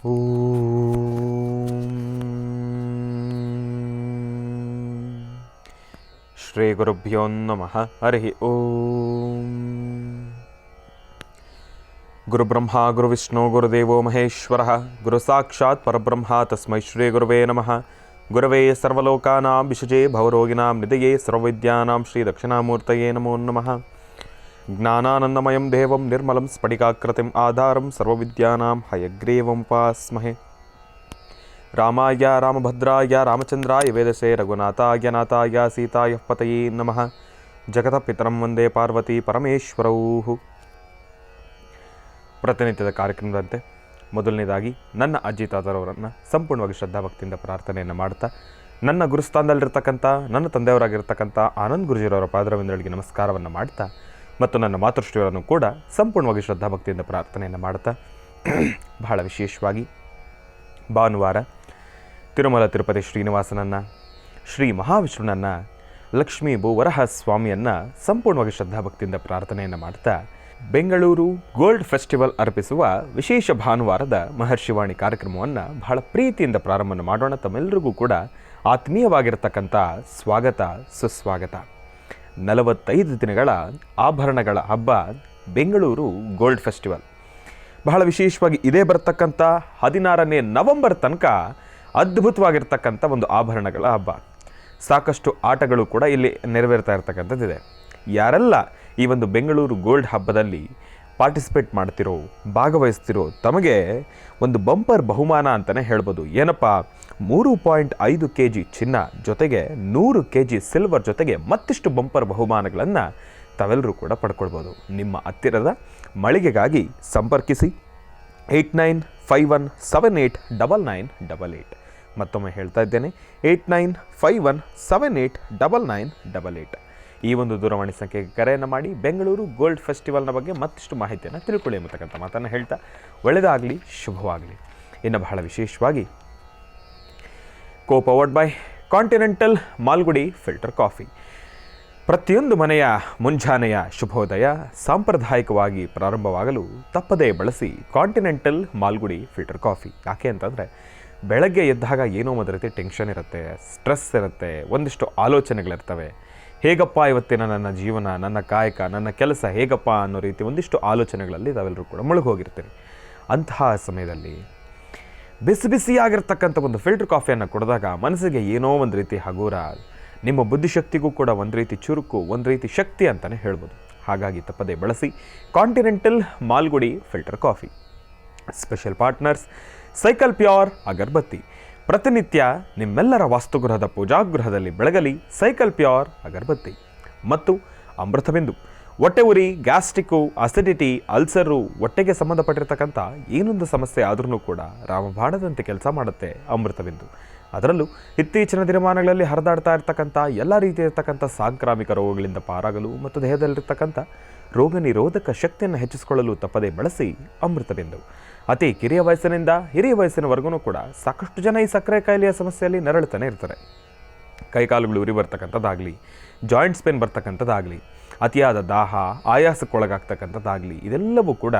ಶ್ರೀ ಗುರುಭ್ಯೋ ನಮಃ. ಹರಿ ಓಂ. ಗುರುಬ್ರಹ್ಮ ಗುರುವಿಷ್ಣು ಗುರುದೇವೋ ಮಹೇಶ್ವರ ಗುರು ಸಾಕ್ಷಾತ್ ಪರಬ್ರಹ್ಮ ತಸ್ಮೈ ಶ್ರೀ ಗುರುವೇ ನಮಃ. ಗುರವೇ ಸರ್ವಲೋಕಾನಾಂ ವಿಷಜೇ ಭವರೋಗಿಣಾಂ ನಿಧಯೇ ಸರ್ವವಿದ್ಯಾನಾಂ ಶ್ರೀ ದಕ್ಷಿಣಾಮೂರ್ತಯೇ ನಮೋ ನಮಃ. ಜ್ಞಾನಾನಂದಮಯಂ ದೇವಂ ನಿರ್ಮಲಂ ಸ್ಫಟಿಕಾಕೃತಿಂ ಆಧಾರಂ ಸರ್ವವಿದ್ಯಾನಾಂ ಹಯಗ್ರೀವಂ ಉಪಾಸ್ಮಹೇ. ರಾಮಾಯ ರಾಮಭದ್ರಾಯ ರಾಮಚಂದ್ರಾಯ ವೇದಸೇ ರಘುನಾಥಾಯ ನಾಥಾಯ ಸೀತಾಯ ಪತಯೇ ನಮಃ. ಜಗತಃ ಪಿತರಂ ವಂದೇ ಪಾರ್ವತಿ ಪರಮೇಶ್ವರೌ. ಪ್ರತಿನಿತ್ಯದ ಕಾರ್ಯಕ್ರಮದಂತೆ ಮೊದಲನೇದಾಗಿ ನನ್ನ ಅಜ್ಜಿ ತಾತರವರನ್ನು ಸಂಪೂರ್ಣವಾಗಿ ಶ್ರದ್ಧಾಭಕ್ತಿಯಿಂದ ಪ್ರಾರ್ಥನೆಯನ್ನು ಮಾಡ್ತಾ, ನನ್ನ ಗುರುಸ್ಥಾನದಲ್ಲಿರ್ತಕ್ಕಂಥ ನನ್ನ ತಂದೆಯವರಾಗಿರ್ತಕ್ಕಂಥ ಆನಂದ್ ಗುರುಜಿರವರ ಪಾದರವಿಂದಗಳಿಗೆ ನಮಸ್ಕಾರವನ್ನು ಮಾಡ್ತಾ, ಮತ್ತು ನನ್ನ ಮಾತೃಶ್ರೀಯವರನ್ನು ಕೂಡ ಸಂಪೂರ್ಣವಾಗಿ ಶ್ರದ್ಧಾಭಕ್ತಿಯಿಂದ ಪ್ರಾರ್ಥನೆಯನ್ನು ಮಾಡ್ತಾ, ಬಹಳ ವಿಶೇಷವಾಗಿ ಭಾನುವಾರ ತಿರುಮಲ ತಿರುಪತಿ ಶ್ರೀನಿವಾಸನನ್ನು, ಶ್ರೀ ಮಹಾವಿಷ್ಣುನನ್ನು, ಲಕ್ಷ್ಮೀ ಭೂವರಹ ಸ್ವಾಮಿಯನ್ನು ಸಂಪೂರ್ಣವಾಗಿ ಶ್ರದ್ಧಾಭಕ್ತಿಯಿಂದ ಪ್ರಾರ್ಥನೆಯನ್ನು ಮಾಡ್ತಾ, ಬೆಂಗಳೂರು ಗೋಲ್ಡ್ ಫೆಸ್ಟಿವಲ್ ಅರ್ಪಿಸುವ ವಿಶೇಷ ಭಾನುವಾರದ ಮಹರ್ಷಿವಾಣಿ ಕಾರ್ಯಕ್ರಮವನ್ನು ಬಹಳ ಪ್ರೀತಿಯಿಂದ ಪ್ರಾರಂಭ ಮಾಡೋಣ. ತಮ್ಮೆಲ್ಲರಿಗೂ ಕೂಡ ಆತ್ಮೀಯವಾಗಿರ್ತಕ್ಕಂಥ ಸ್ವಾಗತ, ಸುಸ್ವಾಗತ. 45 ದಿನಗಳ ಆಭರಣಗಳ ಹಬ್ಬ ಬೆಂಗಳೂರು ಗೋಲ್ಡ್ ಫೆಸ್ಟಿವಲ್. ಬಹಳ ವಿಶೇಷವಾಗಿ ಇದೇ ಬರ್ತಕ್ಕಂಥ 16ನೇ ನವೆಂಬರ್ ತನಕ ಅದ್ಭುತವಾಗಿರ್ತಕ್ಕಂಥ ಒಂದು ಆಭರಣಗಳ ಹಬ್ಬ. ಸಾಕಷ್ಟು ಆಟಗಳು ಕೂಡ ಇಲ್ಲಿ ನೆರವೇರ್ತಾ ಇರ್ತಕ್ಕಂಥದ್ದಿದೆ. ಯಾರೆಲ್ಲ ಈ ಒಂದು ಬೆಂಗಳೂರು ಗೋಲ್ಡ್ ಹಬ್ಬದಲ್ಲಿ ಪಾರ್ಟಿಸಿಪೇಟ್ ಮಾಡ್ತಿರೋ, ಭಾಗವಹಿಸ್ತಿರೋ, ತಮಗೆ ಒಂದು ಬಂಪರ್ ಬಹುಮಾನ ಅಂತಲೇ ಹೇಳ್ಬೋದು. ಏನಪ್ಪ, 3.5 kg ಚಿನ್ನ ಜೊತೆಗೆ 100 kg ಸಿಲ್ವರ್ ಜೊತೆಗೆ ಮತ್ತಿಷ್ಟು ಬಂಪರ್ ಬಹುಮಾನಗಳನ್ನು ತಾವೆಲ್ಲರೂ ಕೂಡ ಪಡ್ಕೊಳ್ಬೋದು. ನಿಮ್ಮ ಹತ್ತಿರದ ಮಳಿಗೆಗಾಗಿ ಸಂಪರ್ಕಿಸಿ 8951789988. ಮತ್ತೊಮ್ಮೆ ಹೇಳ್ತಾ ಇದ್ದೇನೆ, 8951789988. ಈ ಒಂದು ದೂರವಾಣಿ ಸಂಖ್ಯೆಗೆ ಕರೆಯನ್ನು ಮಾಡಿ ಬೆಂಗಳೂರು ಗೋಲ್ಡ್ ಫೆಸ್ಟಿವಲ್ನ ಬಗ್ಗೆ ಮತ್ತಿಷ್ಟು ಮಾಹಿತಿಯನ್ನು ತಿಳ್ಕೊಳ್ಳಿ ಎಂಬತಕ್ಕಂಥ ಮಾತನ್ನು ಹೇಳ್ತಾ, ಒಳ್ಳೆಯದಾಗಲಿ, ಶುಭವಾಗಲಿ. ಇನ್ನು ಬಹಳ ವಿಶೇಷವಾಗಿ powered by continental Malgudi filter coffee. ಪ್ರತಿಯೊಂದು ಮನೆಯ ಮುಂಜಾನೆಯ ಶುಭೋದಯ ಸಾಂಪ್ರದಾಯಿಕವಾಗಿ ಪ್ರಾರಂಭವಾಗಲು ತಪ್ಪದೇ ಬಳಸಿ ಕಾಂಟಿನೆಂಟಲ್ ಮಾಲ್ಗುಡಿ ಫಿಲ್ಟರ್ ಕಾಫಿ. ಯಾಕೆ ಅಂತಂದರೆ, ಬೆಳಗ್ಗೆ ಎದ್ದಾಗ ಏನೋ ಒಂದು ರೀತಿ ಟೆನ್ಷನ್ ಇರುತ್ತೆ, ಸ್ಟ್ರೆಸ್ ಇರುತ್ತೆ, ಒಂದಿಷ್ಟು ಆಲೋಚನೆಗಳಿರ್ತವೆ. ಹೇಗಪ್ಪ ಇವತ್ತಿನ ನನ್ನ ಜೀವನ, ನನ್ನ ಕಾಯಕ, ನನ್ನ ಕೆಲಸ ಹೇಗಪ್ಪ ಅನ್ನೋ ರೀತಿ ಒಂದಿಷ್ಟು ಆಲೋಚನೆಗಳಲ್ಲಿ ತಾವೆಲ್ಲರೂ ಕೂಡ ಮುಳುಗೋಗಿರ್ತೀರಿ. ಅಂತಹ ಸಮಯದಲ್ಲಿ ಬಿಸಿ ಬಿಸಿಯಾಗಿರ್ತಕ್ಕಂಥ ಒಂದು ಫಿಲ್ಟರ್ ಕಾಫಿಯನ್ನು ಕುಡಿದಾಗ ಮನಸ್ಸಿಗೆ ಏನೋ ಒಂದು ರೀತಿ ಹಗೂರ, ನಿಮ್ಮ ಬುದ್ಧಿಶಕ್ತಿಗೂ ಕೂಡ ಒಂದು ರೀತಿ ಚುರುಕು, ಒಂದು ರೀತಿ ಶಕ್ತಿ ಅಂತಲೇ ಹೇಳ್ಬೋದು. ಹಾಗಾಗಿ ತಪ್ಪದೇ ಬಳಸಿ continental Malgudi filter coffee. Special partners cycle pure agarbatti. ಪ್ರತಿನಿತ್ಯ ನಿಮ್ಮೆಲ್ಲರ ವಾಸ್ತುಗೃಹದ ಪೂಜಾಗೃಹದಲ್ಲಿ ಬೆಳಗಲಿ ಸೈಕಲ್ ಪ್ಯೂರ್ ಅಗರಬತ್ತಿ. ಮತ್ತು ಅಮೃತಬಿಂದು. ಹೊಟ್ಟೆ ಉರಿ, ಗ್ಯಾಸ್ಟ್ರಿಕ್ಕು, ಅಸಿಡಿಟಿ, ಅಲ್ಸರು, ಹೊಟ್ಟೆಗೆ ಸಂಬಂಧಪಟ್ಟಿರ್ತಕ್ಕಂಥ ಏನೊಂದು ಸಮಸ್ಯೆ ಆದ್ರೂ ಕೂಡ ರಾಮಬಾಣದಂತೆ ಕೆಲಸ ಮಾಡುತ್ತೆ ಅಮೃತಬಿಂದು. ಅದರಲ್ಲೂ ಇತ್ತೀಚಿನ ದಿನಮಾನಗಳಲ್ಲಿ ಹರಿದಾಡ್ತಾ ಇರ್ತಕ್ಕಂಥ ಎಲ್ಲ ರೀತಿಯಿರ್ತಕ್ಕಂಥ ಸಾಂಕ್ರಾಮಿಕ ರೋಗಗಳಿಂದ ಪಾರಾಗಲು ಮತ್ತು ದೇಹದಲ್ಲಿರ್ತಕ್ಕಂಥ ರೋಗ ನಿರೋಧಕ ಶಕ್ತಿಯನ್ನು ಹೆಚ್ಚಿಸಿಕೊಳ್ಳಲು ತಪ್ಪದೇ ಬಳಸಿ ಅಮೃತಬಿಂದು. ಅತಿ ಕಿರಿಯ ವಯಸ್ಸಿನಿಂದ ಹಿರಿಯ ವಯಸ್ಸಿನವರೆಗೂ ಕೂಡ ಸಾಕಷ್ಟು ಜನ ಈ ಸಕ್ಕರೆ ಕಾಯಿಲೆಯ ಸಮಸ್ಯೆಯಲ್ಲಿ ನರಳುತ್ತಾನೆ ಇರ್ತಾರೆ. ಕೈಕಾಲುಗಳು ಉರಿ ಬರ್ತಕ್ಕಂಥದ್ದಾಗಲಿ, ಜಾಯಿಂಟ್ಸ್ ಪೇನ್ ಬರ್ತಕ್ಕಂಥದ್ದಾಗಲಿ, ಅತಿಯಾದ ದಾಹ, ಆಯಾಸಕ್ಕೊಳಗಾಗ್ತಕ್ಕಂಥದ್ದಾಗಲಿ, ಇದೆಲ್ಲವೂ ಕೂಡ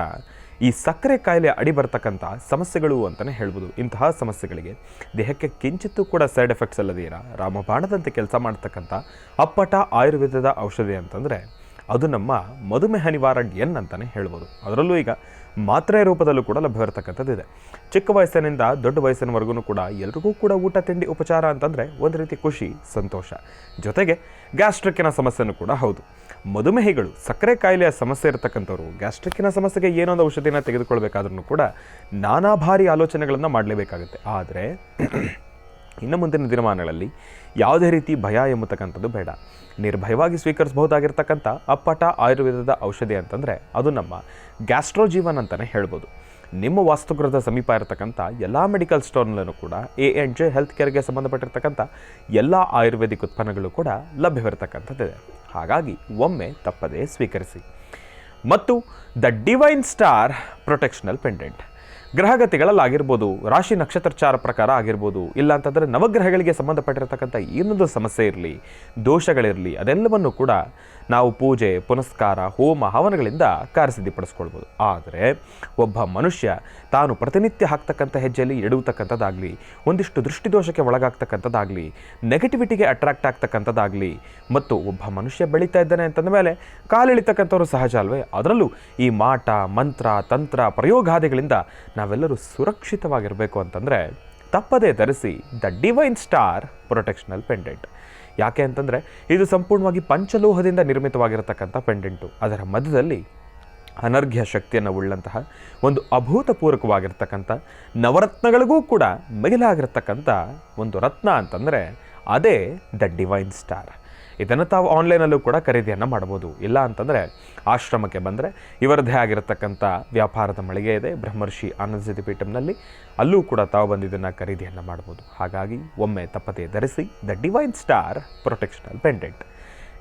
ಈ ಸಕ್ಕರೆ ಕಾಯಿಲೆ ಅಡಿ ಬರ್ತಕ್ಕಂಥ ಸಮಸ್ಯೆಗಳು ಅಂತಲೇ ಹೇಳ್ಬೋದು. ಇಂತಹ ಸಮಸ್ಯೆಗಳಿಗೆ ದೇಹಕ್ಕೆ ಕಿಂಚಿತ್ತೂ ಕೂಡ ಸೈಡ್ ಎಫೆಕ್ಟ್ಸ್ ಅಲ್ಲದೀರ ರಾಮಬಾಣದಂತೆ ಕೆಲಸ ಮಾಡ್ತಕ್ಕಂಥ ಅಪ್ಪಟ ಆಯುರ್ವೇದದ ಔಷಧಿ ಅಂತಂದರೆ ಅದು ನಮ್ಮ ಮಧುಮೇಹ ನಿವಾರಣ್ ಎನ್ ಅಂತಲೇ ಹೇಳ್ಬೋದು. ಅದರಲ್ಲೂ ಈಗ ಮಾತ್ರೆ ರೂಪದಲ್ಲೂ ಕೂಡ ಲಭ್ಯವಿರ್ತಕ್ಕಂಥದ್ದಿದೆ. ಚಿಕ್ಕ ವಯಸ್ಸಿನಿಂದ ದೊಡ್ಡ ವಯಸ್ಸಿನವರೆಗೂ ಕೂಡ ಎಲ್ರಿಗೂ ಕೂಡ ಊಟ ತಿಂಡಿ ಉಪಚಾರ ಅಂತಂದರೆ ಒಂದು ರೀತಿ ಖುಷಿ, ಸಂತೋಷ. ಜೊತೆಗೆ ಗ್ಯಾಸ್ಟ್ರಿಕ್ಕಿನ ಸಮಸ್ಯೆನೂ ಕೂಡ ಹೌದು. ಮಧುಮೇಹಿಗಳು, ಸಕ್ಕರೆ ಕಾಯಿಲೆಯ ಸಮಸ್ಯೆ ಇರತಕ್ಕಂಥವ್ರು ಗ್ಯಾಸ್ಟ್ರಿಕ್ಕಿನ ಸಮಸ್ಯೆಗೆ ಏನೊಂದು ಔಷಧಿನ ತೆಗೆದುಕೊಳ್ಬೇಕಾದ್ರೂ ಕೂಡ ನಾನಾ ಭಾರಿ ಆಲೋಚನೆಗಳನ್ನು ಮಾಡಲೇಬೇಕಾಗುತ್ತೆ. ಆದರೆ ಇನ್ನು ಮುಂದಿನ ದಿನಮಾನಗಳಲ್ಲಿ ಯಾವುದೇ ರೀತಿ ಭಯ ಎಂಬತಕ್ಕಂಥದ್ದು ಬೇಡ. ನಿರ್ಭಯವಾಗಿ ಸ್ವೀಕರಿಸಬಹುದಾಗಿರ್ತಕ್ಕಂಥ ಅಪ್ಪಟ ಆಯುರ್ವೇದದ ಔಷಧಿ ಅಂತಂದರೆ ಅದು ನಮ್ಮ ಗ್ಯಾಸ್ಟ್ರೋಜೀವನ್ ಅಂತಲೇ ಹೇಳ್ಬೋದು. ನಿಮ್ಮ ವಾಸ್ತುಗೃಹದ ಸಮೀಪ ಇರತಕ್ಕಂಥ ಎಲ್ಲ ಮೆಡಿಕಲ್ ಸ್ಟೋರ್ನಲ್ಲೂ ಕೂಡ A&J ಹೆಲ್ತ್ ಕೇರ್ಗೆ ಸಂಬಂಧಪಟ್ಟಿರ್ತಕ್ಕಂಥ ಎಲ್ಲ ಆಯುರ್ವೇದಿಕ್ ಉತ್ಪನ್ನಗಳು ಕೂಡ ಲಭ್ಯವಿರತಕ್ಕಂಥದ್ದಿದೆ. ಹಾಗಾಗಿ ಒಮ್ಮೆ ತಪ್ಪದೇ ಸ್ವೀಕರಿಸಿ. ಮತ್ತು ದ ಡಿವೈನ್ ಸ್ಟಾರ್ ಪ್ರೊಟೆಕ್ಷನಲ್ ಪೆಂಡೆಂಟ್. ಗ್ರಹಗತಿಗಳಲ್ಲಾಗಿರ್ಬೋದು, ರಾಶಿ ನಕ್ಷತ್ರಚಾರ ಪ್ರಕಾರ ಆಗಿರ್ಬೋದು, ಇಲ್ಲ ಅಂತಂದರೆ ನವಗ್ರಹಗಳಿಗೆ ಸಂಬಂಧಪಟ್ಟಿರತಕ್ಕಂಥ ಏನೊಂದು ಸಮಸ್ಯೆ ಇರಲಿ, ದೋಷಗಳಿರಲಿ, ಅದೆಲ್ಲವನ್ನು ಕೂಡ ನಾವು ಪೂಜೆ ಪುನಸ್ಕಾರ ಹೋಮ ಹವನಗಳಿಂದ ಕಾರ್ಯಸಿದ್ಧಿಪಡಿಸ್ಕೊಳ್ಬೋದು. ಆದರೆ ಒಬ್ಬ ಮನುಷ್ಯ ತಾನು ಪ್ರತಿನಿತ್ಯ ಹಾಕ್ತಕ್ಕಂಥ ಹೆಜ್ಜೆಯಲ್ಲಿ ಎಡುವತಕ್ಕಂಥದ್ದಾಗಲಿ, ಒಂದಿಷ್ಟು ದೃಷ್ಟಿದೋಷಕ್ಕೆ ಒಳಗಾಗ್ತಕ್ಕಂಥದ್ದಾಗಲಿ, ನೆಗೆಟಿವಿಟಿಗೆ ಅಟ್ರಾಕ್ಟ್ ಆಗ್ತಕ್ಕಂಥದ್ದಾಗಲಿ, ಮತ್ತು ಒಬ್ಬ ಮನುಷ್ಯ ಬೆಳೀತಾ ಇದ್ದಾನೆ ಅಂತಂದ ಮೇಲೆ ಕಾಲಿಳಿತಕ್ಕಂಥವ್ರು ಸಹಜ ಅಲ್ವೇ? ಅದರಲ್ಲೂ ಈ ಮಾಟ ಮಂತ್ರ ತಂತ್ರ ಪ್ರಯೋಗಾದಿಗಳಿಂದ ನಾವೆಲ್ಲರೂ ಸುರಕ್ಷಿತವಾಗಿರಬೇಕು ಅಂತಂದರೆ ತಪ್ಪದೇ ಧರಿಸಿ ದ ಡಿವೈನ್ ಸ್ಟಾರ್ ಪ್ರೊಟೆಕ್ಷನಲ್ ಪೆಂಡೆಂಟ್. ಯಾಕೆ ಅಂತಂದರೆ ಇದು ಸಂಪೂರ್ಣವಾಗಿ ಪಂಚಲೋಹದಿಂದ ನಿರ್ಮಿತವಾಗಿರತಕ್ಕಂಥ ಪೆಂಡೆಂಟು. ಅದರ ಮಧ್ಯದಲ್ಲಿ ಅನರ್ಘ್ಯ ಶಕ್ತಿಯನ್ನು ಉಳ್ಳಂತಹ ಒಂದು ಅಭೂತಪೂರ್ವಕವಾಗಿರ್ತಕ್ಕಂಥ ನವರತ್ನಗಳಿಗೂ ಕೂಡ ಮಿಗಿಲಾಗಿರ್ತಕ್ಕಂಥ ಒಂದು ರತ್ನ ಅಂತಂದರೆ ಅದೇ ದ ಡಿವೈನ್ ಸ್ಟಾರ್. ಇದನ್ನು ತಾವು ಆನ್ಲೈನಲ್ಲೂ ಕೂಡ ಖರೀದಿಯನ್ನು ಮಾಡ್ಬೋದು. ಇಲ್ಲ ಅಂತಂದರೆ ಆಶ್ರಮಕ್ಕೆ ಬಂದರೆ ಇವರದ್ದೇ ಆಗಿರತಕ್ಕಂಥ ವ್ಯಾಪಾರದ ಮಳಿಗೆ ಇದೆ ಬ್ರಹ್ಮರ್ಷಿ ಆನಂದ ಸಿದ್ಧಿಪೀಠಂನಲ್ಲಿ, ಅಲ್ಲೂ ಕೂಡ ತಾವು ಬಂದು ಇದನ್ನು ಖರೀದಿಯನ್ನು ಮಾಡ್ಬೋದು. ಹಾಗಾಗಿ ಒಮ್ಮೆ ತಪ್ಪದೆ ಧರಿಸಿ ದ ಡಿವೈನ್ ಸ್ಟಾರ್ ಪ್ರೊಟೆಕ್ಷನಲ್ ಪೆಂಡೆಂಟ್.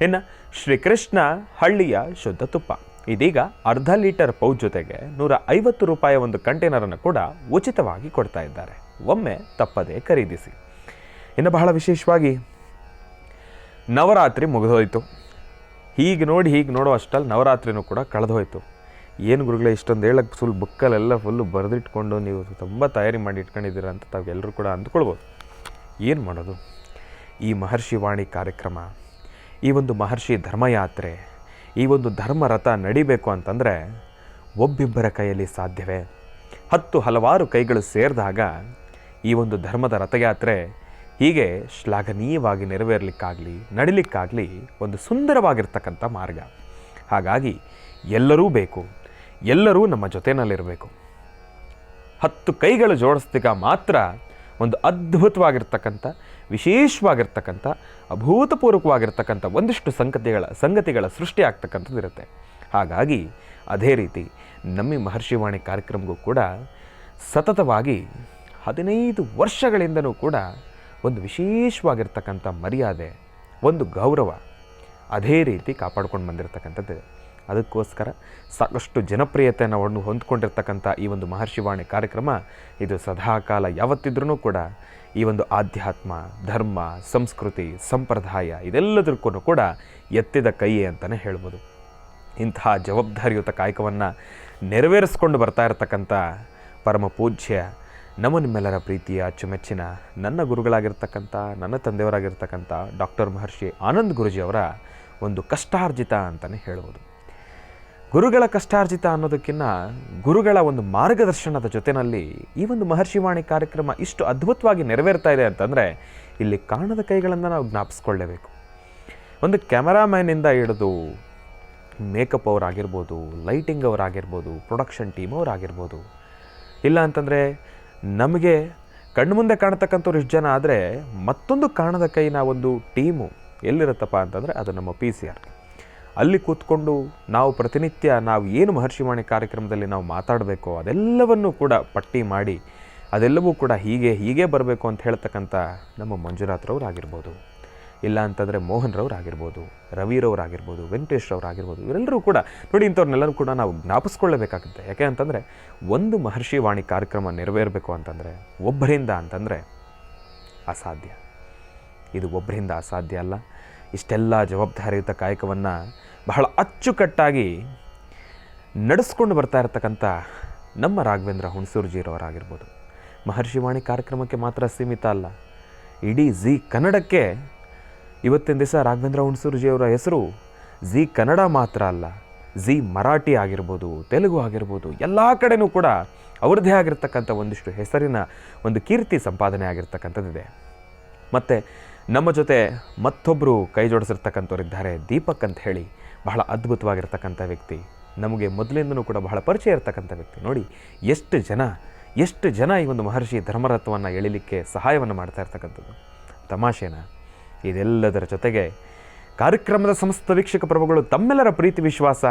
ಇನ್ನು ಶ್ರೀಕೃಷ್ಣ ಹಳ್ಳಿಯ ಶುದ್ಧ ತುಪ್ಪ ಇದೀಗ ಅರ್ಧ ಲೀಟರ್ ಪೌಚ್ ಜೊತೆಗೆ ₹150 ಒಂದು ಕಂಟೈನರನ್ನು ಕೂಡ ಉಚಿತವಾಗಿ ಕೊಡ್ತಾ ಇದ್ದಾರೆ. ಒಮ್ಮೆ ತಪ್ಪದೆ ಖರೀದಿಸಿ. ಇನ್ನು ಬಹಳ ವಿಶೇಷವಾಗಿ ನವರಾತ್ರಿ ಮುಗಿದೋಯ್ತು. ಹೀಗೆ ನೋಡೋ ಅಷ್ಟಲ್ಲಿ ನವರಾತ್ರಿನೂ ಕೂಡ ಕಳೆದೋಯ್ತು. ಏನು ಗುರುಗಳೇ ಇಷ್ಟೊಂದು ಹೇಳಕ್ಕೆ ಬುಕ್ಕಲ್ಲೆಲ್ಲ ಫುಲ್ಲು ಬರೆದಿಟ್ಕೊಂಡು ನೀವು ತುಂಬ ತಯಾರಿ ಮಾಡಿ ಇಟ್ಕೊಂಡಿದ್ದೀರ ಅಂತ ತಾವೆಲ್ಲರೂ ಕೂಡ ಅಂದ್ಕೊಳ್ಬೋದು. ಏನು ಮಾಡೋದು? ಈ ಮಹರ್ಷಿ ವಾಣಿ ಕಾರ್ಯಕ್ರಮ, ಈ ಒಂದು ಮಹರ್ಷಿ ಧರ್ಮಯಾತ್ರೆ, ಈ ಒಂದು ಧರ್ಮರಥ ನಡಿಬೇಕು ಅಂತಂದರೆ ಒಬ್ಬಿಬ್ಬರ ಕೈಯಲ್ಲಿ ಸಾಧ್ಯವೇ? ಹಲವಾರು ಕೈಗಳು ಸೇರಿದಾಗ ಈ ಒಂದು ಧರ್ಮದ ರಥಯಾತ್ರೆ ಹೀಗೆ ಶ್ಲಾಘನೀಯವಾಗಿ ನೆರವೇರಲಿಕ್ಕಾಗಲಿ ನಡಿಲಿಕ್ಕಾಗಲಿ ಒಂದು ಸುಂದರವಾಗಿರ್ತಕ್ಕಂಥ ಮಾರ್ಗ. ಹಾಗಾಗಿ ಎಲ್ಲರೂ ಬೇಕು, ಎಲ್ಲರೂ ನಮ್ಮ ಜೊತೆಯಲ್ಲಿರಬೇಕು. 10 ಕೈಗಳು ಜೋಡಿಸಿದಾಗ ಮಾತ್ರ ಒಂದು ಅದ್ಭುತವಾಗಿರ್ತಕ್ಕಂಥ ವಿಶೇಷವಾಗಿರ್ತಕ್ಕಂಥ ಅಭೂತಪೂರ್ವಕವಾಗಿರ್ತಕ್ಕಂಥ ಒಂದಿಷ್ಟು ಸಂಗತಿಗಳ ಸೃಷ್ಟಿ ಆಗ್ತಕ್ಕಂಥದ್ದು ಇರುತ್ತೆ. ಹಾಗಾಗಿ ಅದೇ ರೀತಿ ನಮ್ಮ ಮಹರ್ಷಿವಾಣಿ ಕಾರ್ಯಕ್ರಮಕ್ಕೂ ಕೂಡ ಸತತವಾಗಿ 15 ವರ್ಷಗಳಿಂದನೂ ಕೂಡ ಒಂದು ವಿಶೇಷವಾಗಿರ್ತಕ್ಕಂಥ ಮರ್ಯಾದೆ, ಒಂದು ಗೌರವ ಅದೇ ರೀತಿ ಕಾಪಾಡ್ಕೊಂಡು ಬಂದಿರತಕ್ಕಂಥದ್ದಿದೆ. ಅದಕ್ಕೋಸ್ಕರ ಸಾಕಷ್ಟು ಜನಪ್ರಿಯತೆಯನ್ನು ಹೊಂದ್ಕೊಂಡಿರ್ತಕ್ಕಂಥ ಈ ಒಂದು ಮಹರ್ಷಿವಾಣಿ ಕಾರ್ಯಕ್ರಮ ಇದು ಸದಾಕಾಲ ಯಾವತ್ತಿದ್ರೂ ಕೂಡ ಈ ಒಂದು ಆಧ್ಯಾತ್ಮ, ಧರ್ಮ, ಸಂಸ್ಕೃತಿ, ಸಂಪ್ರದಾಯ ಇದೆಲ್ಲದಕ್ಕೂ ಕೂಡ ಎತ್ತಿದ ಕೈಯೇ ಅಂತಲೇ ಹೇಳ್ಬೋದು. ಇಂತಹ ಜವಾಬ್ದಾರಿಯುತ ಕಾಯಕವನ್ನು ನೆರವೇರಿಸ್ಕೊಂಡು ಬರ್ತಾ ಇರತಕ್ಕಂಥ ಪರಮ ಪೂಜ್ಯ ನಿಮ್ಮೆಲ್ಲರ ಪ್ರೀತಿಯ ಅಚ್ಚುಮೆಚ್ಚಿನ ನನ್ನ ಗುರುಗಳಾಗಿರ್ತಕ್ಕಂಥ ನನ್ನ ತಂದೆಯವರಾಗಿರ್ತಕ್ಕಂಥ ಡಾಕ್ಟರ್ ಮಹರ್ಷಿ ಆನಂದ್ ಗುರೂಜಿಯವರ ಒಂದು ಕಷ್ಟಾರ್ಜಿತ ಅಂತಲೇ ಹೇಳ್ಬೋದು. ಗುರುಗಳ ಕಷ್ಟಾರ್ಜಿತ ಅನ್ನೋದಕ್ಕಿಂತ ಗುರುಗಳ ಒಂದು ಮಾರ್ಗದರ್ಶನದ ಜೊತೆಯಲ್ಲಿ ಈ ಒಂದು ಮಹರ್ಷಿವಾಣಿ ಕಾರ್ಯಕ್ರಮ ಇಷ್ಟು ಅದ್ಭುತವಾಗಿ ನೆರವೇರ್ತಾ ಇದೆ ಅಂತಂದರೆ ಇಲ್ಲಿ ಕಾಣದ ಕೈಗಳನ್ನು ನಾವು ಜ್ಞಾಪಿಸ್ಕೊಳ್ಳೇಬೇಕು. ಒಂದು ಕ್ಯಾಮರಾಮ್ಯಾನಿಂದ ಹಿಡಿದು ಮೇಕಪ್ ಅವರಾಗಿರ್ಬೋದು, ಲೈಟಿಂಗ್ ಅವರಾಗಿರ್ಬೋದು, ಪ್ರೊಡಕ್ಷನ್ ಟೀಮ್ ಅವರಾಗಿರ್ಬೋದು, ಇಲ್ಲ ಅಂತಂದರೆ ನಮಗೆ ಕಣ್ಣು ಮುಂದೆ ಕಾಣತಕ್ಕಂಥವ್ರು ಇಷ್ಟು ಜನ ಆದರೆ ಮತ್ತೊಂದು ಕಾಣದ ಕೈನ ಒಂದು ಟೀಮು ಎಲ್ಲಿರುತ್ತಪ್ಪ ಅಂತಂದರೆ ಅದು ನಮ್ಮ PCR. ಅಲ್ಲಿ ಕೂತ್ಕೊಂಡು ನಾವು ಪ್ರತಿನಿತ್ಯ ನಾವು ಏನು ಮಹರ್ಷಿವಾಣಿ ಕಾರ್ಯಕ್ರಮದಲ್ಲಿ ನಾವು ಮಾತಾಡಬೇಕೋ ಅದೆಲ್ಲವನ್ನೂ ಕೂಡ ಪಟ್ಟಿ ಮಾಡಿ ಅದೆಲ್ಲವೂ ಕೂಡ ಹೀಗೆ ಬರಬೇಕು ಅಂತ ಹೇಳ್ತಕ್ಕಂಥ ನಮ್ಮ ಮಂಜುನಾಥ್ರವ್ರಾಗಿರ್ಬೋದು, ಇಲ್ಲ ಅಂತಂದರೆ ಮೋಹನ್ ರವರಾಗಿರ್ಬೋದು, ರವಿರವರಾಗಿರ್ಬೋದು, ವೆಂಕಟೇಶ್ ರವರಾಗಿರ್ಬೋದು, ಇವರೆಲ್ಲರೂ ಕೂಡ ನೋಡಿ ಇಂಥವ್ರನ್ನೆಲ್ಲರೂ ಕೂಡ ನಾವು ಜ್ಞಾಪಿಸ್ಕೊಳ್ಳೇಬೇಕಾಗುತ್ತೆ. ಯಾಕೆ ಅಂತಂದರೆ ಒಂದು ಮಹರ್ಷಿವಾಣಿ ಕಾರ್ಯಕ್ರಮ ನೆರವೇರಬೇಕು ಅಂತಂದರೆ ಒಬ್ಬರಿಂದ ಅಂತಂದರೆ ಅಸಾಧ್ಯ. ಇದು ಒಬ್ಬರಿಂದ ಅಸಾಧ್ಯ ಅಲ್ಲ. ಇಷ್ಟೆಲ್ಲ ಜವಾಬ್ದಾರಿಯುತ ಕಾಯಕವನ್ನು ಬಹಳ ಅಚ್ಚುಕಟ್ಟಾಗಿ ನಡೆಸ್ಕೊಂಡು ಬರ್ತಾ ಇರತಕ್ಕಂಥ ನಮ್ಮ ರಾಘವೇಂದ್ರ ಹುಣಸೂರ್ಜಿರವರಾಗಿರ್ಬೋದು. ಮಹರ್ಷಿವಾಣಿ ಕಾರ್ಯಕ್ರಮಕ್ಕೆ ಮಾತ್ರ ಸೀಮಿತ ಅಲ್ಲ, ಇಡೀ ಜೀ ಕನ್ನಡಕ್ಕೆ ಇವತ್ತಿನ ದಿವಸ ರಾಘವೇಂದ್ರ ಹುಣಸೂರ್ಜಿಯವರ ಹೆಸರು ಜೀ ಕನ್ನಡ ಮಾತ್ರ ಅಲ್ಲ, ಜೀ ಮರಾಠಿ ಆಗಿರ್ಬೋದು, ತೆಲುಗು ಆಗಿರ್ಬೋದು, ಎಲ್ಲ ಕಡೆನೂ ಕೂಡ ಅವ್ರದ್ದೇ ಆಗಿರ್ತಕ್ಕಂಥ ಒಂದಿಷ್ಟು ಹೆಸರಿನ ಒಂದು ಕೀರ್ತಿ ಸಂಪಾದನೆ ಆಗಿರ್ತಕ್ಕಂಥದ್ದಿದೆ. ಮತ್ತು ನಮ್ಮ ಜೊತೆ ಮತ್ತೊಬ್ಬರು ಕೈ ಜೋಡಿಸಿರ್ತಕ್ಕಂಥವ್ರಿದ್ದಾರೆ, ದೀಪಕ್ ಅಂತ ಹೇಳಿ, ಬಹಳ ಅದ್ಭುತವಾಗಿರ್ತಕ್ಕಂಥ ವ್ಯಕ್ತಿ, ನಮಗೆ ಮೊದಲಿಂದನೂ ಕೂಡ ಬಹಳ ಪರಿಚಯ ಇರ್ತಕ್ಕಂಥ ವ್ಯಕ್ತಿ. ನೋಡಿ ಎಷ್ಟು ಜನ ಈ ಒಂದು ಮಹರ್ಷಿ ಧರ್ಮರಥವನ್ನು ಎಳಿಲಿಕ್ಕೆ ಸಹಾಯವನ್ನು ಮಾಡ್ತಾ ಇರ್ತಕ್ಕಂಥದ್ದು. ತಮಾಷೆನ ಇದೆಲ್ಲದರ ಜೊತೆಗೆ ಕಾರ್ಯಕ್ರಮದ ಸಮಸ್ತ ವೀಕ್ಷಕ ಪ್ರಭುಗಳು ತಮ್ಮೆಲ್ಲರ ಪ್ರೀತಿ ವಿಶ್ವಾಸ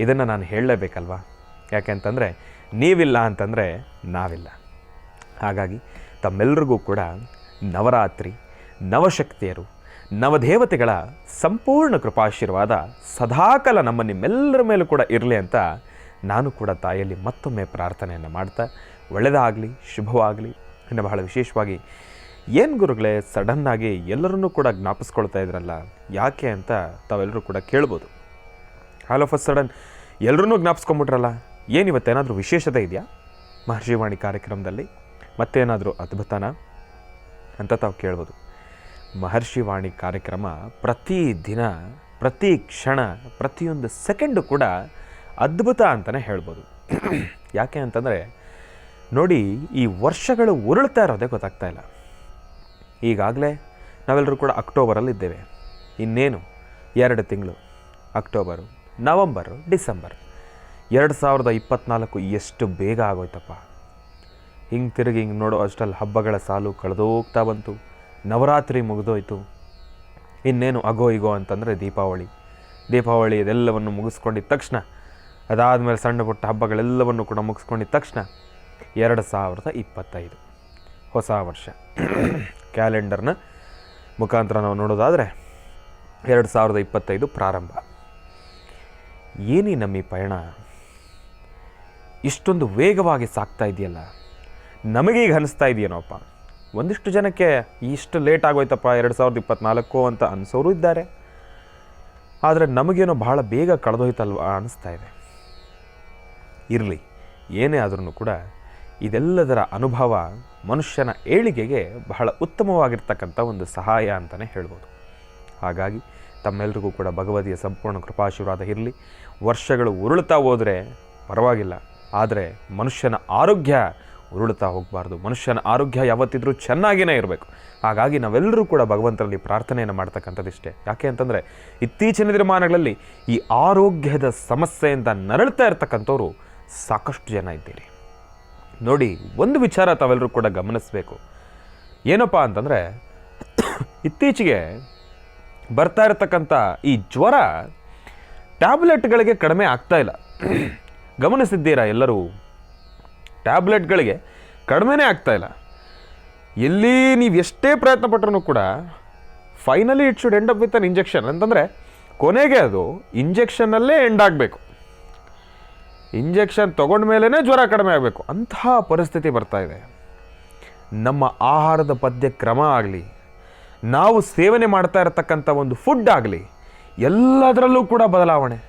ಇದನ್ನು ನಾನು ಹೇಳಲೇಬೇಕಲ್ವಾ? ಯಾಕೆ ಅಂತಂದರೆ ನೀವಿಲ್ಲ ಅಂತಂದರೆ ನಾವಿಲ್ಲ. ಹಾಗಾಗಿ ತಮ್ಮೆಲ್ಲರಿಗೂ ಕೂಡ ನವರಾತ್ರಿ, ನವಶಕ್ತಿಯರು, ನವದೇವತೆಗಳ ಸಂಪೂರ್ಣ ಕೃಪಾಶೀರ್ವಾದ ಸದಾಕಾಲ ನಿಮ್ಮೆಲ್ಲರ ಮೇಲೂ ಕೂಡ ಇರಲಿ ಅಂತ ನಾನು ಕೂಡ ತಾಯಿಯಲ್ಲಿ ಮತ್ತೊಮ್ಮೆ ಪ್ರಾರ್ಥನೆಯನ್ನು ಮಾಡ್ತಾ, ಒಳ್ಳೆಯದಾಗಲಿ, ಶುಭವಾಗಲಿ. ಇನ್ನು ಬಹಳ ವಿಶೇಷವಾಗಿ ಏನು ಗುರುಗಳೇ ಸಡನ್ನಾಗಿ ಎಲ್ಲರನ್ನೂ ಕೂಡ ಜ್ಞಾಪಿಸ್ಕೊಳ್ತಾ ಇದ್ರಲ್ಲ, ಯಾಕೆ ಅಂತ ತಾವೆಲ್ಲರೂ ಕೂಡ ಕೇಳ್ಬೋದು. ಆಲ್ ಆಫ್ ಅ ಸಡನ್ ಎಲ್ಲರನ್ನೂ ಜ್ಞಾಪಿಸ್ಕೊಂಬಿಟ್ರಲ್ಲ, ಏನಿವತ್ತೇನಾದರೂ ವಿಶೇಷತೆ ಇದೆಯಾ ಮಹರ್ಷಿವಾಣಿ ಕಾರ್ಯಕ್ರಮದಲ್ಲಿ? ಮತ್ತೇನಾದರೂ ಅದ್ಭುತನಾ ಅಂತ ತಾವು ಕೇಳ್ಬೋದು. ಮಹರ್ಷಿವಾಣಿ ಕಾರ್ಯಕ್ರಮ ಪ್ರತಿ ದಿನ, ಪ್ರತಿ ಕ್ಷಣ, ಪ್ರತಿಯೊಂದು ಸೆಕೆಂಡು ಕೂಡ ಅದ್ಭುತ ಅಂತಲೇ ಹೇಳ್ಬೋದು. ಯಾಕೆ ಅಂತಂದರೆ ನೋಡಿ, ಈ ವರ್ಷಗಳು ಉರುಳ್ತಾ ಇರೋದೇ ಗೊತ್ತಾಗ್ತಾ ಇಲ್ಲ. ಈಗಾಗಲೇ ನಾವೆಲ್ಲರೂ ಕೂಡ ಅಕ್ಟೋಬರಲ್ಲಿದ್ದೇವೆ. ಇನ್ನೇನು 2 ತಿಂಗಳು, ಅಕ್ಟೋಬರು, ನವಂಬರು, ಡಿಸೆಂಬರ್. 2024 ಎಷ್ಟು ಬೇಗ ಆಗೋಯ್ತಪ್ಪ. ಹಿಂಗೆ ತಿರುಗಿ ಹಿಂಗೆ ನೋಡೋ ಅಷ್ಟರಲ್ಲಿ ಹಬ್ಬಗಳ ಸಾಲು ಕಳೆದೋಗ್ತಾ ಬಂತು. ನವರಾತ್ರಿ ಮುಗಿದೋಯ್ತು. ಇನ್ನೇನು ಅಗೋ ಇಗೋ ಅಂತಂದರೆ ದೀಪಾವಳಿ ಇದೆಲ್ಲವನ್ನು ಮುಗಿಸ್ಕೊಂಡಿದ್ದ ತಕ್ಷಣ, ಅದಾದಮೇಲೆ ಸಣ್ಣ ಪುಟ್ಟ ಹಬ್ಬಗಳೆಲ್ಲವನ್ನು ಕೂಡ ಮುಗಿಸ್ಕೊಂಡಿದ್ದ ತಕ್ಷಣ 2025 ಹೊಸ ವರ್ಷ. ಕ್ಯಾಲೆಂಡರ್ನ ಮುಖಾಂತರ ನಾವು ನೋಡೋದಾದರೆ 2025 ಪ್ರಾರಂಭ. ಏನಿ ನಮ್ಮ ಈ ಪಯಣ ಇಷ್ಟೊಂದು ವೇಗವಾಗಿ ಸಾಗ್ತಾ ಇದೆಯಲ್ಲ, ನಮಗೀಗ ಅನಿಸ್ತಾ ಇದೆಯೇನೋಪ್ಪ. ಒಂದಿಷ್ಟು ಜನಕ್ಕೆ ಇಷ್ಟು ಲೇಟ್ ಆಗೋಯ್ತಪ್ಪ 2024 ಅಂತ ಅನಿಸೋರು ಇದ್ದಾರೆ. ಆದರೆ ನಮಗೇನೋ ಬಹಳ ಬೇಗ ಕಳೆದೋಯ್ತಲ್ವ ಅನಿಸ್ತಾ ಇದೆ. ಇರಲಿ, ಏನೇ ಆದ್ರೂ ಕೂಡ ಇದೆಲ್ಲದರ ಅನುಭವ ಮನುಷ್ಯನ ಏಳಿಗೆಗೆ ಬಹಳ ಉತ್ತಮವಾಗಿರ್ತಕ್ಕಂಥ ಒಂದು ಸಹಾಯ ಅಂತಲೇ ಹೇಳ್ಬೋದು. ಹಾಗಾಗಿ ತಮ್ಮೆಲ್ಲರಿಗೂ ಕೂಡ ಭಗವತಿಯ ಸಂಪೂರ್ಣ ಕೃಪಾಶೀರ್ವಾದ ಇರಲಿ. ವರ್ಷಗಳು ಉರುಳ್ತಾ ಹೋದರೆ ಪರವಾಗಿಲ್ಲ, ಆದರೆ ಮನುಷ್ಯನ ಆರೋಗ್ಯ ಉರುಳ್ತಾ ಹೋಗಬಾರ್ದು. ಮನುಷ್ಯನ ಆರೋಗ್ಯ ಯಾವತ್ತಿದ್ರೂ ಚೆನ್ನಾಗಿಯೇ ಇರಬೇಕು. ಹಾಗಾಗಿ ನಾವೆಲ್ಲರೂ ಕೂಡ ಭಗವಂತರಲ್ಲಿ ಪ್ರಾರ್ಥನೆಯನ್ನು ಮಾಡ್ತಕ್ಕಂಥದ್ದಿಷ್ಟೇ. ಯಾಕೆ ಅಂತಂದರೆ ಇತ್ತೀಚಿನ ದಿನಮಾನಗಳಲ್ಲಿ ಈ ಆರೋಗ್ಯದ ಸಮಸ್ಯೆಯಿಂದ ನರಳ್ತಾ ಇರ್ತಕ್ಕಂಥವ್ರು ಸಾಕಷ್ಟು ಜನ ಇದ್ದೀರಿ. ನೋಡಿ, ಒಂದು ವಿಚಾರ ತಾವೆಲ್ಲರೂ ಕೂಡ ಗಮನಿಸಬೇಕು. ಏನಪ್ಪ ಅಂತಂದರೆ ಇತ್ತೀಚೆಗೆ ಬರ್ತಾ ಇರತಕ್ಕಂಥ ಈ ಜ್ವರ ಟ್ಯಾಬ್ಲೆಟ್ಗಳಿಗೆ ಕಡಿಮೆ ಆಗ್ತಾ ಇಲ್ಲ. ಗಮನಿಸಿದ್ದೀರಾ ಎಲ್ಲರೂ? ಟ್ಯಾಬ್ಲೆಟ್ಗಳಿಗೆ ಕಡಿಮೆನೇ ಆಗ್ತಾ ಇಲ್ಲ. ಎಲ್ಲಿ ನೀವು ಎಷ್ಟೇ ಪ್ರಯತ್ನ ಪಟ್ಟರೂ ಕೂಡ finally it should end up with an injection ಅಂತಂದರೆ ಕೊನೆಗೆ ಅದು ಇಂಜೆಕ್ಷನ್ನಲ್ಲೇ ಎಂಡ್ ಆಗಬೇಕು. ಇಂಜೆಕ್ಷನ್ ತೊಗೊಂಡ ಮೇಲೇ ಜ್ವರ ಕಡಿಮೆ ಆಗಬೇಕು. ಅಂತಹ ಪರಿಸ್ಥಿತಿ ಬರ್ತಾ ಇದೆ. ನಮ್ಮ ಆಹಾರದ ಪದ್ಯ ಕ್ರಮ ಆಗಲಿ, ನಾವು ಸೇವನೆ ಮಾಡ್ತಾ ಇರತಕ್ಕಂಥ ಒಂದು ಫುಡ್ ಆಗಲಿ, ಎಲ್ಲದರಲ್ಲೂ ಕೂಡ ಬದಲಾವಣೆ,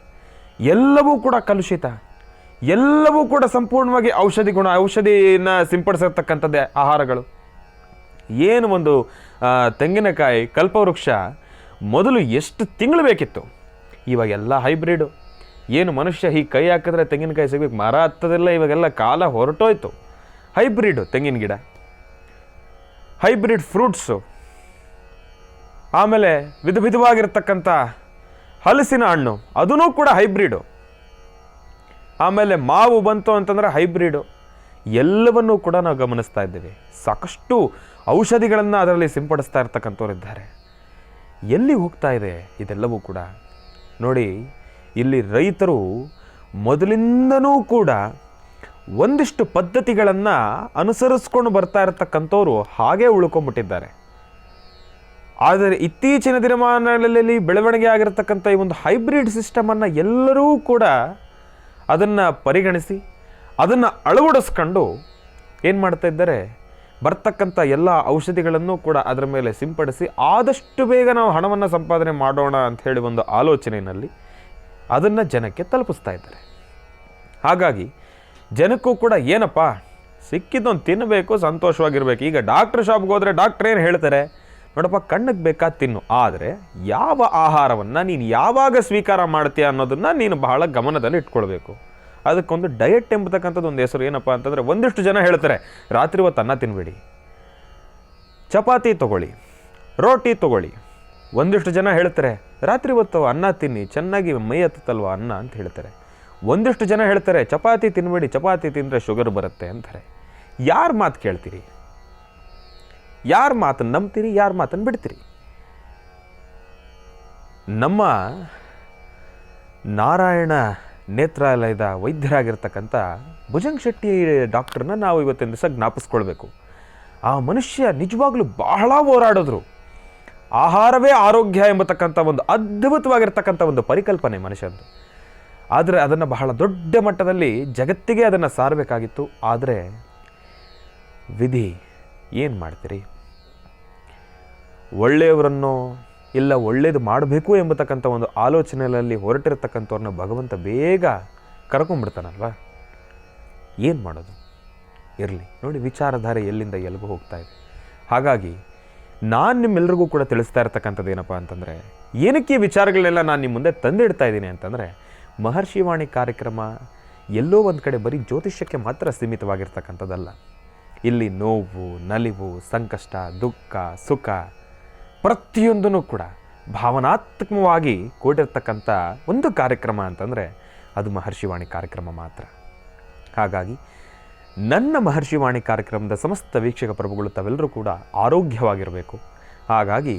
ಎಲ್ಲವೂ ಕೂಡ ಕಲುಷಿತ, ಎಲ್ಲವೂ ಕೂಡ ಸಂಪೂರ್ಣವಾಗಿ ಔಷಧಿನ ಸಿಂಪಡಿಸಿರ್ತಕ್ಕಂಥದ್ದೇ ಆಹಾರಗಳು. ಏನು ಒಂದು ತೆಂಗಿನಕಾಯಿ ಕಲ್ಪವೃಕ್ಷ ಮೊದಲು ಎಷ್ಟು ತಿಂಗಳು ಬೇಕಿತ್ತು, ಇವಾಗೆಲ್ಲ ಹೈಬ್ರಿಡು. ಏನು ಮನುಷ್ಯ ಹೀಗೆ ಕೈ ಹಾಕಿದ್ರೆ ತೆಂಗಿನಕಾಯಿ ಸಿಗಬೇಕು, ಮರ ಹತ್ತದೆಲ್ಲ ಇವಾಗೆಲ್ಲ ಕಾಲ ಹೊರಟೋಯ್ತು. ಹೈಬ್ರಿಡು ತೆಂಗಿನ ಗಿಡ, ಹೈಬ್ರಿಡ್ ಫ್ರೂಟ್ಸು, ಆಮೇಲೆ ವಿಧವಾಗಿರ್ತಕ್ಕಂಥ ಹಲಸಿನ ಹಣ್ಣು ಅದೂ ಕೂಡ ಹೈಬ್ರಿಡು. ಆಮೇಲೆ ಮಾವು ಬಂತು ಅಂತಂದರೆ ಹೈಬ್ರಿಡು. ಎಲ್ಲವನ್ನೂ ಕೂಡ ನಾವು ಗಮನಿಸ್ತಾ ಇದ್ದೇವೆ. ಸಾಕಷ್ಟು ಔಷಧಿಗಳನ್ನು ಅದರಲ್ಲಿ ಸಿಂಪಡಿಸ್ತಾ ಇರ್ತಕ್ಕಂಥವ್ರಿದ್ದಾರೆ. ಎಲ್ಲಿ ಹೋಗ್ತಾ ಇದೆ ಇದೆಲ್ಲವೂ ಕೂಡ? ನೋಡಿ, ಇಲ್ಲಿ ರೈತರು ಮೊದಲಿಂದನೂ ಕೂಡ ಒಂದಿಷ್ಟು ಪದ್ಧತಿಗಳನ್ನು ಅನುಸರಿಸ್ಕೊಂಡು ಬರ್ತಾ ಇರತಕ್ಕಂಥವ್ರು ಹಾಗೇ ಉಳ್ಕೊಂಡ್ಬಿಟ್ಟಿದ್ದಾರೆ. ಆದರೆ ಇತ್ತೀಚಿನ ದಿನಮಾನಗಳಲ್ಲಿ ಬೆಳವಣಿಗೆ ಆಗಿರತಕ್ಕಂಥ ಈ ಒಂದು ಹೈಬ್ರಿಡ್ ಸಿಸ್ಟಮನ್ನು ಎಲ್ಲರೂ ಕೂಡ ಅದನ್ನು ಪರಿಗಣಿಸಿ ಅದನ್ನು ಅಳವಡಿಸ್ಕೊಂಡು ಏನು ಮಾಡ್ತಾ ಇದ್ದಾರೆ, ಬರ್ತಕ್ಕಂಥ ಎಲ್ಲ ಔಷಧಿಗಳನ್ನು ಕೂಡ ಅದರ ಮೇಲೆ ಸಿಂಪಡಿಸಿ ಆದಷ್ಟು ಬೇಗ ನಾವು ಹಣವನ್ನು ಸಂಪಾದನೆ ಮಾಡೋಣ ಅಂಥೇಳಿ ಒಂದು ಆಲೋಚನೆಯಲ್ಲಿ ಅದನ್ನು ಜನಕ್ಕೆ ತಲುಪಿಸ್ತಾ ಇದ್ದಾರೆ. ಹಾಗಾಗಿ ಜನಕ್ಕೂ ಕೂಡ ಏನಪ್ಪ ಸಿಕ್ಕಿದ್ದೊಂದು ತಿನ್ನಬೇಕು, ಸಂತೋಷವಾಗಿರಬೇಕು. ಈಗ ಡಾಕ್ಟ್ರ್ ಶಾಪ್ಗೆ ಹೋದರೆ ಡಾಕ್ಟ್ರ್ ಏನು ಹೇಳ್ತಾರೆ, ನೋಡಪ್ಪ ಕಣ್ಣಿಗೆ ಬೇಕಾದ ತಿನ್ನು, ಆದರೆ ಯಾವ ಆಹಾರವನ್ನು ನೀನು ಯಾವಾಗ ಸ್ವೀಕಾರ ಮಾಡ್ತೀಯ ಅನ್ನೋದನ್ನು ನೀನು ಬಹಳ ಗಮನದಲ್ಲಿ ಇಟ್ಕೊಳ್ಬೇಕು. ಅದಕ್ಕೊಂದು ಡಯಟ್ ಎಂಬತಕ್ಕಂಥದ್ದು ಒಂದು ಹೆಸರು. ಏನಪ್ಪ ಅಂತಂದರೆ ಒಂದಿಷ್ಟು ಜನ ಹೇಳ್ತಾರೆ ರಾತ್ರಿ ಹೊತ್ತು ಅನ್ನ ತಿನ್ನಬೇಡಿ, ಚಪಾತಿ ತೊಗೊಳ್ಳಿ, ರೋಟಿ ತೊಗೊಳ್ಳಿ. ಒಂದಿಷ್ಟು ಜನ ಹೇಳ್ತಾರೆ ರಾತ್ರಿ ಹೊತ್ತು ಅನ್ನ ತಿನ್ನಿ, ಚೆನ್ನಾಗಿ ಮೈ ಹತ್ತಲ್ವ ಅನ್ನ ಅಂತ ಹೇಳ್ತಾರೆ. ಒಂದಿಷ್ಟು ಜನ ಹೇಳ್ತಾರೆ ಚಪಾತಿ ತಿನ್ನಬೇಡಿ, ಚಪಾತಿ ತಿಂದರೆ ಶುಗರ್ ಬರುತ್ತೆ ಅಂತಾರೆ. ಯಾರ ಮಾತು ಕೇಳ್ತೀರಿ? ಯಾರ ಮಾತನ್ನು ನಂಬ್ತೀರಿ? ಯಾರ ಮಾತನ್ನು ಬಿಡ್ತೀರಿ? ನಮ್ಮ ನಾರಾಯಣ ನೇತ್ರಾಲಯದ ವೈದ್ಯರಾಗಿರ್ತಕ್ಕಂಥ ಭುಜಂಗ್ ಶೆಟ್ಟಿ ಡಾಕ್ಟ್ರನ್ನ ನಾವು ಇವತ್ತಿನ ದಿವಸ ಜ್ಞಾಪಿಸ್ಕೊಳ್ಬೇಕು. ಆ ಮನುಷ್ಯ ನಿಜವಾಗ್ಲೂ ಬಹಳ ಹೋರಾಡಿದ್ರು. ಆಹಾರವೇ ಆರೋಗ್ಯ ಎಂಬತಕ್ಕಂಥ ಒಂದು ಅದ್ಭುತವಾಗಿರ್ತಕ್ಕಂಥ ಒಂದು ಪರಿಕಲ್ಪನೆ ಮನುಷ್ಯಂದು. ಆದರೆ ಅದನ್ನು ಬಹಳ ದೊಡ್ಡ ಮಟ್ಟದಲ್ಲಿ ಜಗತ್ತಿಗೆ ಅದನ್ನು ಸಾರಬೇಕಾಗಿತ್ತು. ಆದರೆ ವಿಧಿ ಏನು ಮಾಡ್ತೀರಿ? ಒಳ್ಳೆಯವರನ್ನು ಇಲ್ಲ ಒಳ್ಳೇದು ಮಾಡಬೇಕು ಎಂಬತಕ್ಕಂಥ ಒಂದು ಆಲೋಚನೆಯಲ್ಲಿ ಹೊರಟಿರತಕ್ಕಂಥವ್ರನ್ನ ಭಗವಂತ ಬೇಗ ಕರ್ಕೊಂಡ್ಬಿಡ್ತಾನಲ್ವ. ಏನು ಮಾಡೋದು? ಇರಲಿ ನೋಡಿ, ವಿಚಾರಧಾರೆ ಎಲ್ಲಿಂದ ಎಲ್ಲಿಗೂ ಹೋಗ್ತಾ ಇದೆ. ಹಾಗಾಗಿ ನಾನು ನಿಮ್ಮೆಲ್ಲರಿಗೂ ಕೂಡ ತಿಳಿಸ್ತಾ ಇರ್ತಕ್ಕಂಥದ್ದು ಏನಪ್ಪ ಅಂತಂದರೆ, ಏನಕ್ಕೆ ಈ ವಿಚಾರಗಳನ್ನೆಲ್ಲ ನಾನು ನಿಮ್ಮ ಮುಂದೆ ತಂದಿಡ್ತಾ ಇದ್ದೀನಿ ಅಂತಂದರೆ, ಮಹರ್ಷಿವಾಣಿ ಕಾರ್ಯಕ್ರಮ ಎಲ್ಲೋ ಒಂದು ಕಡೆ ಬರೀ ಜ್ಯೋತಿಷ್ಯಕ್ಕೆ ಮಾತ್ರ ಸೀಮಿತವಾಗಿರ್ತಕ್ಕಂಥದ್ದಲ್ಲ. ಇಲ್ಲಿ ನೋವು, ನಲಿವು, ಸಂಕಷ್ಟ, ದುಃಖ, ಸುಖ ಪ್ರತಿಯೊಂದೂ ಕೂಡ ಭಾವನಾತ್ಮಕವಾಗಿ ಕೂಡಿರ್ತಕ್ಕಂಥ ಒಂದು ಕಾರ್ಯಕ್ರಮ ಅಂತಂದರೆ ಅದು ಮಹರ್ಷಿವಾಣಿ ಕಾರ್ಯಕ್ರಮ ಮಾತ್ರ. ಹಾಗಾಗಿ ನನ್ನ ಮಹರ್ಷಿವಾಣಿ ಕಾರ್ಯಕ್ರಮದ ಸಮಸ್ತ ವೀಕ್ಷಕ ಪ್ರಭುಗಳು ತಾವೆಲ್ಲರೂ ಕೂಡ ಆರೋಗ್ಯವಾಗಿರಬೇಕು. ಹಾಗಾಗಿ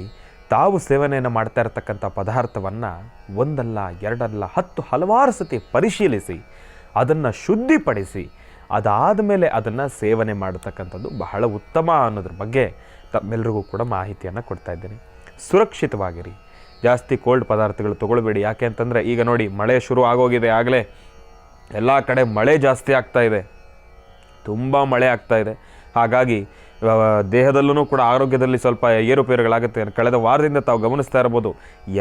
ತಾವು ಸೇವನೆಯನ್ನು ಮಾಡ್ತಾ ಇರತಕ್ಕಂಥ ಪದಾರ್ಥವನ್ನು ಒಂದಲ್ಲ ಎರಡಲ್ಲ 10 ಹಲವಾರು ಸತಿ ಪರಿಶೀಲಿಸಿ ಅದನ್ನು ಶುದ್ಧಿಪಡಿಸಿ ಅದಾದ ಮೇಲೆ ಅದನ್ನು ಸೇವನೆ ಮಾಡತಕ್ಕಂಥದ್ದು ಬಹಳ ಉತ್ತಮ ಅನ್ನೋದ್ರ ಬಗ್ಗೆ ತಮ್ಮೆಲ್ಲರಿಗೂ ಕೂಡ ಮಾಹಿತಿಯನ್ನು ಕೊಡ್ತಾ ಇದ್ದೇನೆ. ಸುರಕ್ಷಿತವಾಗಿರಿ, ಜಾಸ್ತಿ ಕೋಲ್ಡ್ ಪದಾರ್ಥಗಳು ತೊಗೊಳ್ಬೇಡಿ. ಯಾಕೆ ಅಂತಂದರೆ ಈಗ ನೋಡಿ, ಮಳೆ ಶುರು ಆಗೋಗಿದೆ. ಆಗಲೇ ಎಲ್ಲ ಕಡೆ ಮಳೆ ಜಾಸ್ತಿ ಆಗ್ತಾ ಇದೆ, ತುಂಬ ಮಳೆ ಆಗ್ತಾ ಇದೆ. ಹಾಗಾಗಿ ದೇಹದಲ್ಲೂ ಕೂಡ ಆರೋಗ್ಯದಲ್ಲಿ ಸ್ವಲ್ಪ ಏರುಪೇರುಗಳಾಗುತ್ತೆ. ಕಳೆದ ವಾರದಿಂದ ತಾವು ಗಮನಿಸ್ತಾ ಇರ್ಬೋದು.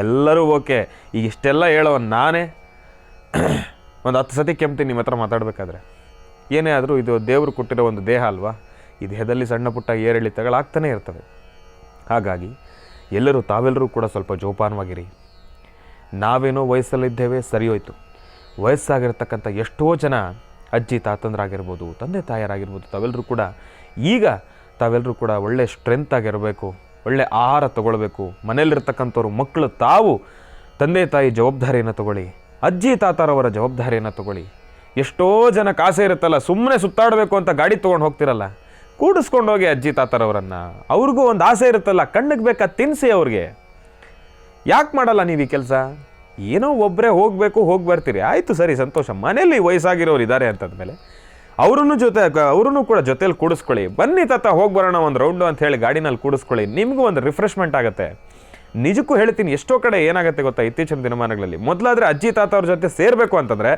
ಎಲ್ಲರೂ ಓಕೆ, ಈಗ ಇಷ್ಟೆಲ್ಲ ಹೇಳೋ ನಾನೇ ಒಂದು 10 ಸತಿ ಕೆಮ್ತೀನಿ ನಿಮ್ಮ ಹತ್ರ ಮಾತಾಡಬೇಕಾದ್ರೆ. ಏನೇ ಆದರೂ ಇದು ದೇವರು ಕೊಟ್ಟಿರೋ ಒಂದು ದೇಹ ಅಲ್ವಾ, ಈ ದೇಹದಲ್ಲಿ ಸಣ್ಣ ಪುಟ್ಟ ಏರಿಳಿತಗಳಾಗ್ತಾನೆ ಇರ್ತವೆ. ಹಾಗಾಗಿ ತಾವೆಲ್ಲರೂ ಕೂಡ ಸ್ವಲ್ಪ ಜೋಪಾನವಾಗಿರಿ. ನಾವೇನೋ ವಯಸ್ಸಲ್ಲಿದ್ದೇವೆ, ಸರಿ ಹೋಯ್ತು. ವಯಸ್ಸಾಗಿರ್ತಕ್ಕಂಥ ಎಷ್ಟೋ ಜನ ಅಜ್ಜಿ ತಾತಂದ್ರಾಗಿರ್ಬೋದು, ತಂದೆ ತಾಯರಾಗಿರ್ಬೋದು, ತಾವೆಲ್ಲರೂ ಕೂಡ ಒಳ್ಳೆ ಸ್ಟ್ರೆಂತ್ ಆಗಿರಬೇಕು, ಒಳ್ಳೆ ಆಹಾರ ತೊಗೊಳ್ಬೇಕು. ಮನೇಲಿರ್ತಕ್ಕಂಥವ್ರು ಮಕ್ಕಳು ತಾವು ತಂದೆ ತಾಯಿ ಜವಾಬ್ದಾರಿಯನ್ನು ತಗೊಳ್ಳಿ, ಅಜ್ಜಿ ತಾತಾರವರ ಜವಾಬ್ದಾರಿಯನ್ನು ತಗೊಳ್ಳಿ. ಎಷ್ಟೋ ಜನಕ್ಕೆ ಆಸೆ ಇರುತ್ತಲ್ಲ, ಸುಮ್ಮನೆ ಸುತ್ತಾಡಬೇಕು ಅಂತ ಗಾಡಿ ತೊಗೊಂಡು ಹೋಗ್ತಿರಲ್ಲ, ಕೂಡಿಸ್ಕೊಂಡು ಹೋಗಿ ಅಜ್ಜಿ ತಾತಾರವರನ್ನು. ಅವ್ರಿಗೂ ಒಂದು ಆಸೆ ಇರುತ್ತಲ್ಲ, ಕಣ್ಣಿಗೆ ಬೇಕಾ ತಿನ್ನಿಸಿ ಅವ್ರಿಗೆ. ಯಾಕೆ ಮಾಡಲ್ಲ ನೀವು ಈ ಕೆಲಸ? ಏನೋ ಒಬ್ಬರೇ ಹೋಗಬೇಕು, ಹೋಗಿ ಬರ್ತೀರಿ, ಆಯಿತು ಸರಿ ಸಂತೋಷ. ಮನೇಲಿ ವಯಸ್ಸಾಗಿರೋರು ಇದ್ದಾರೆ ಅಂತಂದಮೇಲೆ ಅವರನ್ನು ಕೂಡ ಜೊತೆಲಿ ಕೂಡಿಸ್ಕೊಳ್ಳಿ. ಬನ್ನಿ ತಾತ ಹೋಗಿ ಬರೋಣ ಒಂದು ರೌಂಡು ಅಂತ ಹೇಳಿ ಗಾಡಿನಲ್ಲಿ ಕೂಡಿಸ್ಕೊಳ್ಳಿ. ನಿಮಗೂ ಒಂದು ರಿಫ್ರೆಶ್ಮೆಂಟ್ ಆಗುತ್ತೆ. ನಿಜಕ್ಕೂ ಹೇಳ್ತೀನಿ, ಎಷ್ಟೋ ಕಡೆ ಏನಾಗುತ್ತೆ ಗೊತ್ತಾ, ಇತ್ತೀಚಿನ ದಿನಮಾನಗಳಲ್ಲಿ ಮೊದಲಾದರೆ ಅಜ್ಜಿ ತಾತ ಅವ್ರ ಜೊತೆ ಸೇರಬೇಕು ಅಂತಂದರೆ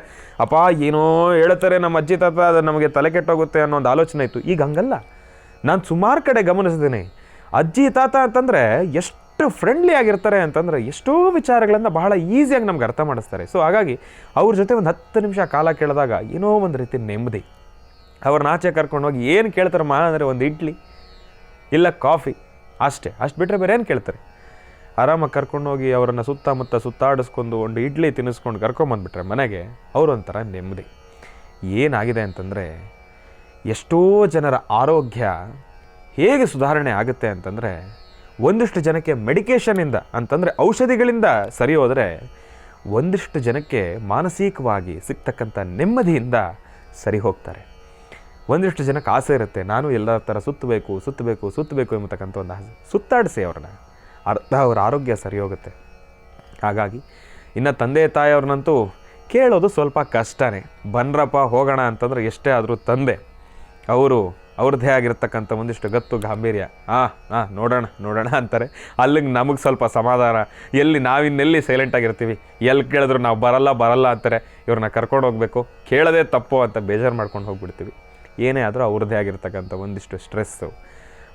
ಅಪ್ಪ ಏನೋ ಹೇಳ್ತಾರೆ ನಮ್ಮ ಅಜ್ಜಿ ತಾತ, ಅದು ನಮಗೆ ತಲೆ ಕೆಟ್ಟೋಗುತ್ತೆ ಅನ್ನೋ ಒಂದು ಆಲೋಚನೆ ಇತ್ತು. ಈಗ ಹಂಗಲ್ಲ. ನಾನು ಸುಮಾರು ಕಡೆ ಗಮನಿಸಿದ್ದೀನಿ, ಅಜ್ಜಿ ತಾತ ಅಂತಂದರೆ ಎಷ್ಟು ಫ್ರೆಂಡ್ಲಿ ಆಗಿರ್ತಾರೆ ಅಂತಂದರೆ ಎಷ್ಟೋ ವಿಚಾರಗಳನ್ನು ಬಹಳ ಈಸಿಯಾಗಿ ನಮ್ಗೆ ಅರ್ಥ ಮಾಡಿಸ್ತಾರೆ. ಸೊ ಹಾಗಾಗಿ ಅವ್ರ ಜೊತೆ ಒಂದು 10 ನಿಮಿಷ ಕಾಲ ಕೇಳಿದಾಗ ಏನೋ ಒಂದು ರೀತಿ ನೆಮ್ಮದಿ. ಅವ್ರನ್ನ ಆಚೆ ಕರ್ಕೊಂಡೋಗಿ ಏನು ಕೇಳ್ತಾರಮ್ಮ ಅಂದರೆ ಒಂದು ಇಡ್ಲಿ ಇಲ್ಲ ಕಾಫಿ, ಅಷ್ಟು ಬಿಟ್ಟರೆ ಬೇರೆ ಏನು ಕೇಳ್ತಾರೆ. ಆರಾಮಾಗಿ ಕರ್ಕೊಂಡೋಗಿ ಅವರನ್ನು ಸುತ್ತಮುತ್ತ ಸುತ್ತಾಡಿಸ್ಕೊಂಡು ಒಂದು ಇಡ್ಲಿ ತಿನ್ನಿಸ್ಕೊಂಡು ಕರ್ಕೊಂಬಂದುಬಿಟ್ರೆ ಮನೆಗೆ, ಅವರೊಂಥರ ನೆಮ್ಮದಿ. ಏನಾಗಿದೆ ಅಂತಂದರೆ, ಎಷ್ಟೋ ಜನರ ಆರೋಗ್ಯ ಹೇಗೆ ಸುಧಾರಣೆ ಆಗುತ್ತೆ ಅಂತಂದರೆ, ಒಂದಿಷ್ಟು ಜನಕ್ಕೆ ಮೆಡಿಕೇಷನಿಂದ ಅಂತಂದರೆ ಔಷಧಿಗಳಿಂದ ಸರಿ ಹೋದರೆ, ಒಂದಿಷ್ಟು ಜನಕ್ಕೆ ಮಾನಸಿಕವಾಗಿ ಸಿಗ್ತಕ್ಕಂಥ ನೆಮ್ಮದಿಯಿಂದ ಸರಿ ಹೋಗ್ತಾರೆ. ಒಂದಿಷ್ಟು ಜನಕ್ಕೆ ಆಸೆ ಇರುತ್ತೆ, ನಾನು ಎಲ್ಲ ಥರ ಸುತ್ತಬೇಕು ಎಂಬತಕ್ಕಂಥ ಒಂದು ಆಸೆ. ಸುತ್ತಾಡಿಸಿ ಅವ್ರನ್ನ, ಅವ್ರ ಆರೋಗ್ಯ ಸರಿ ಹೋಗುತ್ತೆ. ಹಾಗಾಗಿ ಇನ್ನು ತಂದೆ ತಾಯಿಯವ್ರನ್ನಂತೂ ಕೇಳೋದು ಸ್ವಲ್ಪ ಕಷ್ಟನೇ. ಬನ್ರಪ್ಪ ಹೋಗೋಣ ಅಂತಂದರೆ ಎಷ್ಟೇ ಆದರೂ ತಂದೆ ಅವ್ರದ್ದೇ ಆಗಿರ್ತಕ್ಕಂಥ ಒಂದಿಷ್ಟು ಗತ್ತು ಗಾಂಭೀರ್ಯ, ನೋಡೋಣ ಅಂತಾರೆ. ಅಲ್ಲಿಗೆ ನಮಗೆ ಸ್ವಲ್ಪ ಸಮಾಧಾನ. ನಾವಿನ್ನೆಲ್ಲಿ ಸೈಲೆಂಟಾಗಿರ್ತೀವಿ, ಎಲ್ಲಿ ಕೇಳಿದ್ರು ನಾವು ಬರಲ್ಲ ಅಂತಾರೆ. ಇವ್ರನ್ನ ಕರ್ಕೊಂಡು ಹೋಗಬೇಕು, ಕೇಳೋದೇ ತಪ್ಪು ಅಂತ ಬೇಜಾರು ಮಾಡ್ಕೊಂಡು ಹೋಗ್ಬಿಡ್ತೀವಿ. ಏನೇ ಆದರೂ ಅವ್ರದ್ದೇ ಆಗಿರ್ತಕ್ಕಂಥ ಒಂದಿಷ್ಟು ಸ್ಟ್ರೆಸ್ಸು,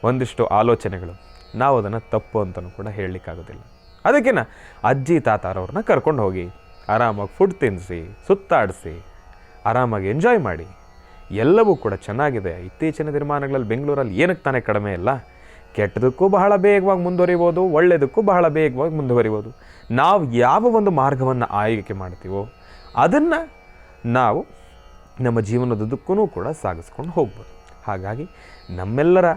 ಒಂದಿಷ್ಟು ಆಲೋಚನೆಗಳು, ನಾವು ಅದನ್ನು ತಪ್ಪು ಅಂತಲೂ ಕೂಡ ಹೇಳಲಿಕ್ಕಾಗೋದಿಲ್ಲ. ಅದಕ್ಕಿಂತ ಅಜ್ಜಿ ತಾತಾರವ್ರನ್ನ ಕರ್ಕೊಂಡು ಹೋಗಿ ಆರಾಮಾಗಿ ಫುಡ್ ತಿನ್ನಿಸಿ, ಸುತ್ತಾಡಿಸಿ, ಆರಾಮಾಗಿ ಎಂಜಾಯ್ ಮಾಡಿ. ಎಲ್ಲವೂ ಕೂಡ ಚೆನ್ನಾಗಿದೆ. ಇತ್ತೀಚಿನ ದಿನಮಾನಗಳಲ್ಲಿ ಬೆಂಗಳೂರಲ್ಲಿ ಏನಕ್ಕೆ ತಾನೇ ಕಡಿಮೆ ಇಲ್ಲ. ಕೆಟ್ಟದಕ್ಕೂ ಬಹಳ ಬೇಗವಾಗಿ ಮುಂದುವರಿಬೋದು, ಒಳ್ಳೆಯದಕ್ಕೂ ಬಹಳ ಬೇಗವಾಗಿ ಮುಂದುವರಿಬೋದು. ನಾವು ಯಾವ ಒಂದು ಮಾರ್ಗವನ್ನು ಆಯ್ಕೆ ಮಾಡ್ತೀವೋ ಅದನ್ನು ನಾವು ನಮ್ಮ ಜೀವನದುದ್ದಕ್ಕೂ ಕೂಡ ಸಾಗಿಸ್ಕೊಂಡು ಹೋಗ್ಬೋದು. ಹಾಗಾಗಿ ನಮ್ಮೆಲ್ಲರ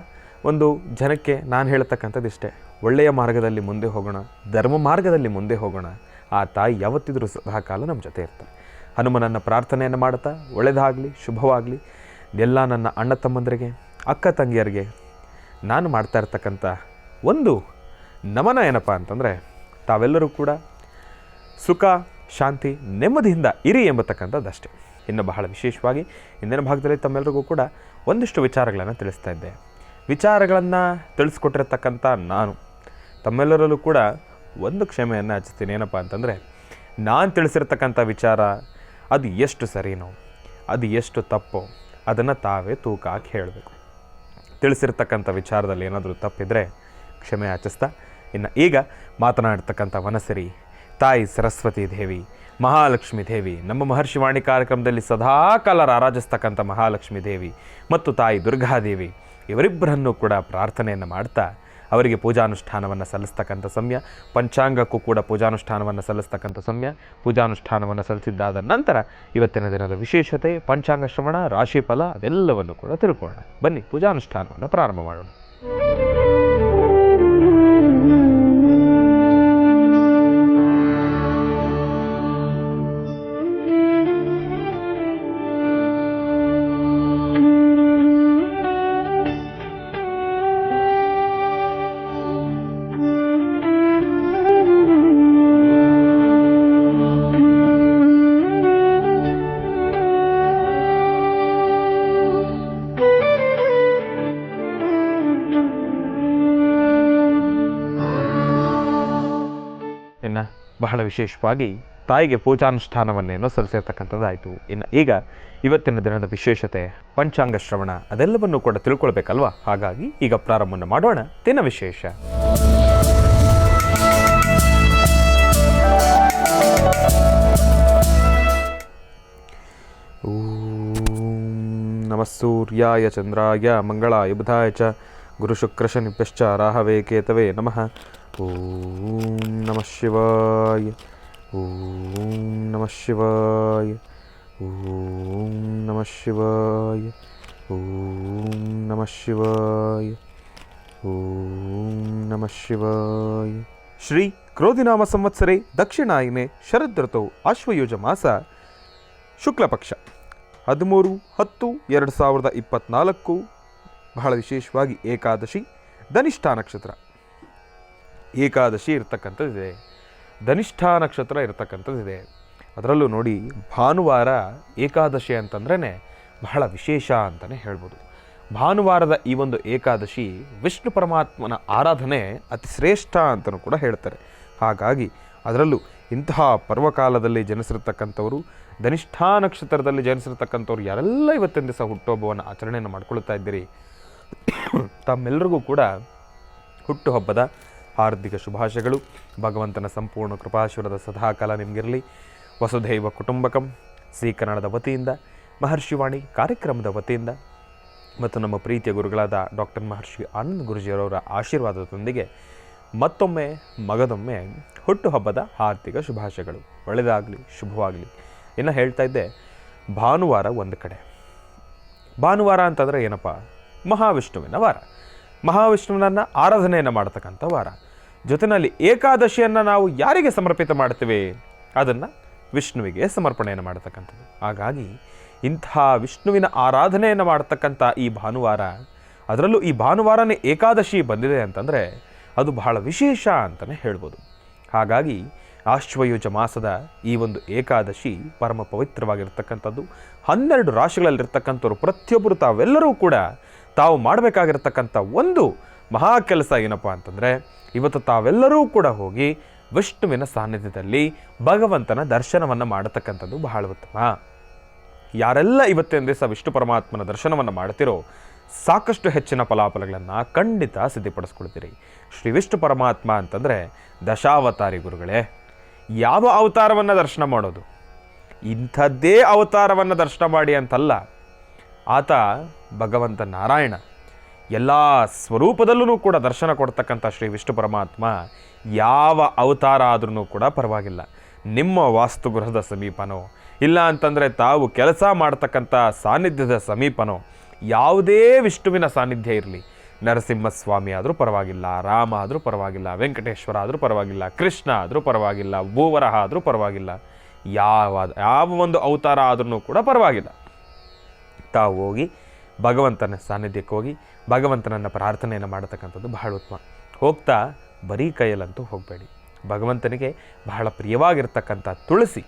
ಒಂದು ಜನಕ್ಕೆ ನಾನು ಹೇಳ್ತಕ್ಕಂಥದ್ದು ಇಷ್ಟೇ, ಒಳ್ಳೆಯ ಮಾರ್ಗದಲ್ಲಿ ಮುಂದೆ ಹೋಗೋಣ, ಧರ್ಮ ಮಾರ್ಗದಲ್ಲಿ ಮುಂದೆ ಹೋಗೋಣ. ಆ ತಾಯಿ ಯಾವತ್ತಿದ್ರೂ ಸದಾಕಾಲ ನಮ್ಮ ಜೊತೆ ಇರ್ತಾರೆ. ಹನುಮನನ್ನ ಪ್ರಾರ್ಥನೆಯನ್ನು ಮಾಡ್ತಾ ಒಳ್ಳೆಯದಾಗಲಿ, ಶುಭವಾಗಲಿ. ಎಲ್ಲ ನನ್ನ ಅಣ್ಣ ತಮ್ಮಂದರಿಗೆ, ಅಕ್ಕ ತಂಗಿಯರಿಗೆ ನಾನು ಮಾಡ್ತಾ ಇರ್ತಕ್ಕಂಥ ಒಂದು ನಮನ ಏನಪ್ಪ ಅಂತಂದರೆ, ತಾವೆಲ್ಲರೂ ಕೂಡ ಸುಖ, ಶಾಂತಿ, ನೆಮ್ಮದಿಯಿಂದ ಇರಿ ಎಂಬತಕ್ಕಂಥದ್ದಷ್ಟೇ. ಇನ್ನು ಬಹಳ ವಿಶೇಷವಾಗಿ ಇಂದಿನ ಭಾಗದಲ್ಲಿ ತಮ್ಮೆಲ್ಲರಿಗೂ ಕೂಡ ಒಂದಿಷ್ಟು ವಿಚಾರಗಳನ್ನು ತಿಳಿಸ್ತಾ ಇದ್ದೆ. ವಿಚಾರಗಳನ್ನು ತಿಳಿಸ್ಕೊಟ್ಟಿರ್ತಕ್ಕಂಥ ನಾನು ತಮ್ಮೆಲ್ಲರಲ್ಲೂ ಕೂಡ ಒಂದು ಕ್ಷಮೆಯನ್ನು ಯಾಚಿಸ್ತೀನಿ. ಏನಪ್ಪ ಅಂತಂದರೆ, ನಾನು ತಿಳಿಸಿರ್ತಕ್ಕಂಥ ವಿಚಾರ ಅದು ಎಷ್ಟು ಸರಿನೋ, ಅದು ಎಷ್ಟು ತಪ್ಪೋ ಅದನ್ನು ತಾವೇ ತೂಕ ಹಾಕಿ ಹೇಳಬೇಕು. ತಿಳಿಸಿರ್ತಕ್ಕಂಥ ವಿಚಾರದಲ್ಲಿ ಏನಾದರೂ ತಪ್ಪಿದರೆ ಕ್ಷಮೆ ಯಾಚಿಸ್ತಾ ಇನ್ನು ಈಗ ಮಾತನಾಡ್ತಕ್ಕಂಥ ವನಸಿರಿ ತಾಯಿ ಸರಸ್ವತಿ ದೇವಿ, ಮಹಾಲಕ್ಷ್ಮೀ ದೇವಿ, ನಮ್ಮ ಮಹರ್ಷಿವಾಣಿ ಕಾರ್ಯಕ್ರಮದಲ್ಲಿ ಸದಾಕಾಲ ರಾರಾಜಿಸ್ತಕ್ಕಂಥ ಮಹಾಲಕ್ಷ್ಮೀ ದೇವಿ ಮತ್ತು ತಾಯಿ ದುರ್ಗಾದೇವಿ ಇವರಿಬ್ಬರನ್ನು ಕೂಡ ಪ್ರಾರ್ಥನೆಯನ್ನು ಮಾಡ್ತಾ ಅವರಿಗೆ ಪೂಜಾನುಷ್ಠಾನವನ್ನು ಸಲ್ಲಿಸ್ತಕ್ಕಂಥ ಸಮಯ, ಪಂಚಾಂಗಕ್ಕೂ ಕೂಡ ಪೂಜಾನುಷ್ಠಾನವನ್ನು ಸಲ್ಲಿಸ್ತಕ್ಕಂಥ ಸಮಯ. ಪೂಜಾನುಷ್ಠಾನವನ್ನು ಸಲ್ಲಿಸಿದ್ದಾದ ನಂತರ ಇವತ್ತಿನ ದಿನದ ವಿಶೇಷತೆ, ಪಂಚಾಂಗ ಶ್ರವಣ, ರಾಶಿಫಲ ಅದೆಲ್ಲವನ್ನು ಕೂಡ ತಿಳ್ಕೊಳ್ಳೋಣ. ಬನ್ನಿ ಪೂಜಾನುಷ್ಠಾನವನ್ನು ಪ್ರಾರಂಭ ಮಾಡೋಣ. ಬಹಳ ವಿಶೇಷವಾಗಿ ತಾಯಿಗೆ ಪೂಜಾನುಷ್ಠಾನವನ್ನೇನೋ ಸಲ್ಲಿಸಿರ್ತಕ್ಕಂಥದ್ದಾಯಿತು. ಇನ್ನು ಈಗ ಇವತ್ತಿನ ದಿನದ ವಿಶೇಷತೆ, ಪಂಚಾಂಗ ಶ್ರವಣ ಅದೆಲ್ಲವನ್ನು ಕೂಡ ತಿಳ್ಕೊಳ್ಬೇಕಲ್ವಾ? ಹಾಗಾಗಿ ಈಗ ಪ್ರಾರಂಭವನ್ನು ಮಾಡೋಣ ದಿನ ವಿಶೇಷ. ನಮಃ ಸೂರ್ಯಾಯ ಚಂದ್ರಾಯ ಮಂಗಳಾಯ ಬುಧಾಯ ಚ ಗುರುಶುಕ್ರಶನಿಭ್ಯಶ್ಚ ರಾಹವೇ ಕೇತವೇ ನಮಃ. ಓಂ ನಮಃ ಶಿವಾಯ, ಓಂ ನಮಃ ಶಿವಾಯ, ಓಂ ನಮಃ ಶಿವಾಯ, ಓಂ ನಮಃ ಶಿವಾಯ, ಓಂ ನಮಃ ಶಿವಾಯ. ಶ್ರೀ ಕ್ರೋಧಿನಾಮ ಸಂವತ್ಸರೆ ದಕ್ಷಿಣಾಯನೆ ಶರದೃತೌ ಆಶ್ವಯುಜ ಮಾಸ ಶುಕ್ಲಪಕ್ಷ 13/10/2024. ಬಹಳ ವಿಶೇಷವಾಗಿ ಏಕಾದಶಿ, ಧನಿಷ್ಠಾ ನಕ್ಷತ್ರ. ಏಕಾದಶಿ ಇರ್ತಕ್ಕಂಥದ್ದಿದೆ, ಧನಿಷ್ಠಾ ನಕ್ಷತ್ರ ಇರತಕ್ಕಂಥದ್ದಿದೆ. ಅದರಲ್ಲೂ ನೋಡಿ, ಭಾನುವಾರ ಏಕಾದಶಿ ಅಂತಂದ್ರೇ ಬಹಳ ವಿಶೇಷ ಅಂತಲೇ ಹೇಳ್ಬೋದು. ಭಾನುವಾರದ ಈ ಒಂದು ಏಕಾದಶಿ ವಿಷ್ಣು ಪರಮಾತ್ಮನ ಆರಾಧನೆ ಅತಿ ಶ್ರೇಷ್ಠ ಅಂತಲೂ ಕೂಡ ಹೇಳ್ತಾರೆ. ಹಾಗಾಗಿ ಅದರಲ್ಲೂ ಇಂತಹ ಪರ್ವಕಾಲದಲ್ಲಿ ಜನಿಸಿರ್ತಕ್ಕಂಥವರು, ಧನಿಷ್ಠಾ ನಕ್ಷತ್ರದಲ್ಲಿ ಜನಿಸಿರ್ತಕ್ಕಂಥವ್ರು ಯಾರೆಲ್ಲ ಇವತ್ತಿನ ದಿವಸ ಹುಟ್ಟುಹಬ್ಬವನ್ನು ಆಚರಣೆಯನ್ನು ಮಾಡ್ಕೊಳ್ತಾ ಇದ್ದೀರಿ, ತಮ್ಮೆಲ್ಲರಿಗೂ ಕೂಡ ಹುಟ್ಟುಹಬ್ಬದ ಹಾರ್ದಿಕ ಶುಭಾಶಯಗಳು. ಭಗವಂತನ ಸಂಪೂರ್ಣ ಕೃಪಾಶೀರ್ವಾದ ಸದಾಕಾಲ ನಿಮಗಿರಲಿ. ವಸುಧೈವ ಕುಟುಂಬಕಂ ಶ್ರೀ ಕನ್ನಡದ ವತಿಯಿಂದ, ಮಹರ್ಷಿವಾಣಿ ಕಾರ್ಯಕ್ರಮದ ವತಿಯಿಂದ ಮತ್ತು ನಮ್ಮ ಪ್ರೀತಿಯ ಗುರುಗಳಾದ ಡಾಕ್ಟರ್ ಮಹರ್ಷಿ ಆನಂದ ಗುರುಜಿಯವರ ಆಶೀರ್ವಾದದೊಂದಿಗೆ ಮತ್ತೊಮ್ಮೆ ಮಗದೊಮ್ಮೆ ಹುಟ್ಟುಹಬ್ಬದ ಹಾರ್ದಿಕ ಶುಭಾಶಯಗಳು. ಒಳ್ಳೆಯದಾಗಲಿ, ಶುಭವಾಗಲಿ. ಇನ್ನು ಹೇಳ್ತಾ ಇದ್ದೆ, ಭಾನುವಾರ ಒಂದು ಕಡೆ. ಭಾನುವಾರ ಅಂತಂದರೆ ಏನಪ್ಪ? ಮಹಾವಿಷ್ಣುವಿನ ವಾರ, ಮಹಾವಿಷ್ಣುವಿನನ್ನು ಆರಾಧನೆಯನ್ನು ಮಾಡತಕ್ಕಂಥ ವಾರ. ಜೊತೆಯಲ್ಲಿ ಏಕಾದಶಿಯನ್ನು ನಾವು ಯಾರಿಗೆ ಸಮರ್ಪಿತ ಮಾಡ್ತೀವಿ? ಅದನ್ನು ವಿಷ್ಣುವಿಗೆ ಸಮರ್ಪಣೆಯನ್ನು ಮಾಡತಕ್ಕಂಥದ್ದು. ಹಾಗಾಗಿ ಇಂಥ ವಿಷ್ಣುವಿನ ಆರಾಧನೆಯನ್ನು ಮಾಡತಕ್ಕಂಥ ಈ ಭಾನುವಾರ, ಅದರಲ್ಲೂ ಈ ಭಾನುವಾರನೇ ಏಕಾದಶಿ ಬಂದಿದೆ ಅಂತಂದರೆ ಅದು ಬಹಳ ವಿಶೇಷ ಅಂತಲೇ ಹೇಳ್ಬೋದು. ಹಾಗಾಗಿ ಆಶ್ವಯುಜ ಮಾಸದ ಈ ಒಂದು ಏಕಾದಶಿ ಪರಮ ಪವಿತ್ರವಾಗಿರ್ತಕ್ಕಂಥದ್ದು. 12 ರಾಶಿಗಳಲ್ಲಿರ್ತಕ್ಕಂಥವ್ರು ಪ್ರತಿಯೊಬ್ಬರು ತಾವೆಲ್ಲರೂ ಕೂಡ ತಾವು ಮಾಡಬೇಕಾಗಿರ್ತಕ್ಕಂಥ ಒಂದು ಮಹಾ ಕೆಲಸ ಏನಪ್ಪ ಅಂತಂದರೆ, ಇವತ್ತು ತಾವೆಲ್ಲರೂ ಕೂಡ ಹೋಗಿ ವಿಷ್ಣುವಿನ ಸಾನ್ನಿಧ್ಯದಲ್ಲಿ ಭಗವಂತನ ದರ್ಶನವನ್ನು ಮಾಡತಕ್ಕಂಥದ್ದು ಬಹಳ ಉತ್ತಮ. ಯಾರೆಲ್ಲ ಇವತ್ತಿನ ದಿವಸ ವಿಷ್ಣು ಪರಮಾತ್ಮನ ದರ್ಶನವನ್ನು ಮಾಡ್ತಿರೋ ಸಾಕಷ್ಟು ಹೆಚ್ಚಿನ ಫಲಾಫಲಗಳನ್ನು ಖಂಡಿತ ಸಿದ್ಧಪಡಿಸ್ಕೊಳ್ತೀರಿ. ಶ್ರೀ ವಿಷ್ಣು ಪರಮಾತ್ಮ ಅಂತಂದರೆ ದಶಾವತಾರಿ ಗುರುಗಳೇ. ಯಾವ ಅವತಾರವನ್ನು ದರ್ಶನ ಮಾಡೋದು? ಇಂಥದ್ದೇ ಅವತಾರವನ್ನು ದರ್ಶನ ಮಾಡಿ ಅಂತಲ್ಲ. ಆತ ಭಗವಂತ ನಾರಾಯಣ. ಎಲ್ಲ ಸ್ವರೂಪದಲ್ಲೂ ಕೂಡ ದರ್ಶನ ಕೊಡ್ತಕ್ಕಂಥ ಶ್ರೀ ವಿಷ್ಣು ಪರಮಾತ್ಮ ಯಾವ ಅವತಾರ ಆದ್ರೂ ಕೂಡ ಪರವಾಗಿಲ್ಲ. ನಿಮ್ಮ ವಾಸ್ತುಗೃಹದ ಸಮೀಪನೋ, ಇಲ್ಲ ಅಂತಂದರೆ ತಾವು ಕೆಲಸ ಮಾಡ್ತಕ್ಕಂಥ ಸಾನ್ನಿಧ್ಯದ ಸಮೀಪನೋ, ಯಾವುದೇ ವಿಷ್ಣುವಿನ ಸಾನ್ನಿಧ್ಯ ಇರಲಿ, ನರಸಿಂಹಸ್ವಾಮಿ ಆದರೂ ಪರವಾಗಿಲ್ಲ, ರಾಮ ಆದರೂ ಪರವಾಗಿಲ್ಲ, ವೆಂಕಟೇಶ್ವರ ಆದರೂ ಪರವಾಗಿಲ್ಲ, ಕೃಷ್ಣ ಆದರೂ ಪರವಾಗಿಲ್ಲ, ಭೂವರಹ ಆದರೂ ಪರವಾಗಿಲ್ಲ, ಯಾವ ಒಂದು ಅವತಾರ ಆದ್ರೂ ಕೂಡ ಪರವಾಗಿಲ್ಲ. ತಾವು ಹೋಗಿ ಭಗವಂತನ ಸಾನ್ನಿಧ್ಯಕ್ಕೆ ಹೋಗಿ ಭಗವಂತನನ್ನು ಪ್ರಾರ್ಥನೆಯನ್ನು ಮಾಡತಕ್ಕಂಥದ್ದು ಬಹಳ ಉತ್ತಮ. ಹೋಗ್ತಾ ಬರೀ ಕೈಯಲ್ಲಂತೂ ಹೋಗಬೇಡಿ. ಭಗವಂತನಿಗೆ ಬಹಳ ಪ್ರಿಯವಾಗಿರ್ತಕ್ಕಂಥ ತುಳಸಿ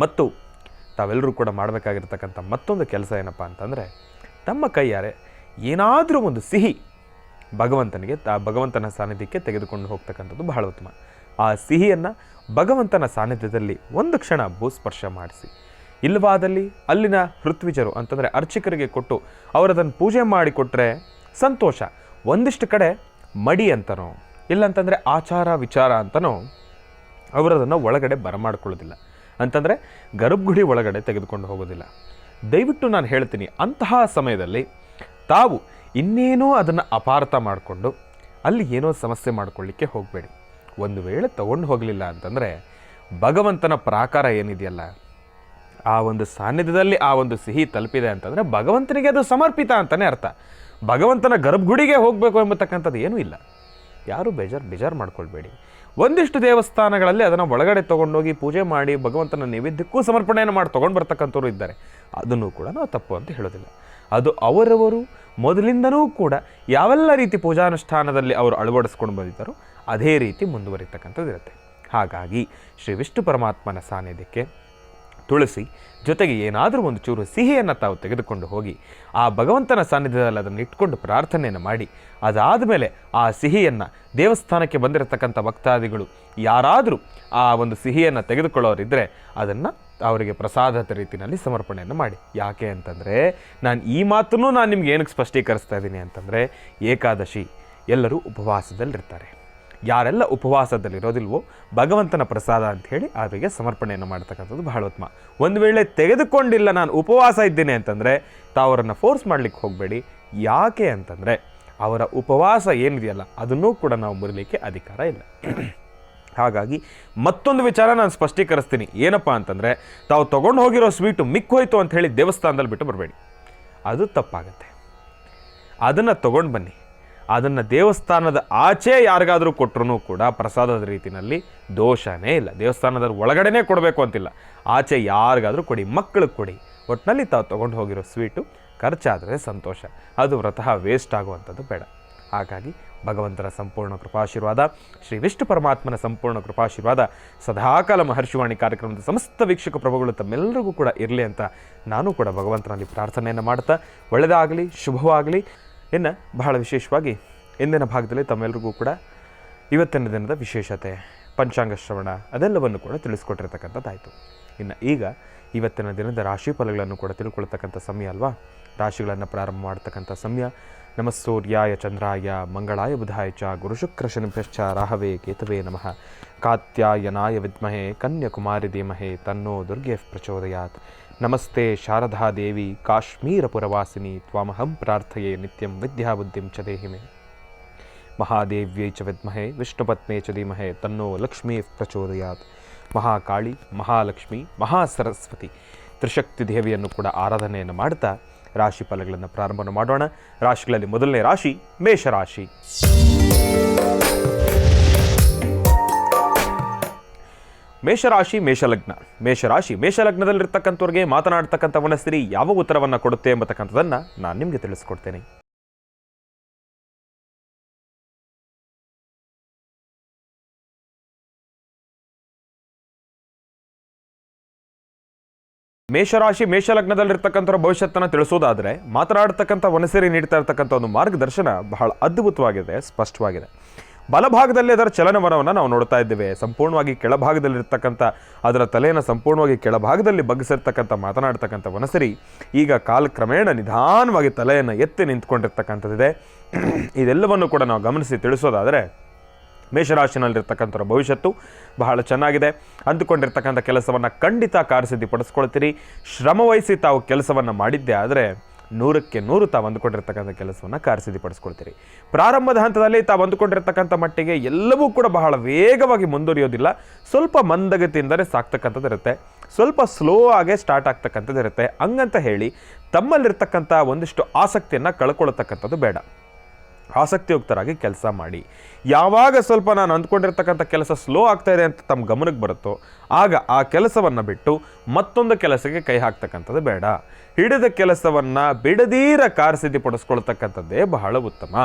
ಮತ್ತು ತಾವೆಲ್ಲರೂ ಕೂಡ ಮಾಡಬೇಕಾಗಿರ್ತಕ್ಕಂಥ ಮತ್ತೊಂದು ಕೆಲಸ ಏನಪ್ಪ ಅಂತಂದರೆ, ತಮ್ಮ ಕೈಯಾರೆ ಏನಾದರೂ ಒಂದು ಸಿಹಿ ಭಗವಂತನಿಗೆ ಭಗವಂತನ ಸಾನ್ನಿಧ್ಯಕ್ಕೆ ತೆಗೆದುಕೊಂಡು ಹೋಗ್ತಕ್ಕಂಥದ್ದು ಬಹಳ ಉತ್ತಮ. ಆ ಸಿಹಿಯನ್ನು ಭಗವಂತನ ಸಾನ್ನಿಧ್ಯದಲ್ಲಿ ಒಂದು ಕ್ಷಣ ಭೂಸ್ಪರ್ಶ ಮಾಡಿಸಿ, ಇಲ್ಲವಾದಲ್ಲಿ ಅಲ್ಲಿನ ಋತ್ವಿಜರು ಅಂತಂದರೆ ಅರ್ಚಕರಿಗೆ ಕೊಟ್ಟು ಅವರದನ್ನು ಪೂಜೆ ಮಾಡಿಕೊಟ್ರೆ ಸಂತೋಷ. ಒಂದಿಷ್ಟು ಕಡೆ ಮಡಿ ಅಂತನೋ, ಇಲ್ಲಂತಂದರೆ ಆಚಾರ ವಿಚಾರ ಅಂತನೋ ಅವರದನ್ನು ಒಳಗಡೆ ಬರಮಾಡ್ಕೊಳ್ಳೋದಿಲ್ಲ, ಅಂತಂದರೆ ಗರ್ಭಗುಡಿ ಒಳಗಡೆ ತೆಗೆದುಕೊಂಡು ಹೋಗೋದಿಲ್ಲ. ದಯವಿಟ್ಟು ನಾನು ಹೇಳ್ತೀನಿ, ಅಂತಹ ಸಮಯದಲ್ಲಿ ತಾವು ಇನ್ನೇನೋ ಅದನ್ನು ಅಪಾರ್ಥ ಮಾಡಿಕೊಂಡು ಅಲ್ಲಿ ಏನೋ ಸಮಸ್ಯೆ ಮಾಡ್ಕೊಳ್ಳಿಕ್ಕೆ ಹೋಗಬೇಡಿ. ಒಂದು ವೇಳೆ ತಗೊಂಡು ಹೋಗಲಿಲ್ಲ ಅಂತಂದರೆ ಭಗವಂತನ ಪ್ರಾಕಾರ ಏನಿದೆಯಲ್ಲ, ಆ ಒಂದು ಸಾನ್ನಿಧ್ಯದಲ್ಲಿ ಆ ಒಂದು ಸಿಹಿ ತಲುಪಿದೆ ಅಂತಂದರೆ ಭಗವಂತನಿಗೆ ಅದು ಸಮರ್ಪಿತ ಅಂತಲೇ ಅರ್ಥ. ಭಗವಂತನ ಗರ್ಭಗುಡಿಗೆ ಹೋಗಬೇಕು ಎಂಬತಕ್ಕಂಥದ್ದು ಏನೂ ಇಲ್ಲ. ಯಾರೂ ಬೇಜಾರು ಮಾಡ್ಕೊಳ್ಬೇಡಿ. ಒಂದಿಷ್ಟು ದೇವಸ್ಥಾನಗಳಲ್ಲಿ ಅದನ್ನು ಒಳಗಡೆ ತೊಗೊಂಡೋಗಿ ಪೂಜೆ ಮಾಡಿ ಭಗವಂತನ ನೈವೇದ್ಯಕ್ಕೂ ಸಮರ್ಪಣೆಯನ್ನು ಮಾಡಿ ತೊಗೊಂಡು ಬರ್ತಕ್ಕಂಥವ್ರು ಇದ್ದಾರೆ. ಅದನ್ನು ಕೂಡ ನಾವು ತಪ್ಪು ಅಂತ ಹೇಳೋದಿಲ್ಲ. ಅದು ಅವರವರು ಮೊದಲಿಂದನೂ ಕೂಡ ಯಾವೆಲ್ಲ ರೀತಿ ಪೂಜಾನುಷ್ಠಾನದಲ್ಲಿ ಅವರು ಅಳವಡಿಸ್ಕೊಂಡು ಬಂದಿದ್ದಾರೋ ಅದೇ ರೀತಿ ಮುಂದುವರಿತಕ್ಕಂಥದ್ದು ಇರುತ್ತೆ. ಹಾಗಾಗಿ ಶ್ರೀ ವಿಷ್ಣು ಪರಮಾತ್ಮನ ಸಾನ್ನಿಧ್ಯಕ್ಕೆ ತುಳಸಿ ಜೊತೆಗೆ ಏನಾದರೂ ಒಂದು ಚೂರು ಸಿಹಿಯನ್ನು ತಾವು ತೆಗೆದುಕೊಂಡು ಹೋಗಿ ಆ ಭಗವಂತನ ಸಾನ್ನಿಧ್ಯದಲ್ಲಿ ಅದನ್ನು ಇಟ್ಕೊಂಡು ಪ್ರಾರ್ಥನೆಯನ್ನು ಮಾಡಿ, ಅದಾದ ಮೇಲೆ ಆ ಸಿಹಿಯನ್ನು ದೇವಸ್ಥಾನಕ್ಕೆ ಬಂದಿರತಕ್ಕಂಥ ಭಕ್ತಾದಿಗಳು ಯಾರಾದರೂ ಆ ಒಂದು ಸಿಹಿಯನ್ನು ತೆಗೆದುಕೊಳ್ಳೋರಿದ್ದರೆ ಅದನ್ನು ಅವರಿಗೆ ಪ್ರಸಾದದ ರೀತಿಯಲ್ಲಿ ಸಮರ್ಪಣೆಯನ್ನು ಮಾಡಿ. ಯಾಕೆ ಅಂತಂದರೆ ನಾನು ಈ ಮಾತನ್ನು ನಾನು ನಿಮ್ಗೆ ಏನಕ್ಕೆ ಸ್ಪಷ್ಟೀಕರಿಸ್ತಾ ಇದ್ದೀನಿ ಅಂತಂದರೆ, ಏಕಾದಶಿ ಎಲ್ಲರೂ ಉಪವಾಸದಲ್ಲಿರ್ತಾರೆ. ಯಾರೆಲ್ಲ ಉಪವಾಸದಲ್ಲಿರೋದಿಲ್ವೋ ಭಗವಂತನ ಪ್ರಸಾದ ಅಂಥೇಳಿ ಅವರಿಗೆ ಸಮರ್ಪಣೆಯನ್ನು ಮಾಡ್ತಕ್ಕಂಥದ್ದು ಬಹಳ ಉತ್ತಮ. ಒಂದು ವೇಳೆ ತೆಗೆದುಕೊಂಡಿಲ್ಲ, ನಾನು ಉಪವಾಸ ಇದ್ದೀನಿ ಅಂತಂದರೆ ತಾವು ಅವರನ್ನು ಫೋರ್ಸ್ ಮಾಡಲಿಕ್ಕೆ ಹೋಗಬೇಡಿ. ಯಾಕೆ ಅಂತಂದರೆ ಅವರ ಉಪವಾಸ ಏನಿದೆಯಲ್ಲ ಅದನ್ನೂ ಕೂಡ ನಾವು ಮುರಿಲಿಕ್ಕೆ ಅಧಿಕಾರ ಇಲ್ಲ. ಹಾಗಾಗಿ ಮತ್ತೊಂದು ವಿಚಾರ ನಾನು ಸ್ಪಷ್ಟೀಕರಿಸ್ತೀನಿ. ಏನಪ್ಪ ಅಂತಂದರೆ, ತಾವು ತೊಗೊಂಡು ಹೋಗಿರೋ ಸ್ವೀಟು ಮಿಕ್ಕೋಯ್ತು ಅಂತ ಹೇಳಿ ದೇವಸ್ಥಾನದಲ್ಲಿ ಬಿಟ್ಟು ಬರಬೇಡಿ. ಅದು ತಪ್ಪಾಗತ್ತೆ. ಅದನ್ನು ತೊಗೊಂಡು ಬನ್ನಿ. ಅದನ್ನು ದೇವಸ್ಥಾನದ ಆಚೆ ಯಾರಿಗಾದರೂ ಕೊಟ್ಟರೂ ಕೂಡ ಪ್ರಸಾದದ ರೀತಿಯಲ್ಲಿ ದೋಷನೇ ಇಲ್ಲ. ದೇವಸ್ಥಾನದ ಒಳಗಡೆನೇ ಕೊಡಬೇಕು ಅಂತಿಲ್ಲ, ಆಚೆ ಯಾರಿಗಾದರೂ ಕೊಡಿ, ಮಕ್ಕಳಿಗೆ ಕೊಡಿ. ಒಟ್ಟಿನಲ್ಲಿ ತಾವು ತೊಗೊಂಡು ಹೋಗಿರೋ ಸ್ವೀಟು ಖರ್ಚಾದರೆ ಸಂತೋಷ, ಅದು ವ್ರತಃ ವೇಸ್ಟ್ ಆಗುವಂಥದ್ದು ಬೇಡ. ಹಾಗಾಗಿ ಭಗವಂತನ ಸಂಪೂರ್ಣ ಕೃಪಾಶೀರ್ವಾದ, ಶ್ರೀ ವಿಷ್ಣು ಪರಮಾತ್ಮನ ಸಂಪೂರ್ಣ ಕೃಪಾಶೀರ್ವಾದ ಸದಾಕಾಲ ಮಹರ್ಷಿವಾಣಿ ಕಾರ್ಯಕ್ರಮದ ಸಮಸ್ತ ವೀಕ್ಷಕ ಪ್ರಭುಗಳು ತಮ್ಮೆಲ್ಲರಿಗೂ ಕೂಡ ಇರಲಿ ಅಂತ ನಾನು ಕೂಡ ಭಗವಂತನಲ್ಲಿ ಪ್ರಾರ್ಥನೆಯನ್ನು ಮಾಡ್ತಾ, ಒಳ್ಳೆಯದಾಗಲಿ, ಶುಭವಾಗಲಿ. ಇನ್ನು ಬಹಳ ವಿಶೇಷವಾಗಿ ಇಂದಿನ ಭಾಗದಲ್ಲಿ ತಮ್ಮೆಲ್ಲರಿಗೂ ಕೂಡ ಇವತ್ತಿನ ದಿನದ ವಿಶೇಷತೆ, ಪಂಚಾಂಗ ಶ್ರವಣ ಅದೆಲ್ಲವನ್ನು ಕೂಡ ತಿಳಿಸ್ಕೊಟ್ಟಿರ್ತಕ್ಕಂಥದ್ದಾಯಿತು. ಇನ್ನು ಈಗ ಇವತ್ತಿನ ದಿನದ ರಾಶಿ ಫಲಗಳನ್ನು ಕೂಡ ತಿಳ್ಕೊಳ್ತಕ್ಕಂಥ ಸಮಯ ಅಲ್ವಾ. ರಾಶಿಗಳನ್ನು ಪ್ರಾರಂಭ ಮಾಡ್ತಕ್ಕಂಥ ಸಮಯ. ನಮಃ ಸೂರ್ಯಾಯ ಚಂದ್ರಾಯ ಮಂಗಳಾಯ ಬುಧಾಯ ಚ ಗುರುಶುಕ್ರ ಶನಿಭ್ಯಶ್ಚ ರಾಹವೇ ಕೇತವೇ ನಮಃ. ಕಾತ್ಯಾಯನಾಯ ವಿದ್ಮಹೇ ಕನ್ಯಾಕುಮಾರಿ ಧೀಮಹಿ ತನ್ನೋ ದುರ್ಗೆ ಪ್ರಚೋದಯಾತ್. ನಮಸ್ತೆ ಶಾರದಾ ದೇವಿ ಕಾಶ್ಮೀರಪುರವಾಸಿನಿ ತ್ವಾಮಹಂ ಪ್ರಾರ್ಥಯೇ ನಿತ್ಯಂ ವಿದ್ಯಾಬುದ್ಧಿಂ ಚ ದೇಹಿ ಮೇ. ಮಹಾದೇವ್ಯೈ ಚ ವಿದ್ಮಹೇ ವಿಷ್ಣುಪತ್ನೇ ಚ ಧೀಮಹಿ ತನ್ನೋ ಲಕ್ಷ್ಮೀ ಪ್ರಚೋದಯಾತ್. ಮಹಾಕಾಳಿ, ಮಹಾಲಕ್ಷ್ಮಿ, ಮಹಾಸರಸ್ವತಿ ತ್ರಿಶಕ್ತಿ ದೇವಿಯನ್ನು ಕೂಡ ಆರಾಧನೆಯನ್ನು ಮಾಡ್ತಾ ರಾಶಿ ಫಲಗಳನ್ನು ಪ್ರಾರಂಭ ಮಾಡೋಣ. ರಾಶಿಗಳಲ್ಲಿ ಮೊದಲನೇ ರಾಶಿ ಮೇಷರಾಶಿ. ಮೇಷರಾಶಿ ಮೇಷಲಗ್ನ. ಮೇಷಲಗ್ನದಲ್ಲಿರ್ತಕ್ಕಂಥವ್ರಿಗೆ ಮಾತನಾಡ್ತಕ್ಕಂಥ ಮನಸ್ಸಿರಿ ಯಾವ ಉತ್ತರವನ್ನು ಕೊಡುತ್ತೆ ಎಂಬತಕ್ಕಂಥದ್ದನ್ನು ನಾನು ನಿಮಗೆ ತಿಳಿಸ್ಕೊಡ್ತೇನೆ. ಮೇಷರಾಶಿ ಮೇಷಲಗ್ನದಲ್ಲಿರ್ತಕ್ಕಂಥವ್ರ ಭವಿಷ್ಯತ್ತನ್ನು ತಿಳಿಸೋದಾದರೆ, ಮಾತನಾಡ್ತಕ್ಕಂಥ ಮನಸ್ಸಿರಿ ನೀಡ್ತಾ ಇರ್ತಕ್ಕಂಥ ಒಂದು ಮಾರ್ಗದರ್ಶನ ಬಹಳ ಅದ್ಭುತವಾಗಿದೆ, ಸ್ಪಷ್ಟವಾಗಿದೆ. ಬಲಭಾಗದಲ್ಲಿ ಅದರ ಚಲನವಲನವನ್ನು ನಾವು ನೋಡ್ತಾ ಇದ್ದೇವೆ. ಸಂಪೂರ್ಣವಾಗಿ ಕೆಳಭಾಗದಲ್ಲಿರ್ತಕ್ಕಂಥ ಅದರ ತಲೆಯನ್ನು ಸಂಪೂರ್ಣವಾಗಿ ಕೆಳಭಾಗದಲ್ಲಿ ಬಗ್ಗಿಸಿರ್ತಕ್ಕಂಥ ಮಾತನಾಡ್ತಕ್ಕಂಥ ವನಸರಿ ಈಗ ಕಾಲಕ್ರಮೇಣ ನಿಧಾನವಾಗಿ ತಲೆಯನ್ನು ಎತ್ತಿ ನಿಂತ್ಕೊಂಡಿರ್ತಕ್ಕಂಥದ್ದಿದೆ. ಇದೆಲ್ಲವನ್ನು ಕೂಡ ನಾವು ಗಮನಿಸಿ ತಿಳಿಸೋದಾದರೆ, ಮೇಷರಾಶಿನಲ್ಲಿರ್ತಕ್ಕಂಥವ್ರ ಭವಿಷ್ಯತ್ತು ಬಹಳ ಚೆನ್ನಾಗಿದೆ. ಅಂದುಕೊಂಡಿರ್ತಕ್ಕಂಥ ಕೆಲಸವನ್ನು ಖಂಡಿತ ಕಾರ್ಯಸಿದ್ಧಿಪಡಿಸ್ಕೊಳ್ತೀರಿ. ಶ್ರಮವಹಿಸಿ ತಾವು ಕೆಲಸವನ್ನು ಮಾಡಿದ್ದೆ ಆದರೆ 100ಕ್ಕೆ 100 ತಾವು ಅಂದುಕೊಂಡಿರ್ತಕ್ಕಂಥ ಕೆಲಸವನ್ನು ಕಾರ್ಯಸಿದ್ಧಿಪಡಿಸ್ಕೊಳ್ತೀರಿ. ಪ್ರಾರಂಭದ ಹಂತದಲ್ಲಿ ತಾವು ಅಂದುಕೊಂಡಿರ್ತಕ್ಕಂಥ ಮಟ್ಟಿಗೆ ಎಲ್ಲವೂ ಕೂಡ ಬಹಳ ವೇಗವಾಗಿ ಮುಂದುವರಿಯೋದಿಲ್ಲ. ಸ್ವಲ್ಪ ಮಂದಗತಿಯಿಂದಲೇ ಸಾಕ್ತಕ್ಕಂಥದ್ದು ಇರುತ್ತೆ, ಸ್ವಲ್ಪ ಸ್ಲೋ ಆಗೇ ಸ್ಟಾರ್ಟ್ ಆಗ್ತಕ್ಕಂಥದ್ದು ಇರುತ್ತೆ. ಹಂಗಂತ ಹೇಳಿ ತಮ್ಮಲ್ಲಿರ್ತಕ್ಕಂಥ ಒಂದಿಷ್ಟು ಆಸಕ್ತಿಯನ್ನು ಕಳ್ಕೊಳ್ತಕ್ಕಂಥದ್ದು ಬೇಡ. ಆಸಕ್ತಿಯುಕ್ತರಾಗಿ ಕೆಲಸ ಮಾಡಿ. ಯಾವಾಗ ಸ್ವಲ್ಪ ನಾನು ಅಂದ್ಕೊಂಡಿರ್ತಕ್ಕಂಥ ಕೆಲಸ ಸ್ಲೋ ಆಗ್ತಾ ಇದೆ ಅಂತ ತಮ್ಮ ಗಮನಕ್ಕೆ ಬರುತ್ತೋ ಆಗ ಆ ಕೆಲಸವನ್ನು ಬಿಟ್ಟು ಮತ್ತೊಂದು ಕೆಲಸಕ್ಕೆ ಕೈ ಹಾಕ್ತಕ್ಕಂಥದ್ದು ಬೇಡ. ಹಿಡಿದ ಕೆಲಸವನ್ನು ಬಿಡದೀರ ಕಾರ್ಯಸಿದ್ಧಿಪಡಿಸ್ಕೊಳ್ತಕ್ಕಂಥದ್ದೇ ಬಹಳ ಉತ್ತಮ.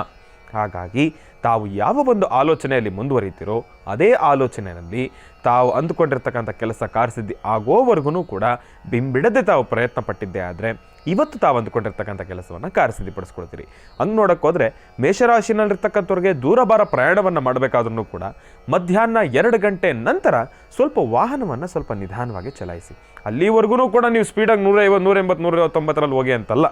ಹಾಗಾಗಿ ತಾವು ಯಾವ ಒಂದು ಆಲೋಚನೆಯಲ್ಲಿ ಮುಂದುವರಿತೀರೋ ಅದೇ ಆಲೋಚನೆಯಲ್ಲಿ ತಾವು ಅಂದುಕೊಂಡಿರ್ತಕ್ಕಂಥ ಕೆಲಸ ಕಾರ್ಯಸಿದ್ಧಿ ಆಗೋವರೆಗೂ ಕೂಡ ಬಿಂಬಿಡದೆ ತಾವು ಪ್ರಯತ್ನ ಪಟ್ಟಿದ್ದೆ ಆದರೆ ಇವತ್ತು ತಾವು ಅಂದುಕೊಂಡಿರ್ತಕ್ಕಂಥ ಕೆಲಸವನ್ನು ಕಾರ್ಯಸಿದ್ಧಿಪಡಿಸ್ಕೊಳ್ತೀರಿ. ಹಂಗೆ ನೋಡೋಕ್ಕೆ ಹೋದರೆ ಮೇಷರಾಶಿನಲ್ಲಿರ್ತಕ್ಕಂಥವ್ರಿಗೆ ದೂರಭಾರ ಪ್ರಯಾಣವನ್ನು ಮಾಡಬೇಕಾದ್ರೂ ಕೂಡ ಮಧ್ಯಾಹ್ನ 2 ಗಂಟೆ ನಂತರ ಸ್ವಲ್ಪ ವಾಹನವನ್ನು ಸ್ವಲ್ಪ ನಿಧಾನವಾಗಿ ಚಲಾಯಿಸಿ. ಅಲ್ಲಿವರೆಗೂ ಕೂಡ ನೀವು ಸ್ಪೀಡಾಗಿ 150, 180, 190 ಹೋಗಿ ಅಂತಲ್ಲ.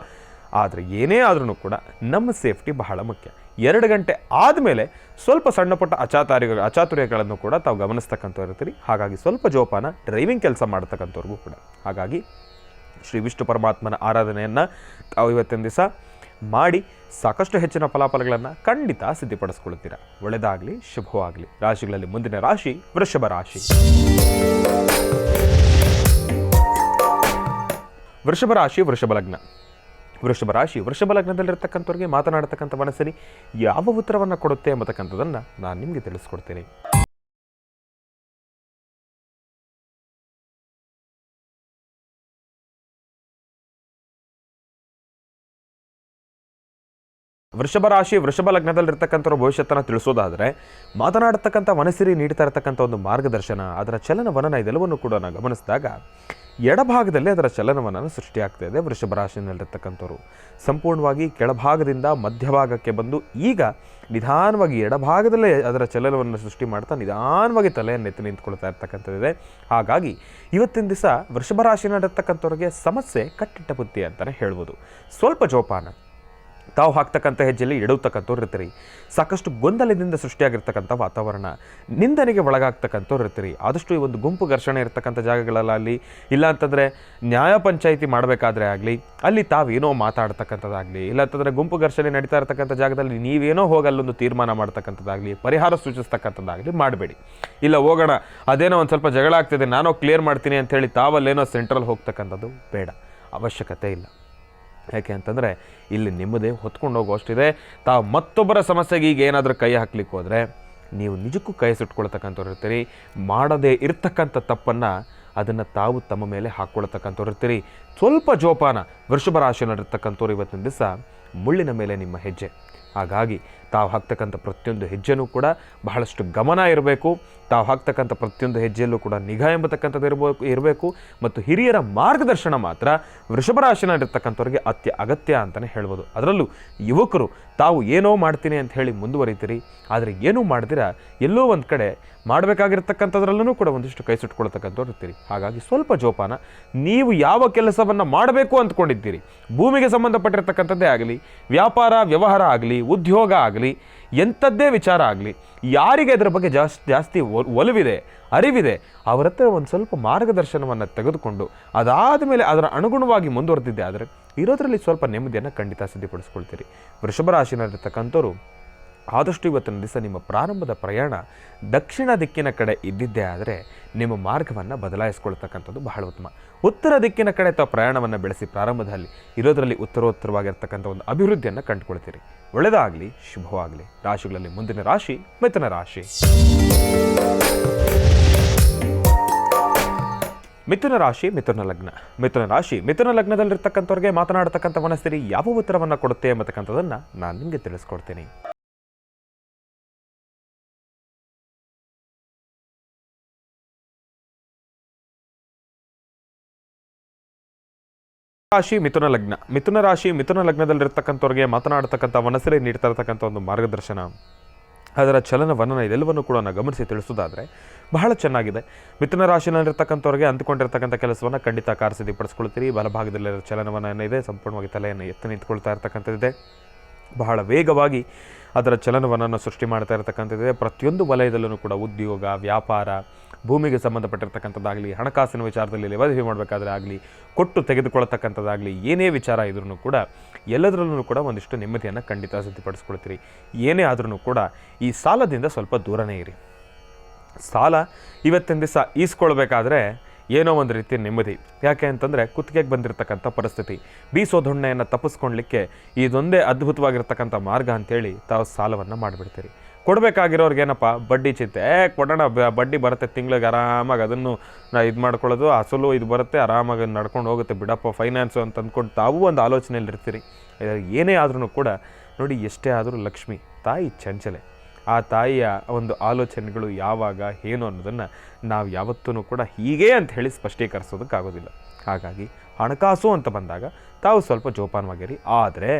ಆದರೆ ಏನೇ ಆದ್ರೂ ಕೂಡ ನಮ್ಮ ಸೇಫ್ಟಿ ಬಹಳ ಮುಖ್ಯ. 2 ಗಂಟೆ ಆದಮೇಲೆ ಸ್ವಲ್ಪ ಸಣ್ಣ ಪುಟ್ಟ ಅಚಾತುರ್ಯಗಳನ್ನು ಕೂಡ ತಾವು ಗಮನಿಸ್ತಕ್ಕಂಥವ್ರು ಇರ್ತೀರಿ. ಹಾಗಾಗಿ ಸ್ವಲ್ಪ ಜೋಪಾನ ಡ್ರೈವಿಂಗ್ ಕೆಲಸ ಮಾಡ್ತಕ್ಕಂಥವ್ರಿಗೂ ಕೂಡ. ಹಾಗಾಗಿ ಶ್ರೀ ವಿಷ್ಣು ಪರಮಾತ್ಮನ ಆರಾಧನೆಯನ್ನು ತಾವು ಇವತ್ತಿನ ದಿವಸ ಮಾಡಿ ಸಾಕಷ್ಟು ಹೆಚ್ಚಿನ ಫಲಾಫಲಗಳನ್ನು ಖಂಡಿತ ಸಿದ್ಧಪಡಿಸ್ಕೊಳ್ತೀರಾ. ಒಳ್ಳೆಯದಾಗಲಿ, ಶುಭವಾಗಲಿ. ರಾಶಿಗಳಲ್ಲಿ ಮುಂದಿನ ರಾಶಿ ವೃಷಭ ರಾಶಿ. ವೃಷಭ ರಾಶಿ, ವೃಷಭ ಲಗ್ನ. ವೃಷಭ ರಾಶಿ, ವೃಷಭ ಲಗ್ನದಲ್ಲಿರ್ತಕ್ಕಂಥವ್ರಿಗೆ ಮಾತನಾಡತಕ್ಕಂಥ ಮನಸ್ಸಲ್ಲಿ ಯಾವ ಉತ್ತರವನ್ನು ಕೊಡುತ್ತೆ ಎಂಬತಕ್ಕಂಥದ್ದನ್ನು ನಾನು ನಿಮಗೆ ತಿಳಿಸ್ಕೊಡ್ತೇನೆ. ವೃಷಭ ರಾಶಿ, ವೃಷಭ ಲಗ್ನದಲ್ಲಿರ್ತಕ್ಕಂಥವ್ರ ಭವಿಷ್ಯತ್ತನ್ನು ತಿಳಿಸೋದಾದರೆ, ಮಾತನಾಡತಕ್ಕಂಥ ಮನಸ್ಸಿರಿ ನೀಡ್ತಾ ಇರತಕ್ಕಂಥ ಒಂದು ಮಾರ್ಗದರ್ಶನ, ಅದರ ಚಲನವಲನ ಇದೆಲ್ಲವನ್ನು ಕೂಡ ನಾವು ಗಮನಿಸಿದಾಗ ಎಡಭಾಗದಲ್ಲಿ ಅದರ ಚಲನವಲನ ಸೃಷ್ಟಿಯಾಗ್ತಾ ಇದೆ. ವೃಷಭ ರಾಶಿಯಲ್ಲಿರ್ತಕ್ಕಂಥವ್ರು ಸಂಪೂರ್ಣವಾಗಿ ಕೆಳಭಾಗದಿಂದ ಮಧ್ಯಭಾಗಕ್ಕೆ ಬಂದು ಈಗ ನಿಧಾನವಾಗಿ ಎಡಭಾಗದಲ್ಲೇ ಅದರ ಚಲನವನ್ನು ಸೃಷ್ಟಿ ಮಾಡ್ತಾ ನಿಧಾನವಾಗಿ ತಲೆಯನ್ನು ಎತ್ತಿ ನಿಂತ್ಕೊಳ್ತಾ ಇರ್ತಕ್ಕಂಥದ್ದಿದೆ. ಹಾಗಾಗಿ ಇವತ್ತಿನ ದಿವಸ ವೃಷಭ ರಾಶಿಯಲ್ಲಿರ್ತಕ್ಕಂಥವ್ರಿಗೆ ಸಮಸ್ಯೆ ಕಟ್ಟಿಟ್ಟ ಬುದ್ಧಿ ಅಂತಲೇ ಹೇಳ್ಬೋದು. ಸ್ವಲ್ಪ ಜೋಪಾನ ತಾವು ಹಾಕ್ತಕ್ಕಂಥ ಹೆಜ್ಜೆಯಲ್ಲಿ ಎಡುವತಕ್ಕಂಥವ್ರು ಇರ್ತೀರಿ. ಸಾಕಷ್ಟು ಗೊಂದಲದಿಂದ ಸೃಷ್ಟಿಯಾಗಿರ್ತಕ್ಕಂಥ ವಾತಾವರಣ, ನಿಂದನೆಗೆ ಒಳಗಾಗ್ತಕ್ಕಂಥವ್ರು ಇರ್ತೀರಿ. ಆದಷ್ಟು ಈ ಒಂದು ಗುಂಪು ಘರ್ಷಣೆ ಇರ್ತಕ್ಕಂಥ ಜಾಗಗಳಲ್ಲಾಗಲಿ, ಇಲ್ಲ ಅಂತಂದರೆ ನ್ಯಾಯ ಪಂಚಾಯಿತಿ ಮಾಡಬೇಕಾದ್ರೆ ಆಗಲಿ, ಅಲ್ಲಿ ತಾವೇನೋ ಮಾತಾಡ್ತಕ್ಕಂಥದ್ದಾಗಲಿ, ಇಲ್ಲ ಅಂತಂದರೆ ಗುಂಪು ಘರ್ಷಣೆ ನಡೀತಾ ಇರ್ತಕ್ಕಂಥ ಜಾಗದಲ್ಲಿ ನೀವೇನೋ ಹೋಗಿ ಅಲ್ಲೊಂದು ತೀರ್ಮಾನ ಮಾಡ್ತಕ್ಕಂಥದ್ದಾಗಲಿ, ಪರಿಹಾರ ಸೂಚಿಸ್ತಕ್ಕಂಥದ್ದಾಗಲಿ ಮಾಡಬೇಡಿ. ಇಲ್ಲ ಹೋಗೋಣ, ಅದೇನೋ ಒಂದು ಸ್ವಲ್ಪ ಜಗಳ ಆಗ್ತಿದೆ, ನಾನೋ ಕ್ಲಿಯರ್ ಮಾಡ್ತೀನಿ ಅಂಥೇಳಿ ತಾವಲ್ಲೇನೋ ಸೆಂಟ್ರಲ್ ಹೋಗ್ತಕ್ಕಂಥದ್ದು ಬೇಡ, ಅವಶ್ಯಕತೆ ಇಲ್ಲ. ಯಾಕೆ ಅಂತಂದರೆ ಇಲ್ಲಿ ನಿಮ್ಮದೇ ಹೊತ್ಕೊಂಡು ಹೋಗೋಷ್ಟಿದೆ. ತಾವು ಮತ್ತೊಬ್ಬರ ಸಮಸ್ಯೆಗೆ ಈಗ ಏನಾದರೂ ಕೈ ಹಾಕ್ಲಿಕ್ಕೆ ಹೋದರೆ ನೀವು ನಿಜಕ್ಕೂ ಕೈ ಸುಟ್ಕೊಳ್ತಕ್ಕಂಥವ್ರು ಇರ್ತೀರಿ. ಮಾಡದೇ ಇರ್ತಕ್ಕಂಥ ತಪ್ಪನ್ನು ಅದನ್ನು ತಾವು ತಮ್ಮ ಮೇಲೆ ಹಾಕ್ಕೊಳ್ತಕ್ಕಂಥವ್ರು ಇರ್ತೀರಿ. ಸ್ವಲ್ಪ ಜೋಪಾನ. ವೃಷಭ ರಾಶಿಯಲ್ಲಿರ್ತಕ್ಕಂಥವ್ರು ಇವತ್ತಿನ ದಿವಸ ಮುಳ್ಳಿನ ಮೇಲೆ ನಿಮ್ಮ ಹೆಜ್ಜೆ. ಹಾಗಾಗಿ ತಾವು ಹಾಕ್ತಕ್ಕಂಥ ಪ್ರತಿಯೊಂದು ಹೆಜ್ಜೆನೂ ಕೂಡ ಬಹಳಷ್ಟು ಗಮನ ಇರಬೇಕು. ತಾವು ಹಾಕ್ತಕ್ಕಂಥ ಪ್ರತಿಯೊಂದು ಹೆಜ್ಜೆಯಲ್ಲೂ ಕೂಡ ನಿಗಾ ಎಂಬತಕ್ಕಂಥದ್ದು ಇರಬೇಕು. ಮತ್ತು ಹಿರಿಯರ ಮಾರ್ಗದರ್ಶನ ಮಾತ್ರ ವೃಷಭ ರಾಶಿಯಲ್ಲಿರ್ತಕ್ಕಂಥವ್ರಿಗೆ ಅಗತ್ಯ ಅಂತಲೇ ಹೇಳ್ಬೋದು. ಅದರಲ್ಲೂ ಯುವಕರು ತಾವು ಏನೋ ಮಾಡ್ತೀನಿ ಅಂತ ಹೇಳಿ ಮುಂದುವರಿತೀರಿ, ಆದರೆ ಏನೂ ಮಾಡ್ತೀರಾ ಎಲ್ಲೋ ಒಂದು ಕಡೆ ಮಾಡಬೇಕಾಗಿರ್ತಕ್ಕಂಥದ್ರಲ್ಲೂ ಕೂಡ ಒಂದಿಷ್ಟು ಕೈ ಸುಟ್ಕೊಳ್ತಕ್ಕಂಥವ್ರು ಇರ್ತೀರಿ. ಹಾಗಾಗಿ ಸ್ವಲ್ಪ ಜೋಪಾನ. ನೀವು ಯಾವ ಕೆಲಸವನ್ನು ಮಾಡಬೇಕು ಅಂದ್ಕೊಂಡಿದ್ದೀರಿ, ಭೂಮಿಗೆ ಸಂಬಂಧಪಟ್ಟಿರ್ತಕ್ಕಂಥದ್ದೇ ಆಗಲಿ, ವ್ಯಾಪಾರ ವ್ಯವಹಾರ ಆಗಲಿ, ಉದ್ಯೋಗ ಆಗಲಿ, ಎಂಥದ್ದೇ ವಿಚಾರ ಆಗಲಿ, ಯಾರಿಗೆ ಅದರ ಬಗ್ಗೆ ಜಾಸ್ತಿ ಒಲವಿದೆ, ಅರಿವಿದೆ, ಅವರ ಹತ್ರ ಒಂದು ಸ್ವಲ್ಪ ಮಾರ್ಗದರ್ಶನವನ್ನು ತೆಗೆದುಕೊಂಡು ಅದಾದ ಮೇಲೆ ಅದರ ಅನುಗುಣವಾಗಿ ಮುಂದುವರೆದಿದ್ದೆ ಆದರೆ ಇರೋದರಲ್ಲಿ ಸ್ವಲ್ಪ ನೆಮ್ಮದಿಯನ್ನು ಖಂಡಿತ ಸಿದ್ಧಪಡಿಸ್ಕೊಳ್ತೀರಿ. ವೃಷಭ ರಾಶಿಯಲ್ಲಿರ್ತಕ್ಕಂಥವ್ರು ಆದಷ್ಟು ಇವತ್ತಿನ ದಿವಸ ನಿಮ್ಮ ಪ್ರಾರಂಭದ ಪ್ರಯಾಣ ದಕ್ಷಿಣ ದಿಕ್ಕಿನ ಕಡೆ ಇದ್ದಿದ್ದೇ ಆದರೆ ನಿಮ್ಮ ಮಾರ್ಗವನ್ನು ಬದಲಾಯಿಸ್ಕೊಳ್ತಕ್ಕಂಥದ್ದು ಬಹಳ ಉತ್ತಮ. ಉತ್ತರ ದಿಕ್ಕಿನ ಕಡೆ ತಾವು ಪ್ರಯಾಣವನ್ನು ಬೆಳೆಸಿ ಪ್ರಾರಂಭದಲ್ಲಿ ಇರೋದರಲ್ಲಿ ಉತ್ತರೋತ್ತರವಾಗಿರ್ತಕ್ಕಂಥ ಒಂದು ಅಭಿವೃದ್ಧಿಯನ್ನು ಕಂಡುಕೊಳ್ತೀರಿ. ಒಳ್ಳೆಯದಾಗಲಿ, ಶುಭವಾಗಲಿ. ರಾಶಿಗಳಲ್ಲಿ ಮುಂದಿನ ರಾಶಿ ಮಿಥುನ ರಾಶಿ. ಮಿಥುನ ರಾಶಿ, ಮಿಥುನ ಲಗ್ನ. ಮಿಥುನ ರಾಶಿ, ಮಿಥುನ ಲಗ್ನದಲ್ಲಿರ್ತಕ್ಕಂಥವ್ರಿಗೆ ಮಾತನಾಡತಕ್ಕಂಥ ಮನಸ್ಸಿರಿ ಯಾವ ಉತ್ತರವನ್ನು ಕೊಡುತ್ತೆ ಎಂಬತಕ್ಕಂಥದ್ದನ್ನು ನಾನು ನಿಮಗೆ ತಿಳಿಸ್ಕೊಡ್ತೀನಿ. ರಾಶಿ ಮಿಥುನ ಲಗ್ನ. ಮಿಥುನ ರಾಶಿ, ಮಿಥುನ ಲಗ್ನದಲ್ಲಿರ್ತಕ್ಕಂಥವ್ರಿಗೆ ಮಾತನಾಡತಕ್ಕಂಥ ಮನಸ್ಸಲ್ಲಿ ನೀಡ್ತಾ ಇರತಕ್ಕಂಥ ಒಂದು ಮಾರ್ಗದರ್ಶನ, ಅದರ ಚಲನವಲನ ಇದೆಲ್ಲವನ್ನು ಕೂಡ ನಾವು ಗಮನಿಸಿ ತಿಳಿಸೋದಾದರೆ ಬಹಳ ಚೆನ್ನಾಗಿದೆ. ಮಿಥುನ ರಾಶಿಯಲ್ಲಿರ್ತಕ್ಕಂಥವ್ರಿಗೆ ಅಂದುಕೊಂಡಿರ್ತಕ್ಕಂಥ ಕೆಲಸವನ್ನು ಖಂಡಿತ ಕಾರ್ಯಸಿದ್ಧಪಡಿಸ್ಕೊಳ್ತೀರಿ. ಬಲಭಾಗದಲ್ಲಿರೋ ಚಲನವಲನ ಇದೆ, ಸಂಪೂರ್ಣವಾಗಿ ತಲೆಯನ್ನು ಎತ್ತಿ ನಿಂತ್ಕೊಳ್ತಾ ಇರ್ತಕ್ಕಂಥದ್ದಿದೆ. ಬಹಳ ವೇಗವಾಗಿ ಅದರ ಚಲನವಲನ ಸೃಷ್ಟಿ ಮಾಡ್ತಾ ಇರತಕ್ಕಂಥದ್ದಿದೆ. ಪ್ರತಿಯೊಂದು ವಲಯದಲ್ಲೂ ಕೂಡ ಉದ್ಯೋಗ, ವ್ಯಾಪಾರ, ಭೂಮಿಗೆ ಸಂಬಂಧಪಟ್ಟಿರ್ತಕ್ಕಂಥದ್ದಾಗಲಿ, ಹಣಕಾಸಿನ ವಿಚಾರದಲ್ಲಿ ಲೆವಾದೇವಿ ಮಾಡಬೇಕಾದ್ರೆ ಆಗಲಿ, ಕೊಟ್ಟು ತೆಗೆದುಕೊಳ್ಳತಕ್ಕಂಥದ್ದಾಗಲಿ, ಏನೇ ವಿಚಾರ ಇದ್ರೂ ಕೂಡ ಎಲ್ಲದರಲ್ಲೂ ಕೂಡ ಒಂದಿಷ್ಟು ನೆಮ್ಮದಿಯನ್ನು ಖಂಡಿತ ಸಿದ್ಧಪಡಿಸ್ಕೊಳ್ತೀರಿ. ಏನೇ ಆದ್ರೂ ಕೂಡ ಈ ಸಾಲದಿಂದ ಸ್ವಲ್ಪ ದೂರನೇ ಇರಿ. ಸಾಲ ಇವತ್ತಿನ ದಿವಸ ಈಸ್ಕೊಳ್ಬೇಕಾದ್ರೆ ಏನೋ ಒಂದು ರೀತಿಯ ನೆಮ್ಮದಿ. ಯಾಕೆ ಅಂತಂದರೆ ಕುತ್ತಿಗೆಗೆ ಬಂದಿರತಕ್ಕಂಥ ಪರಿಸ್ಥಿತಿ, ಬೀಸೋದೊಣ್ಣೆಯನ್ನು ತಪ್ಪಿಸ್ಕೊಳ್ಲಿಕ್ಕೆ ಇದೊಂದೇ ಅದ್ಭುತವಾಗಿರ್ತಕ್ಕಂಥ ಮಾರ್ಗ ಅಂಥೇಳಿ ತಾವು ಸಾಲವನ್ನು ಮಾಡಿಬಿಡ್ತೀರಿ. ಕೊಡಬೇಕಾಗಿರೋರ್ಗೇನಪ್ಪ ಬಡ್ಡಿ ಚಿಂತೆ, ಕೊಡೋಣ ಬಡ್ಡಿ ಬರುತ್ತೆ ತಿಂಗಳಿಗೆ ಆರಾಮಾಗಿ ಅದನ್ನು ಇದು ಮಾಡ್ಕೊಳ್ಳೋದು, ಅಸಲು ಇದು ಬರುತ್ತೆ ಆರಾಮಾಗಿ ನಡ್ಕೊಂಡು ಹೋಗುತ್ತೆ ಬಿಡಪ್ಪ ಫೈನಾನ್ಸು ಅಂತ ಅಂದ್ಕೊಂಡು ತಾವು ಒಂದು ಆಲೋಚನೆಯಲ್ಲಿ ಇರ್ತೀರಿ. ಏನೇ ಆದ್ರೂ ಕೂಡ ನೋಡಿ, ಎಷ್ಟೇ ಆದರೂ ಲಕ್ಷ್ಮಿ ತಾಯಿ ಚಂಚಲೆ. ಆ ತಾಯಿಯ ಒಂದು ಆಲೋಚನೆಗಳು ಯಾವಾಗ ಏನು ಅನ್ನೋದನ್ನು ನಾವು ಯಾವತ್ತೂ ಕೂಡ ಹೀಗೆ ಅಂತ ಹೇಳಿ ಸ್ಪಷ್ಟೀಕರಿಸೋದಕ್ಕಾಗೋದಿಲ್ಲ. ಹಾಗಾಗಿ ಹಣಕಾಸು ಅಂತ ಬಂದಾಗ ತಾವು ಸ್ವಲ್ಪ ಜೋಪಾನವಾಗಿರಿ. ಆದರೆ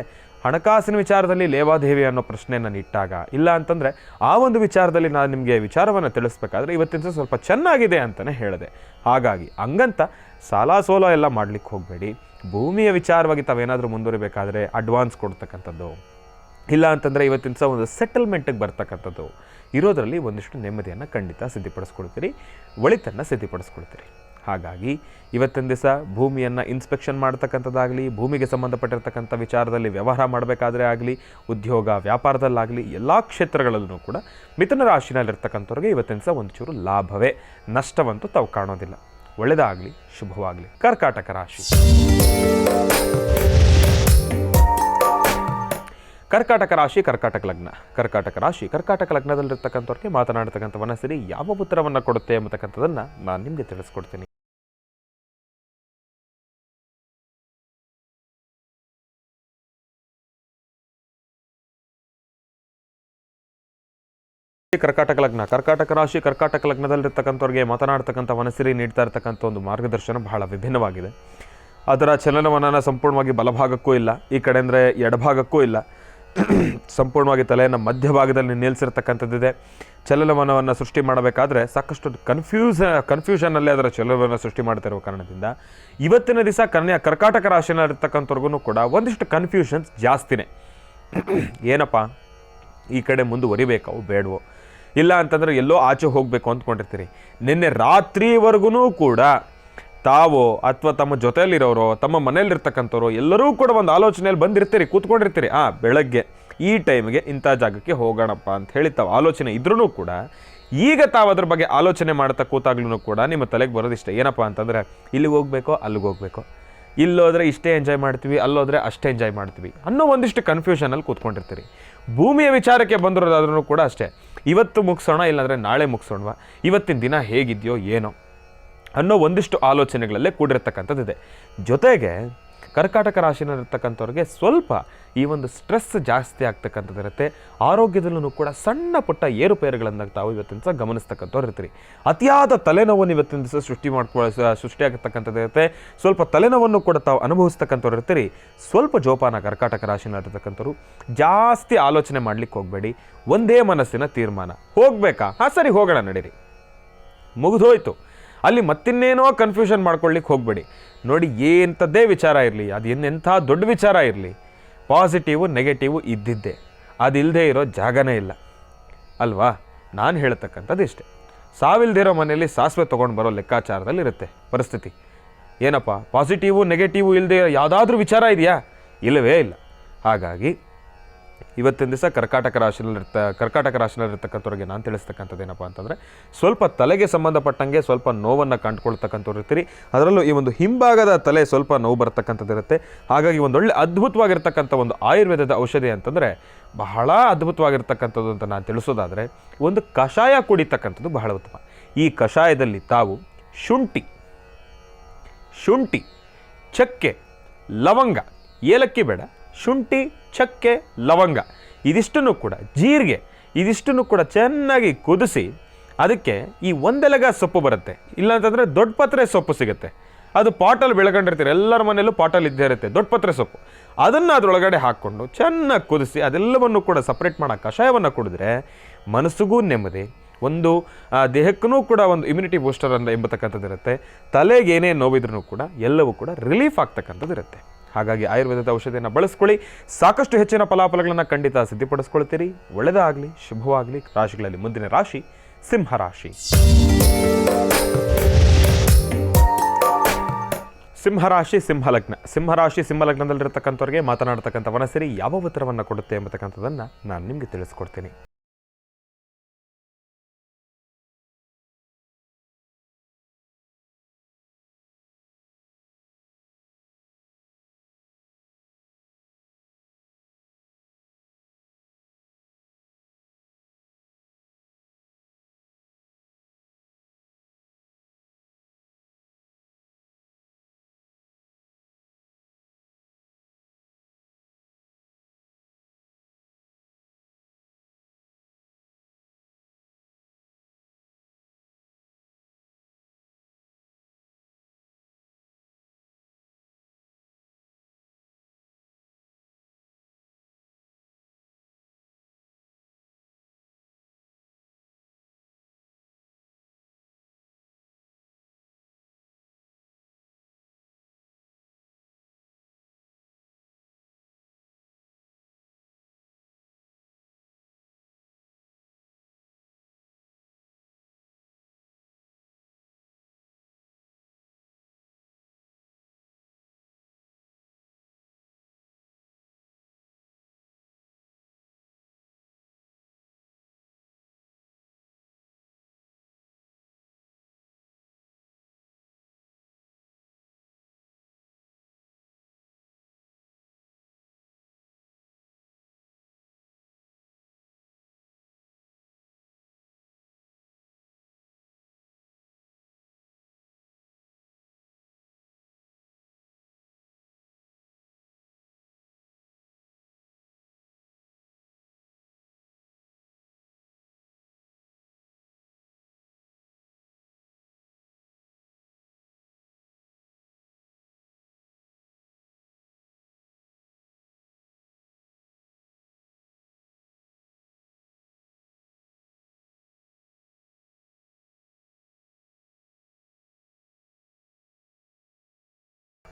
ಹಣಕಾಸಿನ ವಿಚಾರದಲ್ಲಿ ಲೇವಾದೇವಿ ಅನ್ನೋ ಪ್ರಶ್ನೆಯನ್ನು ಇಟ್ಟಾಗ, ಇಲ್ಲ ಅಂತಂದರೆ ಆ ಒಂದು ವಿಚಾರದಲ್ಲಿ ನಾನು ನಿಮಗೆ ವಿಚಾರವನ್ನು ತಿಳಿಸ್ಬೇಕಾದ್ರೆ ಇವತ್ತಿನ ಸ್ವಲ್ಪ ಚೆನ್ನಾಗಿದೆ ಅಂತಲೇ ಹೇಳಿದೆ. ಹಾಗಾಗಿ ಹಂಗಂತ ಸಾಲ ಸೋಲ ಎಲ್ಲ ಮಾಡಲಿಕ್ಕೆ ಹೋಗಬೇಡಿ. ಭೂಮಿಯ ವಿಚಾರವಾಗಿ ತಾವೇನಾದರೂ ಮುಂದುವರಿಬೇಕಾದ್ರೆ ಅಡ್ವಾನ್ಸ್ ಕೊಡ್ತಕ್ಕಂಥದ್ದು, ಇಲ್ಲ ಅಂತಂದರೆ ಇವತ್ತಿನ ಸಹ ಒಂದು ಸೆಟಲ್ಮೆಂಟಿಗೆ ಬರ್ತಕ್ಕಂಥದ್ದು ಇರೋದರಲ್ಲಿ ಒಂದಿಷ್ಟು ನೆಮ್ಮದಿಯನ್ನು ಖಂಡಿತ ಸಿದ್ಧಪಡಿಸ್ಕೊಳ್ತೀರಿ, ಒಳಿತನ್ನು ಸಿದ್ಧಪಡಿಸ್ಕೊಳ್ತೀರಿ. ಹಾಗಾಗಿ ಇವತ್ತಿನ ದಿವಸ ಭೂಮಿಯನ್ನು ಇನ್ಸ್ಪೆಕ್ಷನ್ ಮಾಡ್ತಕ್ಕಂಥದ್ದಾಗಲಿ, ಭೂಮಿಗೆ ಸಂಬಂಧಪಟ್ಟಿರ್ತಕ್ಕಂಥ ವಿಚಾರದಲ್ಲಿ ವ್ಯವಹಾರ ಮಾಡಬೇಕಾದ್ರೆ ಆಗಲಿ, ಉದ್ಯೋಗ ವ್ಯಾಪಾರದಲ್ಲಾಗಲಿ ಎಲ್ಲ ಕ್ಷೇತ್ರಗಳಲ್ಲೂ ಕೂಡ ಮಿಥುನ ರಾಶಿನಲ್ಲಿರ್ತಕ್ಕಂಥವ್ರಿಗೆ ಇವತ್ತಿನ ದಿವಸ ಒಂಚೂರು ಲಾಭವೇ, ನಷ್ಟವಂತೂ ತಾವು ಕಾಣೋದಿಲ್ಲ. ಒಳ್ಳೆಯದಾಗಲಿ, ಶುಭವಾಗಲಿ. ಕರ್ಕಾಟಕ ರಾಶಿ. ಕರ್ಕಾಟಕ ರಾಶಿ, ಕರ್ಕಾಟಕ ಲಗ್ನ. ಕರ್ಕಾಟಕ ರಾಶಿ, ಕರ್ಕಾಟಕ ಲಗ್ನದಲ್ಲಿರ್ತಕ್ಕಂಥವ್ರಿಗೆ ಮಾತನಾಡ್ತಕ್ಕಂಥ ಮನಸ್ಸಿರಿ ಯಾವ ಉತ್ತರವನ್ನು ಕೊಡುತ್ತೆ ಎಂಬತಕ್ಕಂಥದ್ದನ್ನು ನಾನು ನಿಮಗೆ ತಿಳಿಸ್ಕೊಡ್ತೀನಿ. ಕರ್ಕಾಟಕ ಲಗ್ನ, ಕರ್ಕಾಟಕ ರಾಶಿ, ಕರ್ಕಾಟಕ ಲಗ್ನದಲ್ಲಿರ್ತಕ್ಕಂಥವ್ರಿಗೆ ಮಾತನಾಡ್ತಕ್ಕಂಥ ಮನಸ್ಸಿರಿ ನೀಡ್ತಾ ಇರ್ತಕ್ಕಂಥ ಒಂದು ಮಾರ್ಗದರ್ಶನ ಬಹಳ ವಿಭಿನ್ನವಾಗಿದೆ. ಅದರ ಚಲನವಲನ ಸಂಪೂರ್ಣವಾಗಿ ಬಲಭಾಗಕ್ಕೂ ಇಲ್ಲ, ಈ ಕಡೆ ಅಂದರೆ ಎಡಭಾಗಕ್ಕೂ ಇಲ್ಲ, ಸಂಪೂರ್ಣವಾಗಿ ತಲೆಯನ್ನು ಮಧ್ಯಭಾಗದಲ್ಲಿ ನಿಲ್ಲಿಸಿರ್ತಕ್ಕಂಥದ್ದಿದೆ. ಚಲನವಲನವನ್ನು ಸೃಷ್ಟಿ ಮಾಡಬೇಕಾದ್ರೆ ಸಾಕಷ್ಟು ಕನ್ಫ್ಯೂಷನಲ್ಲಿ ಅದರ ಚಲನವನ್ನು ಸೃಷ್ಟಿ ಮಾಡ್ತಿರುವ ಕಾರಣದಿಂದ ಇವತ್ತಿನ ದಿವಸ ಕರ್ಕಾಟಕ ರಾಶಿಯಲ್ಲಿರ್ತಕ್ಕಂಥವ್ರಿಗೂ ಕೂಡ ಒಂದಿಷ್ಟು ಕನ್ಫ್ಯೂಷನ್ಸ್ ಜಾಸ್ತಿನೇ. ಏನಪ್ಪ, ಈ ಕಡೆ ಮುಂದುವರಿಬೇಕೋ ಬೇಡವೋ, ಇಲ್ಲ ಅಂತಂದರೆ ಎಲ್ಲೋ ಆಚೆ ಹೋಗಬೇಕು ಅಂದ್ಕೊಂಡಿರ್ತೀರಿ. ನಿನ್ನೆ ರಾತ್ರಿವರೆಗೂ ಕೂಡ ತಾವು ಅಥವಾ ತಮ್ಮ ಜೊತೆಯಲ್ಲಿರೋರು, ತಮ್ಮ ಮನೆಯಲ್ಲಿರ್ತಕ್ಕಂಥವ್ರು ಎಲ್ಲರೂ ಕೂಡ ಒಂದು ಆಲೋಚನೆಯಲ್ಲಿ ಬಂದಿರ್ತೀರಿ, ಕೂತ್ಕೊಂಡಿರ್ತೀರಿ. ಬೆಳಗ್ಗೆ ಈ ಟೈಮ್ಗೆ ಇಂಥ ಜಾಗಕ್ಕೆ ಹೋಗೋಣಪ್ಪ ಅಂತ ಹೇಳಿ ತಾವು ಆಲೋಚನೆ ಇದ್ರೂ ಕೂಡ ಈಗ ತಾವು ಅದ್ರ ಬಗ್ಗೆ ಆಲೋಚನೆ ಮಾಡ್ತಾ ಕೂತಾಗ್ಲೂ ಕೂಡ ನಿಮ್ಮ ತಲೆಗೆ ಬರೋದಿಷ್ಟ ಏನಪ್ಪ ಅಂತಂದರೆ ಇಲ್ಲಿಗೆ ಹೋಗಬೇಕೋ ಅಲ್ಲಿಗೆ ಹೋಗಬೇಕೋ, ಇಲ್ಲೋದ್ರೆ ಇಷ್ಟೇ ಎಂಜಾಯ್ ಮಾಡ್ತೀವಿ, ಅಲ್ಲೋದ್ರೆ ಅಷ್ಟೇ ಎಂಜಾಯ್ ಮಾಡ್ತೀವಿ ಅನ್ನೋ ಒಂದಿಷ್ಟು ಕನ್ಫ್ಯೂಷನಲ್ಲಿ ಕೂತ್ಕೊಂಡಿರ್ತೀರಿ. ಭೂಮಿಯ ವಿಚಾರಕ್ಕೆ ಬಂದಿರೋದಾದ್ರೂ ಕೂಡ ಅಷ್ಟೇ, ಇವತ್ತು ಮುಗಿಸೋಣ ಇಲ್ಲಾಂದರೆ ನಾಳೆ ಮುಗಿಸೋಣವಾ, ಇವತ್ತಿನ ದಿನ ಹೇಗಿದೆಯೋ ಏನೋ ಅನ್ನೋ ಒಂದಿಷ್ಟು ಆಲೋಚನೆಗಳಲ್ಲೇ ಕೂಡಿರ್ತಕ್ಕಂಥದ್ದಿದೆ. ಜೊತೆಗೆ ಕರ್ಕಾಟಕ ರಾಶಿನಲ್ಲಿರ್ತಕ್ಕಂಥವ್ರಿಗೆ ಸ್ವಲ್ಪ ಈ ಒಂದು ಸ್ಟ್ರೆಸ್ ಜಾಸ್ತಿ ಆಗ್ತಕ್ಕಂಥದ್ದಿರುತ್ತೆ. ಆರೋಗ್ಯದಲ್ಲೂ ಕೂಡ ಸಣ್ಣ ಪುಟ್ಟ ಏರುಪೇರುಗಳನ್ನು ತಾವು ಇವತ್ತಿನ ದಿವಸ ಗಮನಿಸ್ತಕ್ಕಂಥವ್ರು ಇರ್ತೀರಿ. ಅತಿಯಾದ ತಲೆನೋವನ್ನು ಇವತ್ತಿನ ದಿವಸ ಸೃಷ್ಟಿಯಾಗತಕ್ಕಂಥದ್ದಿರುತ್ತೆ. ಸ್ವಲ್ಪ ತಲೆನೋವನ್ನು ಕೂಡ ತಾವು ಅನುಭವಿಸ್ತಕ್ಕಂಥವ್ರು ಇರ್ತೀರಿ. ಸ್ವಲ್ಪ ಜೋಪಾನ ಕರ್ಕಾಟಕ ರಾಶಿನಲ್ಲಿರ್ತಕ್ಕಂಥವ್ರು. ಜಾಸ್ತಿ ಆಲೋಚನೆ ಮಾಡ್ಲಿಕ್ಕೆ ಹೋಗಬೇಡಿ, ಒಂದೇ ಮನಸ್ಸಿನ ತೀರ್ಮಾನ. ಹೋಗಬೇಕಾ? ಸರಿ ಹೋಗೋಣ ನಡೀರಿ, ಮುಗಿದೋಯ್ತು. ಅಲ್ಲಿ ಮತ್ತಿನ್ನೇನೋ ಕನ್ಫ್ಯೂಷನ್ ಮಾಡ್ಕೊಳ್ಳಿಕ್ಕೆ ಹೋಗಬೇಡಿ. ನೋಡಿ, ಎಂಥದ್ದೇ ವಿಚಾರ ಇರಲಿ, ಅದು ಎಂಥ ದೊಡ್ಡ ವಿಚಾರ ಇರಲಿ, ಪಾಸಿಟಿವು ನೆಗೆಟಿವು ಇದ್ದಿದ್ದೆ, ಅದಿಲ್ಲದೆ ಇರೋ ಜಾಗನೇ ಇಲ್ಲ ಅಲ್ವಾ? ನಾನು ಹೇಳ್ತಕ್ಕಂಥದ್ದು ಇಷ್ಟೇ. ಸಾವಿಲ್ಲದೆ ಇರೋ ಮನೆಯಲ್ಲಿ ಸಾಸಿವೆ ತೊಗೊಂಡು ಬರೋ ಲೆಕ್ಕಾಚಾರದಲ್ಲಿರುತ್ತೆ ಪರಿಸ್ಥಿತಿ. ಏನಪ್ಪ, ಪಾಸಿಟಿವು ನೆಗೆಟಿವು ಇಲ್ಲದೆ ಯಾವುದಾದ್ರೂ ವಿಚಾರ ಇದೆಯಾ? ಇಲ್ಲವೇ ಇಲ್ಲ. ಹಾಗಾಗಿ ಇವತ್ತಿನ ದಿವಸ ಕರ್ಕಾಟಕ ರಾಶಿನಲ್ಲಿರ್ತಕ್ಕಂಥವ್ರಿಗೆ ನಾನು ತಿಳಿಸ್ತಕ್ಕಂಥದ್ದು ಏನಪ್ಪ ಅಂತಂದರೆ, ಸ್ವಲ್ಪ ತಲೆಗೆ ಸಂಬಂಧಪಟ್ಟಂಗೆ ಸ್ವಲ್ಪ ನೋವನ್ನು ಕಂಡುಕೊಳ್ತಕ್ಕಂಥವ್ರು ಇರ್ತೀರಿ. ಅದರಲ್ಲೂ ಈ ಒಂದು ಹಿಂಭಾಗದ ತಲೆ ಸ್ವಲ್ಪ ನೋವು ಬರ್ತಕ್ಕಂಥದ್ದು ಇರುತ್ತೆ. ಹಾಗಾಗಿ ಒಂದೊಳ್ಳೆ ಅದ್ಭುತವಾಗಿರ್ತಕ್ಕಂಥ ಒಂದು ಆಯುರ್ವೇದದ ಔಷಧಿ ಅಂತಂದರೆ ಬಹಳ ಅದ್ಭುತವಾಗಿರ್ತಕ್ಕಂಥದ್ದು ಅಂತ ನಾನು ತಿಳಿಸೋದಾದರೆ, ಒಂದು ಕಷಾಯ ಕುಡಿತಕ್ಕಂಥದ್ದು ಬಹಳ ಉತ್ತಮ. ಈ ಕಷಾಯದಲ್ಲಿ ತಾವು ಶುಂಠಿ, ಚಕ್ಕೆ, ಲವಂಗ, ಏಲಕ್ಕಿ ಬೇಡ, ಶುಂಠಿ, ಚಕ್ಕೆ, ಲವಂಗ ಇದಿಷ್ಟನ್ನು ಕೂಡ, ಜೀರಿಗೆ ಇದಿಷ್ಟನ್ನು ಕೂಡ ಚೆನ್ನಾಗಿ ಕುದಿಸಿ, ಅದಕ್ಕೆ ಈ ಒಂದೆಲಗ ಸೊಪ್ಪು ಬರುತ್ತೆ, ಇಲ್ಲಾಂತಂದರೆ ದೊಡ್ಡ ಪತ್ರೆ ಸೊಪ್ಪು ಸಿಗುತ್ತೆ. ಅದು ಪಾಟಲ್ಲಿ ಬೆಳ್ಕೊಂಡಿರ್ತೀರಿ, ಎಲ್ಲರ ಮನೆಯಲ್ಲೂ ಪಾಟಲ್ಲಿ ಇದ್ದೇ ಇರುತ್ತೆ ದೊಡ್ಡ ಪತ್ರೆ ಸೊಪ್ಪು. ಅದನ್ನು ಅದರೊಳಗಡೆ ಹಾಕ್ಕೊಂಡು ಚೆನ್ನಾಗಿ ಕುದಿಸಿ ಅದೆಲ್ಲವನ್ನು ಕೂಡ ಸಪ್ರೇಟ್ ಮಾಡೋ ಕಷಾಯವನ್ನು ಕುಡಿದ್ರೆ ಮನಸ್ಸಿಗೂ ನೆಮ್ಮದಿ, ಒಂದು ದೇಹಕ್ಕೂ ಕೂಡ ಒಂದು ಇಮ್ಯುನಿಟಿ ಬೂಸ್ಟರ್ ಅಂತ ಎಂಬತಕ್ಕಂಥದ್ದು ಇರುತ್ತೆ. ತಲೆಗೆ ಏನೇ ನೋವಿದ್ರೂ ಕೂಡ ಎಲ್ಲವೂ ಕೂಡ ರಿಲೀಫ್ ಆಗ್ತಕ್ಕಂಥದ್ದು ಇರುತ್ತೆ. ಹಾಗಾಗಿ ಆಯುರ್ವೇದದ ಔಷಧಿಯನ್ನು ಬಳಸ್ಕೊಳ್ಳಿ, ಸಾಕಷ್ಟು ಹೆಚ್ಚಿನ ಫಲಾಫಲಗಳನ್ನು ಖಂಡಿತ ಸಿದ್ಧಪಡಿಸ್ಕೊಳ್ತೀರಿ. ಒಳ್ಳೆಯದಾಗಲಿ, ಶುಭವಾಗಲಿ. ರಾಶಿಗಳಲ್ಲಿ ಮುಂದಿನ ರಾಶಿ ಸಿಂಹರಾಶಿ. ಸಿಂಹರಾಶಿ, ಸಿಂಹಲಗ್ನ. ಸಿಂಹರಾಶಿ, ಸಿಂಹಲಗ್ನದಲ್ಲಿರ್ತಕ್ಕಂಥವ್ರಿಗೆ ಮಾತನಾಡ್ತಕ್ಕಂಥ ಮನಸ್ಸಿರಿ ಯಾವ ಉತ್ತರವನ್ನು ಕೊಡುತ್ತೆ ಎಂಬತಕ್ಕಂಥದ್ದನ್ನು ನಾನು ನಿಮಗೆ ತಿಳಿಸ್ಕೊಡ್ತೀನಿ.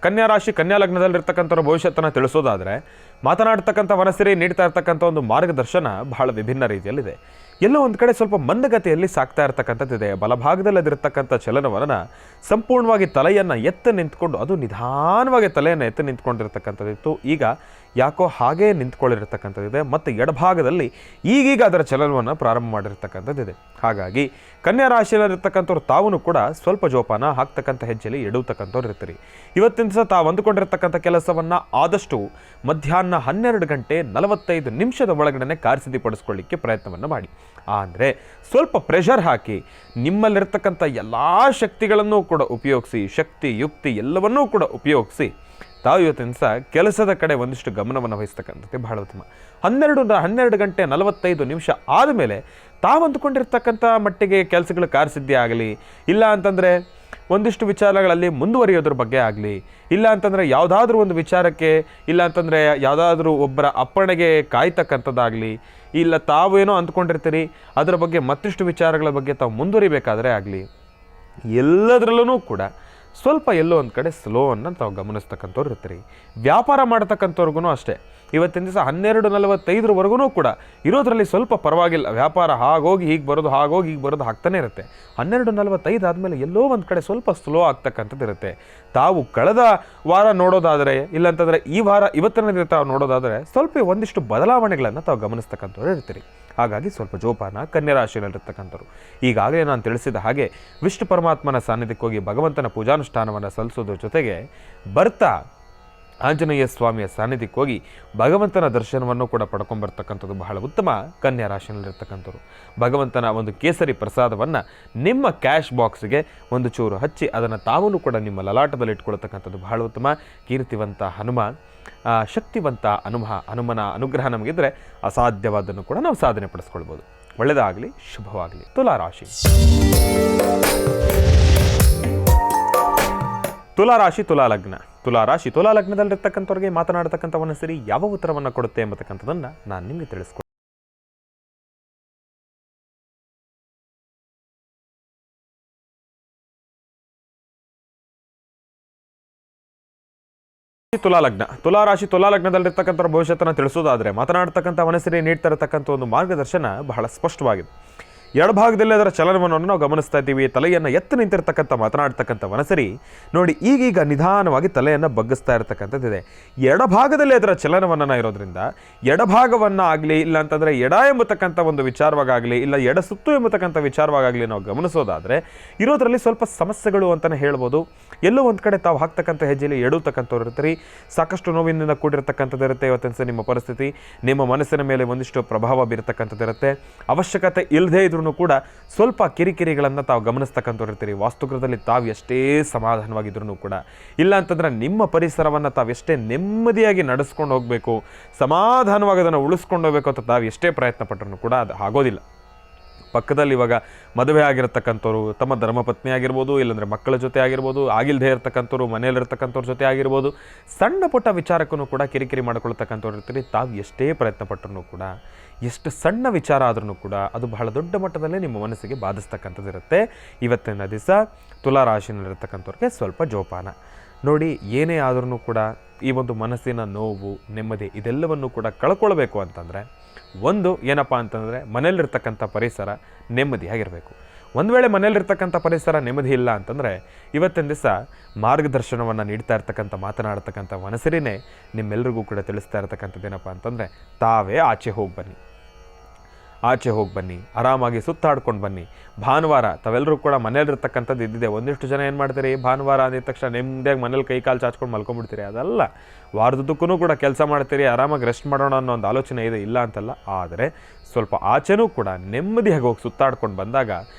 ಕನ್ಯಾ ರಾಶಿ ಕನ್ಯಾ ಲಗ್ನದಲ್ಲಿರ್ತಕ್ಕಂಥವ್ರ ಭವಿಷ್ಯತ್ತನ್ನು ತಿಳಿಸೋದಾದರೆ ಮಾತನಾಡ್ತಕ್ಕಂಥ ಮನಸ್ಸಿರಿ ನೀಡ್ತಾ ಇರ್ತಕ್ಕಂಥ ಒಂದು ಮಾರ್ಗದರ್ಶನ ಬಹಳ ವಿಭಿನ್ನ ರೀತಿಯಲ್ಲಿದೆ. ಎಲ್ಲೋ ಒಂದು ಕಡೆ ಸ್ವಲ್ಪ ಮಂದಗತಿಯಲ್ಲಿ ಸಾಕ್ತಾ ಇರ್ತಕ್ಕಂಥದ್ದಿದೆ. ಬಲಭಾಗದಲ್ಲಿ ಅದಿರ್ತಕ್ಕಂಥ ಚಲನವಲನ ಸಂಪೂರ್ಣವಾಗಿ ತಲೆಯನ್ನು ಎತ್ತ ನಿಂತ್ಕೊಂಡು, ಅದು ನಿಧಾನವಾಗಿ ತಲೆಯನ್ನು ಎತ್ತ ನಿಂತ್ಕೊಂಡಿರ್ತಕ್ಕಂಥದ್ದಿತ್ತು. ಈಗ ಯಾಕೋ ಹಾಗೇ ನಿಂತ್ಕೊಂಡಿರ್ತಕ್ಕಂಥದ್ದಿದೆ. ಮತ್ತು ಎಡಭಾಗದಲ್ಲಿ ಈಗೀಗ ಅದರ ಚಲನವನ್ನು ಪ್ರಾರಂಭ ಮಾಡಿರ್ತಕ್ಕಂಥದ್ದಿದೆ. ಹಾಗಾಗಿ ಕನ್ಯಾ ರಾಶಿಯಲ್ಲಿರ್ತಕ್ಕಂಥವ್ರು ತಾವು ಕೂಡ ಸ್ವಲ್ಪ ಜೋಪಾನ ಹಾಕ್ತಕ್ಕಂಥ ಹೆಜ್ಜೆಯಲ್ಲಿ ಎಡುವತಕ್ಕಂಥವ್ರು ಇರ್ತೀರಿ. ಇವತ್ತಿನ ದಿವಸ ತಾವು ಅಂದುಕೊಂಡಿರ್ತಕ್ಕಂಥ ಕೆಲಸವನ್ನು ಆದಷ್ಟು ಮಧ್ಯಾಹ್ನ 12:45 ಒಳಗಡೆ ಕಾರ್ಯಸಿದ್ಧಿಪಡಿಸ್ಕೊಳ್ಳಿಕ್ಕೆ ಪ್ರಯತ್ನವನ್ನು ಮಾಡಿ. ಅಂದರೆ ಸ್ವಲ್ಪ ಪ್ರೆಷರ್ ಹಾಕಿ ನಿಮ್ಮಲ್ಲಿರ್ತಕ್ಕಂಥ ಎಲ್ಲ ಶಕ್ತಿಗಳನ್ನು ಕೂಡ ಉಪಯೋಗಿಸಿ, ಶಕ್ತಿ ಯುಕ್ತಿ ಎಲ್ಲವನ್ನೂ ಕೂಡ ಉಪಯೋಗಿಸಿ ತಾವು ಇವತ್ತಿನ ದಿವಸ ಕೆಲಸದ ಕಡೆ ಒಂದಿಷ್ಟು ಗಮನವನ್ನು ವಹಿಸ್ತಕ್ಕಂಥದ್ದು ಬಹಳ ಉತ್ತಮ. 12:45 ಆದಮೇಲೆ ತಾವು ಅಂದುಕೊಂಡಿರ್ತಕ್ಕಂಥ ಮಟ್ಟಿಗೆ ಕೆಲಸಗಳು ಕಾರ್ಯಸಿದ್ಧಿ ಆಗಲಿ, ಇಲ್ಲ ಅಂತಂದರೆ ಒಂದಿಷ್ಟು ವಿಚಾರಗಳಲ್ಲಿ ಮುಂದುವರಿಯೋದ್ರ ಬಗ್ಗೆ ಆಗಲಿ, ಇಲ್ಲ ಅಂತಂದರೆ ಯಾವುದಾದ್ರೂ ಒಂದು ವಿಚಾರಕ್ಕೆ, ಇಲ್ಲ ಅಂತಂದರೆ ಯಾವುದಾದ್ರೂ ಒಬ್ಬರ ಅಪ್ಪಣೆಗೆ ಕಾಯ್ತಕ್ಕಂಥದ್ದಾಗಲಿ, ಇಲ್ಲ ತಾವೇನೋ ಅಂದ್ಕೊಂಡಿರ್ತೀರಿ ಅದರ ಬಗ್ಗೆ ಮತ್ತಿಷ್ಟು ವಿಚಾರಗಳ ಬಗ್ಗೆ ತಾವು ಮುಂದುವರಿಬೇಕಾದ್ರೆ ಆಗಲಿ, ಎಲ್ಲದರಲ್ಲೂ ಕೂಡ ಸ್ವಲ್ಪ ಎಲ್ಲೋ ಒಂದು ಕಡೆ ಸ್ಲೋವನ್ನು ತಾವು ಗಮನಿಸ್ತಕ್ಕಂಥವ್ರು ಇರ್ತೀರಿ. ವ್ಯಾಪಾರ ಮಾಡ್ತಕ್ಕಂಥವ್ರಿಗೂ ಅಷ್ಟೇ ಇವತ್ತಿನ ದಿವಸ 12:45 ಕೂಡ ಇರೋದ್ರಲ್ಲಿ ಸ್ವಲ್ಪ ಪರವಾಗಿಲ್ಲ. ವ್ಯಾಪಾರ ಹಾಗೋಗಿ ಹೀಗೆ ಬರೋದು, ಹಾಗೋಗಿ ಹೀಗೆ ಬರೋದು ಆಗ್ತಾನೆ ಇರುತ್ತೆ. 12:45 ಆದಮೇಲೆ ಎಲ್ಲೋ ಒಂದು ಕಡೆ ಸ್ವಲ್ಪ ಸ್ಲೋ ಆಗ್ತಕ್ಕಂಥದ್ದು ಇರುತ್ತೆ. ತಾವು ಕಳೆದ ವಾರ ನೋಡೋದಾದರೆ, ಇಲ್ಲಾಂತಂದರೆ ಈ ವಾರ ಇವತ್ತಿನ ದಿನ ತಾವು ನೋಡೋದಾದರೆ ಸ್ವಲ್ಪ ಒಂದಿಷ್ಟು ಬದಲಾವಣೆಗಳನ್ನು ತಾವು ಗಮನಿಸ್ತಕ್ಕಂಥವ್ರು ಇರ್ತೀರಿ. ಹಾಗಾಗಿ ಸ್ವಲ್ಪ ಜೋಪಾನ ಕನ್ಯಾ ರಾಶಿಯಲ್ಲಿರ್ತಕ್ಕಂಥವ್ರು. ಈಗಾಗಲೇ ನಾನು ತಿಳಿಸಿದ ಹಾಗೆ ವಿಷ್ಣು ಪರಮಾತ್ಮನ ಸಾನ್ನಿಧ್ಯಕ್ಕೆ ಹೋಗಿ ಭಗವಂತನ ಪೂಜಾನುಷ್ಠಾನವನ್ನು ಸಲ್ಲಿಸೋದ್ರ ಜೊತೆಗೆ ಬರ್ತಾ ಆಂಜನೇಯ ಸ್ವಾಮಿಯ ಸಾನ್ನಿಧ್ಯಕ್ಕೆ ಹೋಗಿ ಭಗವಂತನ ದರ್ಶನವನ್ನು ಕೂಡ ಪಡ್ಕೊಂಬರ್ತಕ್ಕಂಥದ್ದು ಬಹಳ ಉತ್ತಮ. ಕನ್ಯಾ ರಾಶಿಯಲ್ಲಿರ್ತಕ್ಕಂಥವ್ರು ಭಗವಂತನ ಒಂದು ಕೇಸರಿ ಪ್ರಸಾದವನ್ನು ನಿಮ್ಮ ಕ್ಯಾಶ್ ಬಾಕ್ಸ್ಗೆ ಒಂದು ಚೂರು ಹಚ್ಚಿ ಅದನ್ನು ತಾವೂ ಕೂಡ ನಿಮ್ಮ ಲಲಾಟದಲ್ಲಿ ಇಟ್ಕೊಳ್ತಕ್ಕಂಥದ್ದು ಬಹಳ ಉತ್ತಮ. ಕೀರ್ತಿವಂತ ಹನುಮ, ಶಕ್ತಿವಂತ ಹನುಮನ ಅನುಗ್ರಹ ನಮಗಿದ್ರೆ ಅಸಾಧ್ಯವಾದನ್ನು ಕೂಡ ನಾವು ಸಾಧನೆ ಪಡಿಸ್ಕೊಳ್ಬೋದು. ಒಳ್ಳೆಯದಾಗಲಿ, ಶುಭವಾಗಲಿ. ತುಲಾರಾಶಿ ತುಲಾಲಗ್ನ. ತುಲಾಲಗ್ನದಲ್ಲಿರ್ತಕ್ಕಂಥವ್ರಿಗೆ ಮಾತನಾಡತಕ್ಕಂಥ ಮನಸ್ಸರಿ ಯಾವ ಉತ್ತರವನ್ನು ಕೊಡುತ್ತೆ ಎಂಬತಕ್ಕಂಥದ್ದನ್ನು ನಾನು ನಿಮಗೆ ತಿಳಿಸ್ಕೊಡ್ತೀನಿ. ತುಲಾಲಗ್ನದಲ್ಲಿರ್ತಕ್ಕಂಥ ಭವಿಷ್ಯತ್ತನ್ನು ತಿಳಿಸೋದಾದರೆ ಮಾತನಾಡ್ತಕ್ಕಂಥ ಮನಸ್ಸರಿ ನೀಡ್ತಾ ಇರತಕ್ಕಂಥ ಒಂದು ಮಾರ್ಗದರ್ಶನ ಬಹಳ ಸ್ಪಷ್ಟವಾಗಿದೆ. ಎಡಭಾಗದಲ್ಲಿ ಅದರ ಚಲನವನ್ನು ನಾವು ಗಮನಿಸ್ತಾ ಇದ್ದೀವಿ. ತಲೆಯನ್ನು ಎತ್ತು ನಿಂತಿರ್ತಕ್ಕಂಥ ಮಾತನಾಡ್ತಕ್ಕಂಥ ಮನಸ್ಸರಿ ನೋಡಿ ಈಗೀಗ ನಿಧಾನವಾಗಿ ತಲೆಯನ್ನು ಬಗ್ಗಿಸ್ತಾ ಇರತಕ್ಕಂಥದ್ದಿದೆ. ಎಡಭಾಗದಲ್ಲಿ ಅದರ ಚಲನವನ್ನು ಇರೋದ್ರಿಂದ ಎಡಭಾಗವನ್ನು ಆಗಲಿ, ಇಲ್ಲ ಅಂತಂದರೆ ಎಡ ಎಂಬತಕ್ಕಂಥ ಒಂದು ವಿಚಾರವಾಗಲಿ, ಇಲ್ಲ ಎಡ ಸುತ್ತು ಎಂಬತಕ್ಕಂಥ ವಿಚಾರವಾಗಲಿ ನಾವು ಗಮನಿಸೋದಾದರೆ ಇರೋದರಲ್ಲಿ ಸ್ವಲ್ಪ ಸಮಸ್ಯೆಗಳು ಅಂತಲೇ ಹೇಳ್ಬೋದು. ಎಲ್ಲೋ ಒಂದು ಕಡೆ ತಾವು ಹಾಕ್ತಕ್ಕಂಥ ಹೆಜ್ಜೆಯಲ್ಲಿ ಎಡುತ್ತಕ್ಕಂಥವ್ರು ಇರ್ತೀರಿ. ಸಾಕಷ್ಟು ನೋವಿನಿಂದ ಕೂಡಿರ್ತಕ್ಕಂಥದ್ದು ಇರುತ್ತೆ. ಇವತ್ತಿನ ನಿಮ್ಮ ಪರಿಸ್ಥಿತಿ ನಿಮ್ಮ ಮನಸ್ಸಿನ ಮೇಲೆ ಒಂದಿಷ್ಟು ಪ್ರಭಾವ ಬೀರತಕ್ಕಂಥದ್ದು ಇರುತ್ತೆ. ಅವಶ್ಯಕತೆ ಇಲ್ಲದೇ ಇದ್ರೂ ಕೂಡ ಸ್ವಲ್ಪ ಕಿರಿಕಿರಿಗಳನ್ನು ತಾವು ಗಮನಿಸ್ತಕ್ಕಂಥವ್ರು ಇರ್ತೀರಿ. ವಾಸ್ತುಗೃಹದಲ್ಲಿ ತಾವು ಎಷ್ಟೇ ಸಮಾಧಾನವಾಗಿದ್ರೂ ಕೂಡ, ಇಲ್ಲ ಅಂತಂದರೆ ನಿಮ್ಮ ಪರಿಸರವನ್ನು ತಾವು ಎಷ್ಟೇ ನೆಮ್ಮದಿಯಾಗಿ ನಡೆಸ್ಕೊಂಡು ಹೋಗಬೇಕು, ಸಮಾಧಾನವಾಗಿ ಅದನ್ನು ಉಳಿಸ್ಕೊಂಡು ಹೋಗಬೇಕು ಅಂತ ತಾವು ಎಷ್ಟೇ ಪ್ರಯತ್ನ ಪಟ್ಟರೂ ಕೂಡ ಅದು ಆಗೋದಿಲ್ಲ. ಪಕ್ಕದಲ್ಲಿ ಇವಾಗ ಮದುವೆ ಆಗಿರತಕ್ಕಂಥವ್ರು ತಮ್ಮ ಧರ್ಮಪತ್ನಿ ಆಗಿರ್ಬೋದು, ಇಲ್ಲಾಂದರೆ ಮಕ್ಕಳ ಜೊತೆ ಆಗಿರ್ಬೋದು, ಆಗಿಲ್ಲದೆ ಇರತಕ್ಕಂಥವ್ರು ಮನೆಯಲ್ಲಿರ್ತಕ್ಕಂಥವ್ರ ಜೊತೆ ಆಗಿರ್ಬೋದು, ಸಣ್ಣ ಪುಟ್ಟ ವಿಚಾರಕ್ಕೂ ಕೂಡ ಕಿರಿಕಿರಿ ಮಾಡ್ಕೊಳ್ತಕ್ಕಂಥವ್ರು ಇರ್ತೀರಿ. ತಾವು ಎಷ್ಟೇ ಪ್ರಯತ್ನ ಪಟ್ಟರೂ ಕೂಡ, ಎಷ್ಟು ಸಣ್ಣ ವಿಚಾರ ಆದ್ರೂ ಕೂಡ ಅದು ಬಹಳ ದೊಡ್ಡ ಮಟ್ಟದಲ್ಲೇ ನಿಮ್ಮ ಮನಸ್ಸಿಗೆ ಬಾಧಿಸ್ತಕ್ಕಂಥದ್ದು ಇರುತ್ತೆ. ಇವತ್ತಿನ ದಿವಸ ತುಲಾರಾಶಿನಲ್ಲಿರ್ತಕ್ಕಂಥವ್ರಿಗೆ ಸ್ವಲ್ಪ ಜೋಪಾನ ನೋಡಿ. ಏನೇ ಆದ್ರೂ ಕೂಡ ಈ ಒಂದು ಮನಸ್ಸಿನ ನೋವು, ನೆಮ್ಮದಿ ಇದೆಲ್ಲವನ್ನು ಕೂಡ ಕಳ್ಕೊಳ್ಬೇಕು ಅಂತಂದರೆ ಒಂದು ಏನಪ್ಪ ಅಂತಂದರೆ ಮನೆಯಲ್ಲಿರ್ತಕ್ಕಂಥ ಪರಿಸರ ನೆಮ್ಮದಿಯಾಗಿರಬೇಕು. ಒಂದು ವೇಳೆ ಮನೆಯಲ್ಲಿರ್ತಕ್ಕಂಥ ಪರಿಸರ ನೆಮ್ಮದಿ ಇಲ್ಲ ಅಂತಂದರೆ ಇವತ್ತಿನ ದಿವಸ ಮಾರ್ಗದರ್ಶನವನ್ನು ನೀಡ್ತಾ ಇರ್ತಕ್ಕಂಥ ಮಾತನಾಡ್ತಕ್ಕಂಥ ಮನಸ್ಸರಿನೇ ನಿಮ್ಮೆಲ್ಲರಿಗೂ ಕೂಡ ತಿಳಿಸ್ತಾ ಇರ್ತಕ್ಕಂಥದ್ದು ಏನಪ್ಪ ಅಂತಂದರೆ ತಾವೇ ಆಚೆ ಹೋಗಿ ಬನ್ನಿ, ಆರಾಮಾಗಿ ಸುತ್ತಾಡ್ಕೊಂಡು ಬನ್ನಿ. ಭಾನುವಾರ ತಾವೆಲ್ಲರೂ ಕೂಡ ಮನೇಲಿರ್ತಕ್ಕಂಥದ್ದು ಇದ್ದಿದೆ. ಒಂದಿಷ್ಟು ಜನ ಏನು ಮಾಡ್ತೀರಿ, ಭಾನುವಾರ ಅಂದಿದ ತಕ್ಷಣ ನೆಮ್ಮದಿಯಾಗಿ ಮನೇಲಿ ಕೈ ಕಾಲು ಚಾಚ್ಕೊಂಡು ಮಲ್ಕೊಂಡ್ಬಿಡ್ತೀರಿ. ಅದಲ್ಲ, ವಾರದುದ್ದಕ್ಕೂ ಕೂಡ ಕೆಲಸ ಮಾಡ್ತೀರಿ, ಆರಾಮಾಗಿ ರೆಸ್ಟ್ ಮಾಡೋಣ ಅನ್ನೋ ಒಂದು ಆಲೋಚನೆ ಇದೆ, ಇಲ್ಲ ಅಂತಲ್ಲ. ಆದರೆ ಸ್ವಲ್ಪ ಆಚೆನೂ ಕೂಡ ನೆಮ್ಮದಿಯಾಗಿ ಹೋಗಿ ಸುತ್ತಾಡ್ಕೊಂಡು ಬಂದಾಗ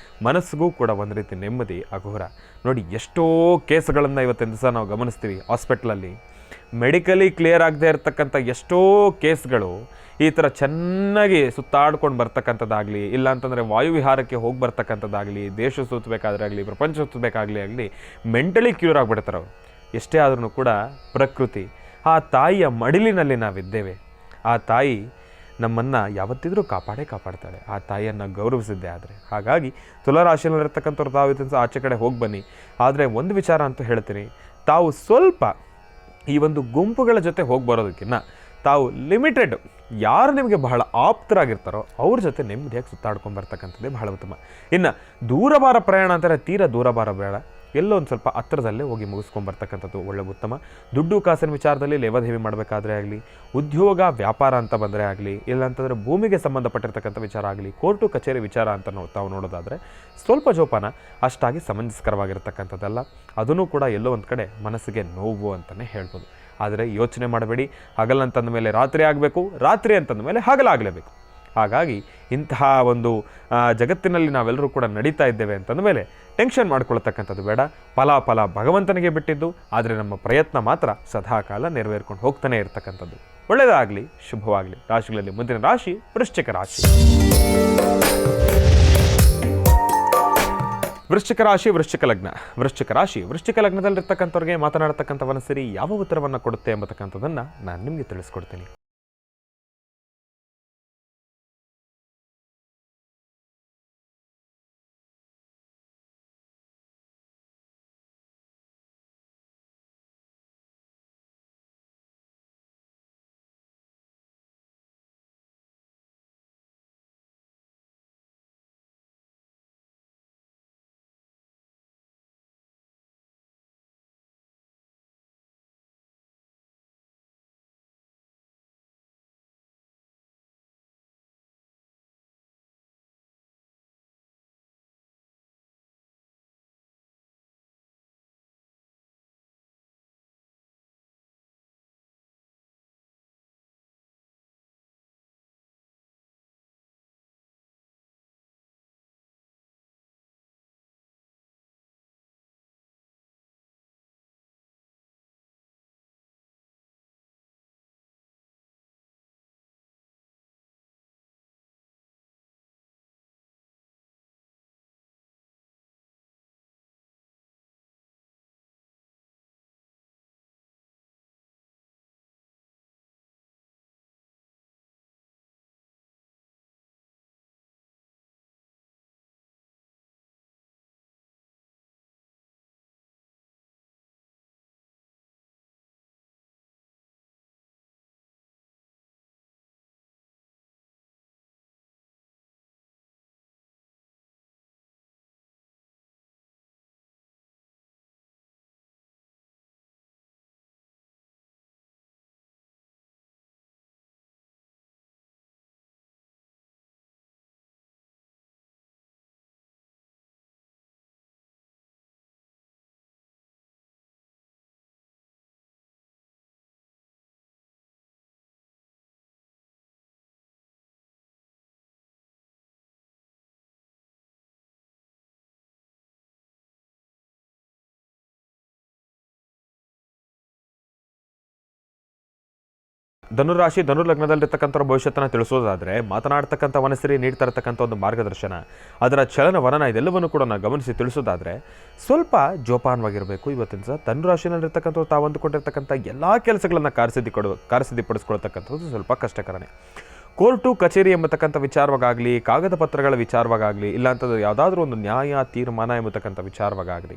ಮನಸ್ಸಿಗೂ ಕೂಡ ಒಂದು ರೀತಿ ನೆಮ್ಮದಿ ಅಘೋರ. ನೋಡಿ, ಎಷ್ಟೋ ಕೇಸ್ಗಳನ್ನು ಇವತ್ತಿನ ದಿವಸ ನಾವು ಗಮನಿಸ್ತೀವಿ. ಹಾಸ್ಪಿಟ್ಲಲ್ಲಿ ಮೆಡಿಕಲಿ ಕ್ಲಿಯರ್ ಆಗದೆ ಇರತಕ್ಕಂಥ ಎಷ್ಟೋ ಕೇಸ್ಗಳು ಈ ಥರ ಚೆನ್ನಾಗಿ ಸುತ್ತಾಡ್ಕೊಂಡು ಬರ್ತಕ್ಕಂಥದ್ದಾಗಲಿ, ಇಲ್ಲ ಅಂತಂದರೆ ವಾಯುವಿಹಾರಕ್ಕೆ ಹೋಗಿ ಬರ್ತಕ್ಕಂಥದ್ದಾಗಲಿ, ದೇಶ ಸುತ್ತಬೇಕಾದ್ರೆ ಆಗಲಿ, ಪ್ರಪಂಚ ಸುತ್ತಬೇಕಾಗಲಿ ಮೆಂಟಲಿ ಕ್ಯೂರ್ ಆಗಿಬಿಡ್ತಾರೆ ಅವರು. ಎಷ್ಟೇ ಆದ್ರೂ ಕೂಡ ಪ್ರಕೃತಿ, ಆ ತಾಯಿಯ ಮಡಿಲಿನಲ್ಲಿ ನಾವಿದ್ದೇವೆ. ಆ ತಾಯಿ ನಮ್ಮನ್ನು ಯಾವತ್ತಿದ್ರೂ ಕಾಪಾಡ್ತಾಳೆ. ಆ ತಾಯಿಯನ್ನು ಗೌರವಿಸಿದ್ದೆ ಆದರೆ. ಹಾಗಾಗಿ ತುಲಾರಾಶಿಯಲ್ಲಿರ್ತಕ್ಕಂಥವ್ರು ತಾವು ಆಚೆ ಕಡೆ ಹೋಗಿ ಬನ್ನಿ. ಆದರೆ ಒಂದು ವಿಚಾರ ಅಂತೂ ಹೇಳ್ತೀನಿ, ತಾವು ಸ್ವಲ್ಪ ಈ ಒಂದು ಗುಂಪುಗಳ ಜೊತೆ ಹೋಗಿ ಬರೋದಕ್ಕಿಂತ ತಾವು ಲಿಮಿಟೆಡ್ ಯಾರು ನಿಮಗೆ ಬಹಳ ಆಪ್ತರಾಗಿರ್ತಾರೋ ಅವ್ರ ಜೊತೆ ನೆಮ್ಮದಿಯಾಗಿ ಸುತ್ತಾಡ್ಕೊಂಡು ಬರ್ತಕ್ಕಂಥದ್ದೇ ಬಹಳ ಉತ್ತಮ. ಇನ್ನು ದೂರಭಾರ ಪ್ರಯಾಣ ಅಂತಾರೆ, ತೀರಾ ದೂರಭಾರ ಬೇಡ, ಎಲ್ಲೋ ಒಂದು ಸ್ವಲ್ಪ ಹತ್ತಿರದಲ್ಲೇ ಹೋಗಿ ಮುಗಿಸ್ಕೊಂಬರ್ತಕ್ಕಂಥದ್ದು ಒಳ್ಳೆ ಉತ್ತಮ. ದುಡ್ಡು ಕಾಸಿನ ವಿಚಾರದಲ್ಲಿ ಲೇವಾದೇವಿ ಮಾಡಬೇಕಾದ್ರೆ ಆಗಲಿ, ಉದ್ಯೋಗ ವ್ಯಾಪಾರ ಅಂತ ಬಂದರೆ ಆಗಲಿ, ಇಲ್ಲಾಂತಂದರೆ ಭೂಮಿಗೆ ಸಂಬಂಧಪಟ್ಟಿರ್ತಕ್ಕಂಥ ವಿಚಾರ ಆಗಲಿ, ಕೋರ್ಟು ಕಚೇರಿ ವಿಚಾರ ಅಂತ ತಾವು ನೋಡೋದಾದರೆ ಸ್ವಲ್ಪ ಜೋಪಾನ, ಅಷ್ಟಾಗಿ ಸಮಂಜಸ್ಕರವಾಗಿರ್ತಕ್ಕಂಥದ್ದಲ್ಲ. ಅದನ್ನು ಕೂಡ ಎಲ್ಲೋ ಒಂದು ಕಡೆ ಮನಸ್ಸಿಗೆ ನೋವು ಅಂತಲೇ ಹೇಳ್ಬೋದು. ಆದರೆ ಯೋಚನೆ ಮಾಡಬೇಡಿ, ಹಗಲಂತಂದ ಮೇಲೆ ರಾತ್ರಿ ಆಗಬೇಕು, ರಾತ್ರಿ ಅಂತಂದ ಮೇಲೆ ಹಗಲಾಗಲೇಬೇಕು. ಹಾಗಾಗಿ ಇಂತಹ ಒಂದು ಜಗತ್ತಿನಲ್ಲಿ ನಾವೆಲ್ಲರೂ ಕೂಡ ನಡೀತಾ ಇದ್ದೇವೆ ಅಂತಂದ ಮೇಲೆ ಟೆನ್ಷನ್ ಮಾಡ್ಕೊಳ್ತಕ್ಕಂಥದ್ದು ಬೇಡ. ಫಲ ಭಗವಂತನಿಗೆ ಬಿಟ್ಟಿದ್ದು, ಆದರೆ ನಮ್ಮ ಪ್ರಯತ್ನ ಮಾತ್ರ ಸದಾಕಾಲ ನೆರವೇರ್ಕೊಂಡು ಹೋಗ್ತಾನೆ ಇರತಕ್ಕಂಥದ್ದು. ಒಳ್ಳೆಯದಾಗಲಿ, ಶುಭವಾಗಲಿ. ರಾಶಿಗಳಲ್ಲಿ ಮುಂದಿನ ರಾಶಿ ವೃಶ್ಚಿಕ ರಾಶಿ. ವೃಶ್ಚಿಕ ರಾಶಿ, ವೃಶ್ಚಿಕ ಲಗ್ನ. ವೃಶ್ಚಿಕ ರಾಶಿ, ವೃಶ್ಚಿಕ ಲಗ್ನದಲ್ಲಿರ್ತಕ್ಕಂಥವ್ರಿಗೆ ಮಾತನಾಡತಕ್ಕಂಥ ಮನಸ್ಸಿರಿ ಯಾವ ಉತ್ತರವನ್ನು ಕೊಡುತ್ತೆ ಎಂಬತಕ್ಕಂಥದ್ದನ್ನು ನಾನು ನಿಮಗೆ ತಿಳಿಸ್ಕೊಡ್ತೀನಿ. ಧನುರಾಶಿ, ಧನುರ್ಲಗ್ನದಲ್ಲಿರ್ತಕ್ಕಂಥವ್ರ ಭವಿಷ್ಯತನ ತಿಳಿಸೋದಾದರೆ ಮಾತನಾಡ್ತಕ್ಕಂಥ ಮನಸ್ಸಿರಿ ನೀಡ್ತಾ ಇರತಕ್ಕಂಥ ಒಂದು ಮಾರ್ಗದರ್ಶನ, ಅದರ ಚಲನವಲನ ಇದೆಲ್ಲವನ್ನು ಕೂಡ ನಾವು ಗಮನಿಸಿ ತಿಳಿಸೋದಾದರೆ ಸ್ವಲ್ಪ ಜೋಪಾನವಾಗಿರಬೇಕು. ಇವತ್ತಿನ ಸಹ ಧನುರಾಶಿನಲ್ಲಿರ್ತಕ್ಕಂಥವ್ರು ತಾವು ಅಂದುಕೊಂಡಿರ್ತಕ್ಕಂಥ ಎಲ್ಲ ಕೆಲಸಗಳನ್ನು ಕಾರ್ಯಸಿದ್ಧಿಪಡಿಸ್ಕೊಳ್ತಕ್ಕಂಥದ್ದು ಸ್ವಲ್ಪ ಕಷ್ಟಕರನೇ. ಕೋರ್ಟು ಕಚೇರಿ ಎಂಬತಕ್ಕಂಥ ವಿಚಾರವಾಗಲಿ, ಕಾಗದ ಪತ್ರಗಳ ವಿಚಾರವಾಗಲಿ, ಇಲ್ಲಾಂಥದ್ದು ಯಾವುದಾದ್ರೂ ಒಂದು ನ್ಯಾಯ ತೀರ್ಮಾನ ಎಂಬತಕ್ಕಂಥ ವಿಚಾರವಾಗಲಿ,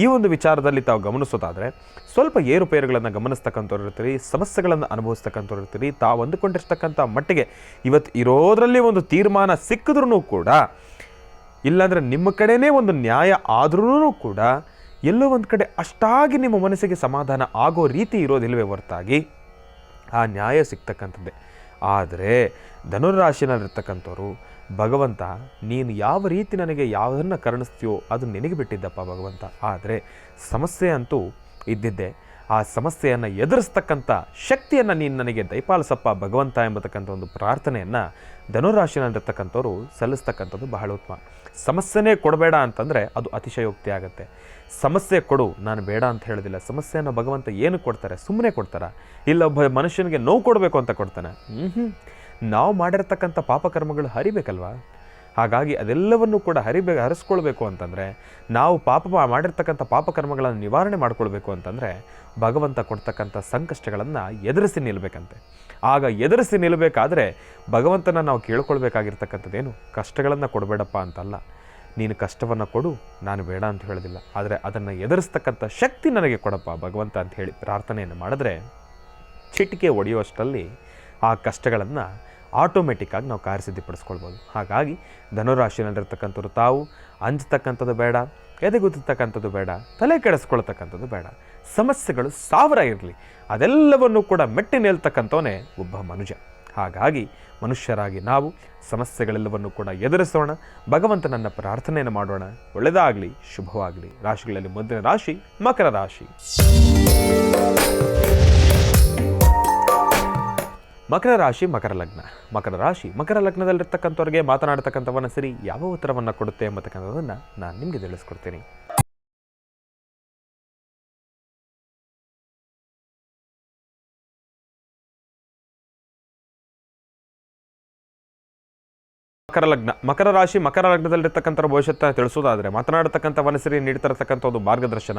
ಈ ಒಂದು ವಿಚಾರದಲ್ಲಿ ತಾವು ಗಮನಿಸೋದಾದರೆ ಸ್ವಲ್ಪ ಏರುಪೇರುಗಳನ್ನು ಗಮನಿಸ್ತಕ್ಕಂಥವ್ರು ಇರ್ತೀರಿ, ಸಮಸ್ಯೆಗಳನ್ನು ಅನುಭವಿಸ್ತಕ್ಕಂಥವ್ರು ಇರ್ತೀರಿ. ತಾವು ಅಂದುಕೊಂಡಿರ್ತಕ್ಕಂಥ ಮಟ್ಟಿಗೆ ಇವತ್ತು ಇರೋದರಲ್ಲಿ ಒಂದು ತೀರ್ಮಾನ ಸಿಕ್ಕಿದ್ರೂ ಕೂಡ, ಇಲ್ಲಾಂದರೆ ನಿಮ್ಮ ಕಡೆಯೇ ಒಂದು ನ್ಯಾಯ ಆದ್ರೂ ಕೂಡ ಎಲ್ಲೋ ಒಂದು ಕಡೆ ಅಷ್ಟಾಗಿ ನಿಮ್ಮ ಮನಸ್ಸಿಗೆ ಸಮಾಧಾನ ಆಗೋ ರೀತಿ ಇರೋದಿಲ್ಲವೇ ಹೊರತಾಗಿ ಆ ನ್ಯಾಯ ಸಿಗ್ತಕ್ಕಂಥದ್ದೇ. ಆದರೆ ಧನುರಾಶಿನಲ್ಲಿರ್ತಕ್ಕಂಥವ್ರು ಭಗವಂತ ನೀನು ಯಾವ ರೀತಿ ನನಗೆ ಯಾವುದನ್ನು ಕರುಣಿಸ್ತೀಯೋ ಅದು ನಿನಗೆ ಬಿಟ್ಟಿದ್ದಪ್ಪ ಭಗವಂತ, ಆದರೆ ಸಮಸ್ಯೆ ಅಂತೂ ಇದ್ದಿದ್ದೆ, ಆ ಸಮಸ್ಯೆಯನ್ನು ಎದುರಿಸ್ತಕ್ಕಂಥ ಶಕ್ತಿಯನ್ನು ನೀನು ನನಗೆ ದಯಪಾಲಿಸಪ್ಪ ಭಗವಂತ ಎಂಬತಕ್ಕಂಥ ಒಂದು ಪ್ರಾರ್ಥನೆಯನ್ನು ಧನುರಾಶಿನಲ್ಲಿರ್ತಕ್ಕಂಥವ್ರು ಸಲ್ಲಿಸ್ತಕ್ಕಂಥದ್ದು ಬಹಳ ಉತ್ತಮ. ಸಮಸ್ಯೆನೇ ಕೊಡಬೇಡ ಅಂತಂದರೆ ಅದು ಅತಿಶಯೋಕ್ತಿ ಆಗುತ್ತೆ. ಸಮಸ್ಯೆ ಕೊಡು, ನಾನು ಬೇಡ ಅಂತ ಹೇಳೋದಿಲ್ಲ. ಸಮಸ್ಯೆಯನ್ನು ಭಗವಂತ ಏನು ಕೊಡ್ತಾರೆ? ಸುಮ್ಮನೆ ಕೊಡ್ತಾರ? ಇಲ್ಲ ಒಬ್ಬ ಮನುಷ್ಯನಿಗೆ ನೋವು ಕೊಡಬೇಕು ಅಂತ ಕೊಡ್ತಾನೆ? ನಾವು ಮಾಡಿರ್ತಕ್ಕಂಥ ಪಾಪಕರ್ಮಗಳು ಹರಿಬೇಕಲ್ವಾ? ಹಾಗಾಗಿ ಅದೆಲ್ಲವನ್ನು ಕೂಡ ಹರಿಸ್ಕೊಳ್ಬೇಕು ಅಂತಂದರೆ, ನಾವು ಮಾಡಿರ್ತಕ್ಕಂಥ ಪಾಪಕರ್ಮಗಳನ್ನು ನಿವಾರಣೆ ಮಾಡ್ಕೊಳ್ಬೇಕು ಅಂತಂದರೆ ಭಗವಂತ ಕೊಡ್ತಕ್ಕಂಥ ಸಂಕಷ್ಟಗಳನ್ನು ಎದುರಿಸಿ ನಿಲ್ಲಬೇಕಂತೆ. ಆಗ ಎದುರಿಸಿ ನಿಲ್ಲಬೇಕಾದ್ರೆ ಭಗವಂತನ ನಾವು ಕೇಳ್ಕೊಳ್ಬೇಕಾಗಿರ್ತಕ್ಕಂಥದ್ದೇನು, ಕಷ್ಟಗಳನ್ನು ಕೊಡಬೇಡಪ್ಪ ಅಂತಲ್ಲ, ನೀನು ಕಷ್ಟವನ್ನು ಕೊಡು, ನಾನು ಬೇಡ ಅಂತ ಹೇಳೋದಿಲ್ಲ, ಆದರೆ ಅದನ್ನು ಎದುರಿಸ್ತಕ್ಕಂಥ ಶಕ್ತಿ ನನಗೆ ಕೊಡಪ್ಪ ಭಗವಂತ ಅಂತ ಹೇಳಿ ಪ್ರಾರ್ಥನೆಯನ್ನು ಮಾಡಿದ್ರೆ ಚಿಟಿಕೆ ಹೊಡೆಯುವಷ್ಟರಲ್ಲಿ ಆ ಕಷ್ಟಗಳನ್ನು ಆಟೋಮೆಟಿಕ್ಕಾಗಿ ನಾವು ಕಾರ್ಯಸಿದ್ಧಿಪಡಿಸ್ಕೊಳ್ಬೋದು. ಹಾಗಾಗಿ ಧನುರಾಶಿನಲ್ಲಿರ್ತಕ್ಕಂಥವ್ರು ತಾವು ಅಂಜತಕ್ಕಂಥದ್ದು ಬೇಡ, ಎದೆಗುತ್ತಕ್ಕಂಥದ್ದು ಬೇಡ, ತಲೆ ಕೆಡಿಸ್ಕೊಳ್ತಕ್ಕಂಥದ್ದು ಬೇಡ. ಸಮಸ್ಯೆಗಳು 1000 ಇರಲಿ, ಅದೆಲ್ಲವನ್ನು ಕೂಡ ಮೆಟ್ಟಿ ನಿಲ್ತಕ್ಕಂಥವನೇ ಒಬ್ಬ ಮನುಷ್ಯ. ಹಾಗಾಗಿ ಮನುಷ್ಯರಾಗಿ ನಾವು ಸಮಸ್ಯೆಗಳೆಲ್ಲವನ್ನು ಕೂಡ ಎದುರಿಸೋಣ, ಭಗವಂತನನ್ನ ಪ್ರಾರ್ಥನೆಯನ್ನು ಮಾಡೋಣ. ಒಳ್ಳೆಯದಾಗಲಿ, ಶುಭವಾಗಲಿ. ರಾಶಿಗಳಲ್ಲಿ ಮೊದಲನೇ ರಾಶಿ ಮಕರ ರಾಶಿ. ಮಕರ ರಾಶಿ ಮಕರ ಲಗ್ನ. ಮಕರ ರಾಶಿ ಮಕರ ಲಗ್ನದಲ್ಲಿರ್ತಕ್ಕಂಥವ್ರಿಗೆ ಮಾತನಾಡ್ತಕ್ಕಂಥವನ್ನ ಸರಿ ಯಾವ ಉತ್ತರವನ್ನು ಕೊಡುತ್ತೆ ಎಂಬತಕ್ಕಂಥದ್ದನ್ನು ನಾನು ನಿಮಗೆ ತಿಳಿಸ್ಕೊಡ್ತೀನಿ. ಮಕರ ಲಗ್ನ. ಮಕರ ರಾಶಿ ಮಕರ ಲಗ್ನದಲ್ಲಿರ್ತಕ್ಕಂಥ ಭವಿಷ್ಯತ್ತನ್ನು ತಿಳಿಸೋದಾದರೆ ಮಾತನಾಡತಕ್ಕಂಥ ವನಸರಿ ನೀಡ್ತಿರತಕ್ಕಂಥ ಒಂದು ಮಾರ್ಗದರ್ಶನ,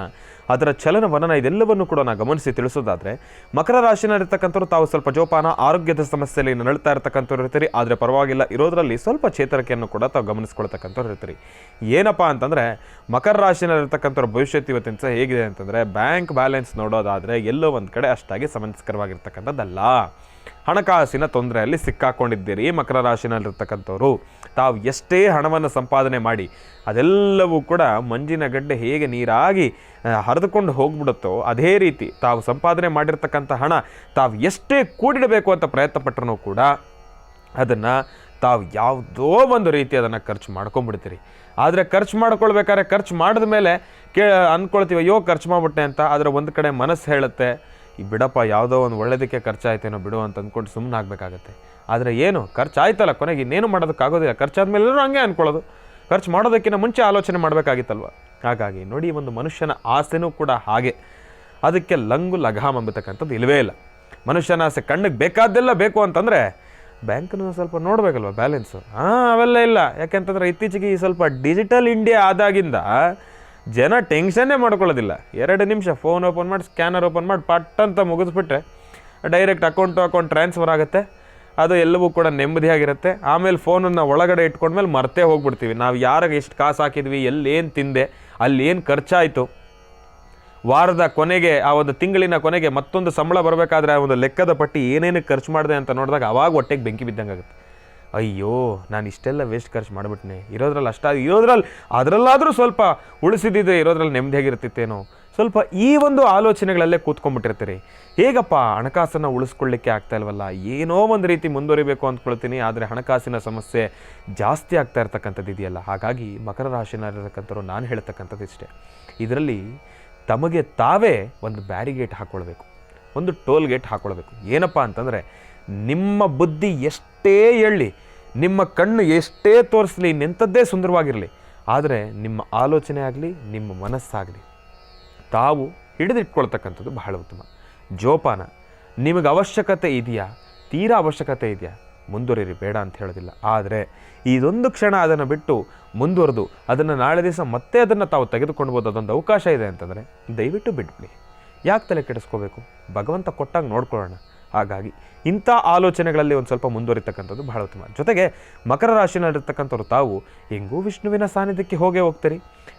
ಅದರ ಚಲನವಲನ ಇದೆಲ್ಲವನ್ನು ಕೂಡ ನಾವು ಗಮನಿಸಿ ತಿಳಿಸೋದಾದರೆ ಮಕರ ರಾಶಿನಲ್ಲಿರ್ತಕ್ಕಂಥವ್ರು ತಾವು ಸ್ವಲ್ಪ ಜೋಪಾನ, ಆರೋಗ್ಯದ ಸಮಸ್ಯೆಯಲ್ಲಿ ನರಳ್ತಾ ಇರತಕ್ಕಂಥವ್ರು ಇರ್ತೀರಿ. ಆದರೆ ಪರವಾಗಿಲ್ಲ, ಇರೋದರಲ್ಲಿ ಸ್ವಲ್ಪ ಚೇತರಿಕೆಯನ್ನು ಕೂಡ ತಾವು ಗಮನಿಸ್ಕೊಳ್ತಕ್ಕಂಥವ್ರು ಇರ್ತೀರಿ. ಏನಪ್ಪ ಅಂತಂದರೆ ಮಕರ ರಾಶಿನಲ್ಲಿರ್ತಕ್ಕಂಥವ್ರ ಭವಿಷ್ಯತ್ತು ಇವತ್ತಿನ ಸಹ ಹೇಗಿದೆ ಅಂತಂದರೆ ಬ್ಯಾಂಕ್ ಬ್ಯಾಲೆನ್ಸ್ ನೋಡೋದಾದರೆ ಎಲ್ಲೋ ಒಂದು ಕಡೆ ಅಷ್ಟಾಗಿ ಸಮಂಜಸ್ಕರವಾಗಿರ್ತಕ್ಕಂಥದ್ದಲ್ಲ. ಹಣಕಾಸಿನ ತೊಂದರೆಯಲ್ಲಿ ಸಿಕ್ಕಾಕೊಂಡಿದ್ದೀರಿ ಮಕರ ರಾಶಿನಲ್ಲಿರ್ತಕ್ಕಂಥವ್ರು. ತಾವು ಎಷ್ಟೇ ಹಣವನ್ನು ಸಂಪಾದನೆ ಮಾಡಿ ಅದೆಲ್ಲವೂ ಕೂಡ ಮಂಜಿನ ಗಡ್ಡೆ ಹೇಗೆ ನೀರಾಗಿ ಹರಿದುಕೊಂಡು ಹೋಗ್ಬಿಡುತ್ತೋ ಅದೇ ರೀತಿ ತಾವು ಸಂಪಾದನೆ ಮಾಡಿರ್ತಕ್ಕಂಥ ಹಣ ತಾವು ಎಷ್ಟೇ ಕೂಡಿಡಬೇಕು ಅಂತ ಪ್ರಯತ್ನ ಪಟ್ಟರೂ ಕೂಡ ಅದನ್ನು ತಾವು ಯಾವುದೋ ಒಂದು ರೀತಿ ಅದನ್ನು ಖರ್ಚು ಮಾಡ್ಕೊಂಡ್ಬಿಡ್ತೀರಿ. ಆದರೆ ಖರ್ಚು ಮಾಡ್ಕೊಳ್ಬೇಕಾದ್ರೆ ಖರ್ಚು ಮಾಡಿದ ಮೇಲೆ ಅಂದ್ಕೊಳ್ತೀವಿ ಅಯ್ಯೋ ಖರ್ಚು ಮಾಡಿಬಿಟ್ಟೆ ಅಂತ. ಆದರೆ ಒಂದು ಕಡೆ ಮನಸ್ಸು ಹೇಳುತ್ತೆ ಈ ಬಿಡಪ್ಪ ಯಾವುದೋ ಒಂದು ಒಳ್ಳೆಯದಕ್ಕೆ ಖರ್ಚಾಯ್ತೇನೋ ಬಿಡು ಅಂತ ಅಂದ್ಕೊಂಡು ಸುಮ್ಮನೆ ಆಗಬೇಕಾಗತ್ತೆ. ಆದರೆ ಏನು ಖರ್ಚಾಯ್ತಲ್ಲ, ಕೊನೆಗೆ ಇನ್ನೇನು ಮಾಡೋದಕ್ಕಾಗೋದಿಲ್ಲ. ಖರ್ಚಾದ್ಮೇಲೆ ಎಲ್ಲರೂ ಹಂಗೆ ಅಂದ್ಕೊಳ್ಳೋದು. ಖರ್ಚು ಮಾಡೋದಕ್ಕಿಂತ ಮುಂಚೆ ಆಲೋಚನೆ ಮಾಡಬೇಕಾಗಿತ್ತಲ್ವ. ಹಾಗಾಗಿ ನೋಡಿ, ಒಂದು ಮನುಷ್ಯನ ಆಸೆನೂ ಕೂಡ ಹಾಗೆ, ಅದಕ್ಕೆ ಲಂಗು ಲಗಾಮ್ ಅಂಬತಕ್ಕಂಥದ್ದು ಇಲ್ಲವೇ ಇಲ್ಲ. ಮನುಷ್ಯನ ಆಸೆ ಕಣ್ಣಿಗೆ ಬೇಕಾದ್ದೆಲ್ಲ ಬೇಕು ಅಂತಂದರೆ ಬ್ಯಾಂಕನ್ನು ಸ್ವಲ್ಪ ನೋಡಬೇಕಲ್ವ, ಬ್ಯಾಲೆನ್ಸು. ಅವೆಲ್ಲ ಇಲ್ಲ. ಯಾಕೆಂತಂದರೆ ಇತ್ತೀಚೆಗೆ ಈ ಸ್ವಲ್ಪ ಡಿಜಿಟಲ್ ಇಂಡಿಯಾ ಆದಾಗಿಂದ ಜನ ಟೆನ್ಷನ್ನೇ ಮಾಡ್ಕೊಳ್ಳೋದಿಲ್ಲ. 2 ನಿಮಿಷ ಫೋನ್ ಓಪನ್ ಮಾಡಿ, ಸ್ಕ್ಯಾನರ್ ಓಪನ್ ಮಾಡಿ ಪಟ್ ಅಂತ ಮುಗಿಸ್ಬಿಟ್ರೆ direct account to account transfer ಆಗುತ್ತೆ. ಅದು ಎಲ್ಲವೂ ಕೂಡ ನೆಮ್ಮದಿಯಾಗಿರುತ್ತೆ. ಆಮೇಲೆ ಫೋನನ್ನು ಒಳಗಡೆ ಇಟ್ಕೊಂಡ್ಮೇಲೆ ಮರ್ತೇ ಹೋಗ್ಬಿಡ್ತೀವಿ ನಾವು ಯಾರಿಗೆ ಎಷ್ಟು ಕಾಸು ಹಾಕಿದ್ವಿ, ಎಲ್ಲೇನು ತಿಂದೆ, ಅಲ್ಲಿ ಏನು ಖರ್ಚಾಯಿತು. ವಾರದ ಕೊನೆಗೆ, ಆ ಒಂದು ತಿಂಗಳಿನ ಕೊನೆಗೆ ಮತ್ತೊಂದು ಸಂಬಳ ಬರಬೇಕಾದ್ರೆ ಆ ಒಂದು ಲೆಕ್ಕದ ಪಟ್ಟಿ ಏನೇನು ಖರ್ಚು ಮಾಡಿದೆ ಅಂತ ನೋಡಿದಾಗ ಅವಾಗ ಹೊಟ್ಟೆಗೆ ಬೆಂಕಿ ಬಿದ್ದಂಗೆ ಆಗುತ್ತೆ. ಅಯ್ಯೋ ನಾನು ಇಷ್ಟೆಲ್ಲ ವೇಸ್ಟ್ ಖರ್ಚು ಮಾಡಿಬಿಟ್ನೆ, ಇರೋದ್ರಲ್ಲಿ ಅದರಲ್ಲಾದರೂ ಸ್ವಲ್ಪ ಉಳಿಸಿದ್ದಿದ್ರೆ ಇರೋದ್ರಲ್ಲಿ ನೆಮ್ಮದಿಯಾಗಿರ್ತಿತ್ತೇನೋ. ಸ್ವಲ್ಪ ಈ ಒಂದು ಆಲೋಚನೆಗಳಲ್ಲೇ ಕೂತ್ಕೊಂಡ್ಬಿಟ್ಟಿರ್ತೀರಿ. ಹೇಗಪ್ಪ ಹಣಕಾಸನ್ನು ಉಳಿಸ್ಕೊಳ್ಳಿಕ್ಕೆ ಆಗ್ತಾ ಇಲ್ವಲ್ಲ, ಏನೋ ಒಂದು ರೀತಿ ಮುಂದುವರಿಬೇಕು ಅಂದ್ಕೊಳ್ತೀನಿ, ಆದರೆ ಹಣಕಾಸಿನ ಸಮಸ್ಯೆ ಜಾಸ್ತಿ ಆಗ್ತಾ ಇರ್ತಕ್ಕಂಥದ್ದು ಇದೆಯಲ್ಲ. ಹಾಗಾಗಿ ಮಕರ ರಾಶಿನಲ್ಲಿರ್ತಕ್ಕಂಥವ್ರು ನಾನು ಹೇಳ್ತಕ್ಕಂಥದ್ದು ಇಷ್ಟೇ, ಇದರಲ್ಲಿ ತಮಗೆ ತಾವೇ ಒಂದು ಬ್ಯಾರಿಗೇಟ್ ಹಾಕ್ಕೊಳ್ಬೇಕು, ಒಂದು ಟೋಲ್ ಗೇಟ್ ಹಾಕ್ಕೊಳ್ಬೇಕು. ಏನಪ್ಪ ಅಂತಂದರೆ ನಿಮ್ಮ ಬುದ್ಧಿ ಎಷ್ಟೇ ಹೇಳಿ, ನಿಮ್ಮ ಕಣ್ಣು ಎಷ್ಟೇ ತೋರಿಸಲಿ, ಇನ್ನೆಂಥದ್ದೇ ಸುಂದರವಾಗಿರಲಿ, ಆದರೆ ನಿಮ್ಮ ಆಲೋಚನೆ ಆಗಲಿ, ನಿಮ್ಮ ಮನಸ್ಸಾಗಲಿ ತಾವು ಹಿಡಿದಿಟ್ಕೊಳ್ತಕ್ಕಂಥದ್ದು ಬಹಳ ಉತ್ತಮ. ಜೋಪಾನ. ನಿಮಗೆ ಅವಶ್ಯಕತೆ ಇದೆಯಾ, ತೀರಾ ಅವಶ್ಯಕತೆ ಇದೆಯಾ, ಮುಂದುವರಿರಿ, ಬೇಡ ಅಂತ ಹೇಳೋದಿಲ್ಲ. ಆದರೆ ಇದೊಂದು ಕ್ಷಣ ಅದನ್ನು ಬಿಟ್ಟು ಮುಂದುವರೆದು ಅದನ್ನು ನಾಳೆ ದಿವಸ ಮತ್ತೆ ಅದನ್ನು ತಾವು ತೆಗೆದುಕೊಳ್ಬೋದು, ಅದೊಂದು ಅವಕಾಶ ಇದೆ ಅಂತಂದರೆ ದಯವಿಟ್ಟು ಬಿಟ್ಬಿಡಿ. ಯಾಕೆ ತಲೆ ಕೆಡಿಸ್ಕೋಬೇಕು, ಭಗವಂತ ಕೊಟ್ಟಾಗ ನೋಡ್ಕೊಳ್ಳೋಣ. ಹಾಗಾಗಿ ಇಂಥ ಆಲೋಚನೆಗಳಲ್ಲಿ ಒಂದು ಸ್ವಲ್ಪ ಮುಂದುವರಿತಕ್ಕಂಥದ್ದು ಬಹಳ ಉತ್ತಮ. ಜೊತೆಗೆ ಮಕರ ರಾಶಿನಲ್ಲಿರ್ತಕ್ಕಂಥವ್ರು ತಾವು ಹೆಂಗೂ ವಿಷ್ಣುವಿನ ಸಾನ್ನಿಧ್ಯಕ್ಕೆ ಹೋಗೇ.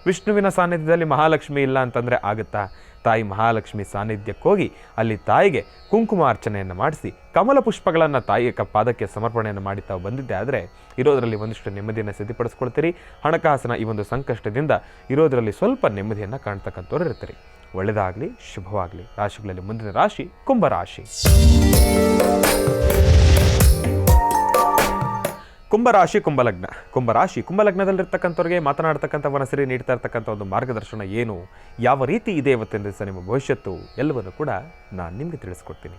ವಿಷ್ಣುವಿನ ಸಾನ್ನಿಧ್ಯದಲ್ಲಿ ಮಹಾಲಕ್ಷ್ಮಿ ಇಲ್ಲ ಅಂತಂದರೆ ಆಗುತ್ತಾ? ತಾಯಿ ಮಹಾಲಕ್ಷ್ಮಿ ಸಾನ್ನಿಧ್ಯಕ್ಕೆ ಹೋಗಿ ಅಲ್ಲಿ ತಾಯಿಗೆ ಕುಂಕುಮಾರ್ಚನೆಯನ್ನು ಮಾಡಿಸಿ ಕಮಲ ಪುಷ್ಪಗಳನ್ನು ತಾಯಿಯ ಪಾದಕ್ಕೆ ಸಮರ್ಪಣೆಯನ್ನು ಮಾಡಿ ತಾವು ಬಂದಿದ್ದೆ ಆದರೆ ಇರೋದರಲ್ಲಿ ಒಂದಿಷ್ಟು ನೆಮ್ಮದಿಯನ್ನು ಸಿದ್ಧಪಡಿಸ್ಕೊಳ್ತೀರಿ. ಹಣಕಾಸಿನ ಈ ಒಂದು ಸಂಕಷ್ಟದಿಂದ ಇರೋದರಲ್ಲಿ ಸ್ವಲ್ಪ ನೆಮ್ಮದಿಯನ್ನು ಕಾಣ್ತಕ್ಕಂಥವ್ರು ಇರ್ತೀರಿ. ಒಳ್ಳೆಯದಾಗಲಿ, ಶುಭವಾಗಲಿ. ರಾಶಿಗಳಲ್ಲಿ ಮುಂದಿನ ರಾಶಿ ಕುಂಭರಾಶಿ. ಕುಂಭರಾಶಿ ಕುಂಭಲಗ್ನ. ಕುಂಭಲಗ್ನದಲ್ಲಿರ್ತಕ್ಕಂಥವ್ರಿಗೆ ಮಾತನಾಡ್ತಕ್ಕಂಥ ವನಸರಿ ನೀಡ್ತಾ ಇರ್ತಕ್ಕಂಥ ಒಂದು ಮಾರ್ಗದರ್ಶನ ಏನು, ಯಾವ ರೀತಿ ಇದೆ ಇವತ್ತಿನ ದಿವಸ ನಿಮ್ಮ ಭವಿಷ್ಯತ್ತು ಎಲ್ಲವನ್ನು ಕೂಡ ನಾನು ನಿಮಗೆ ತಿಳಿಸ್ಕೊಡ್ತೀನಿ.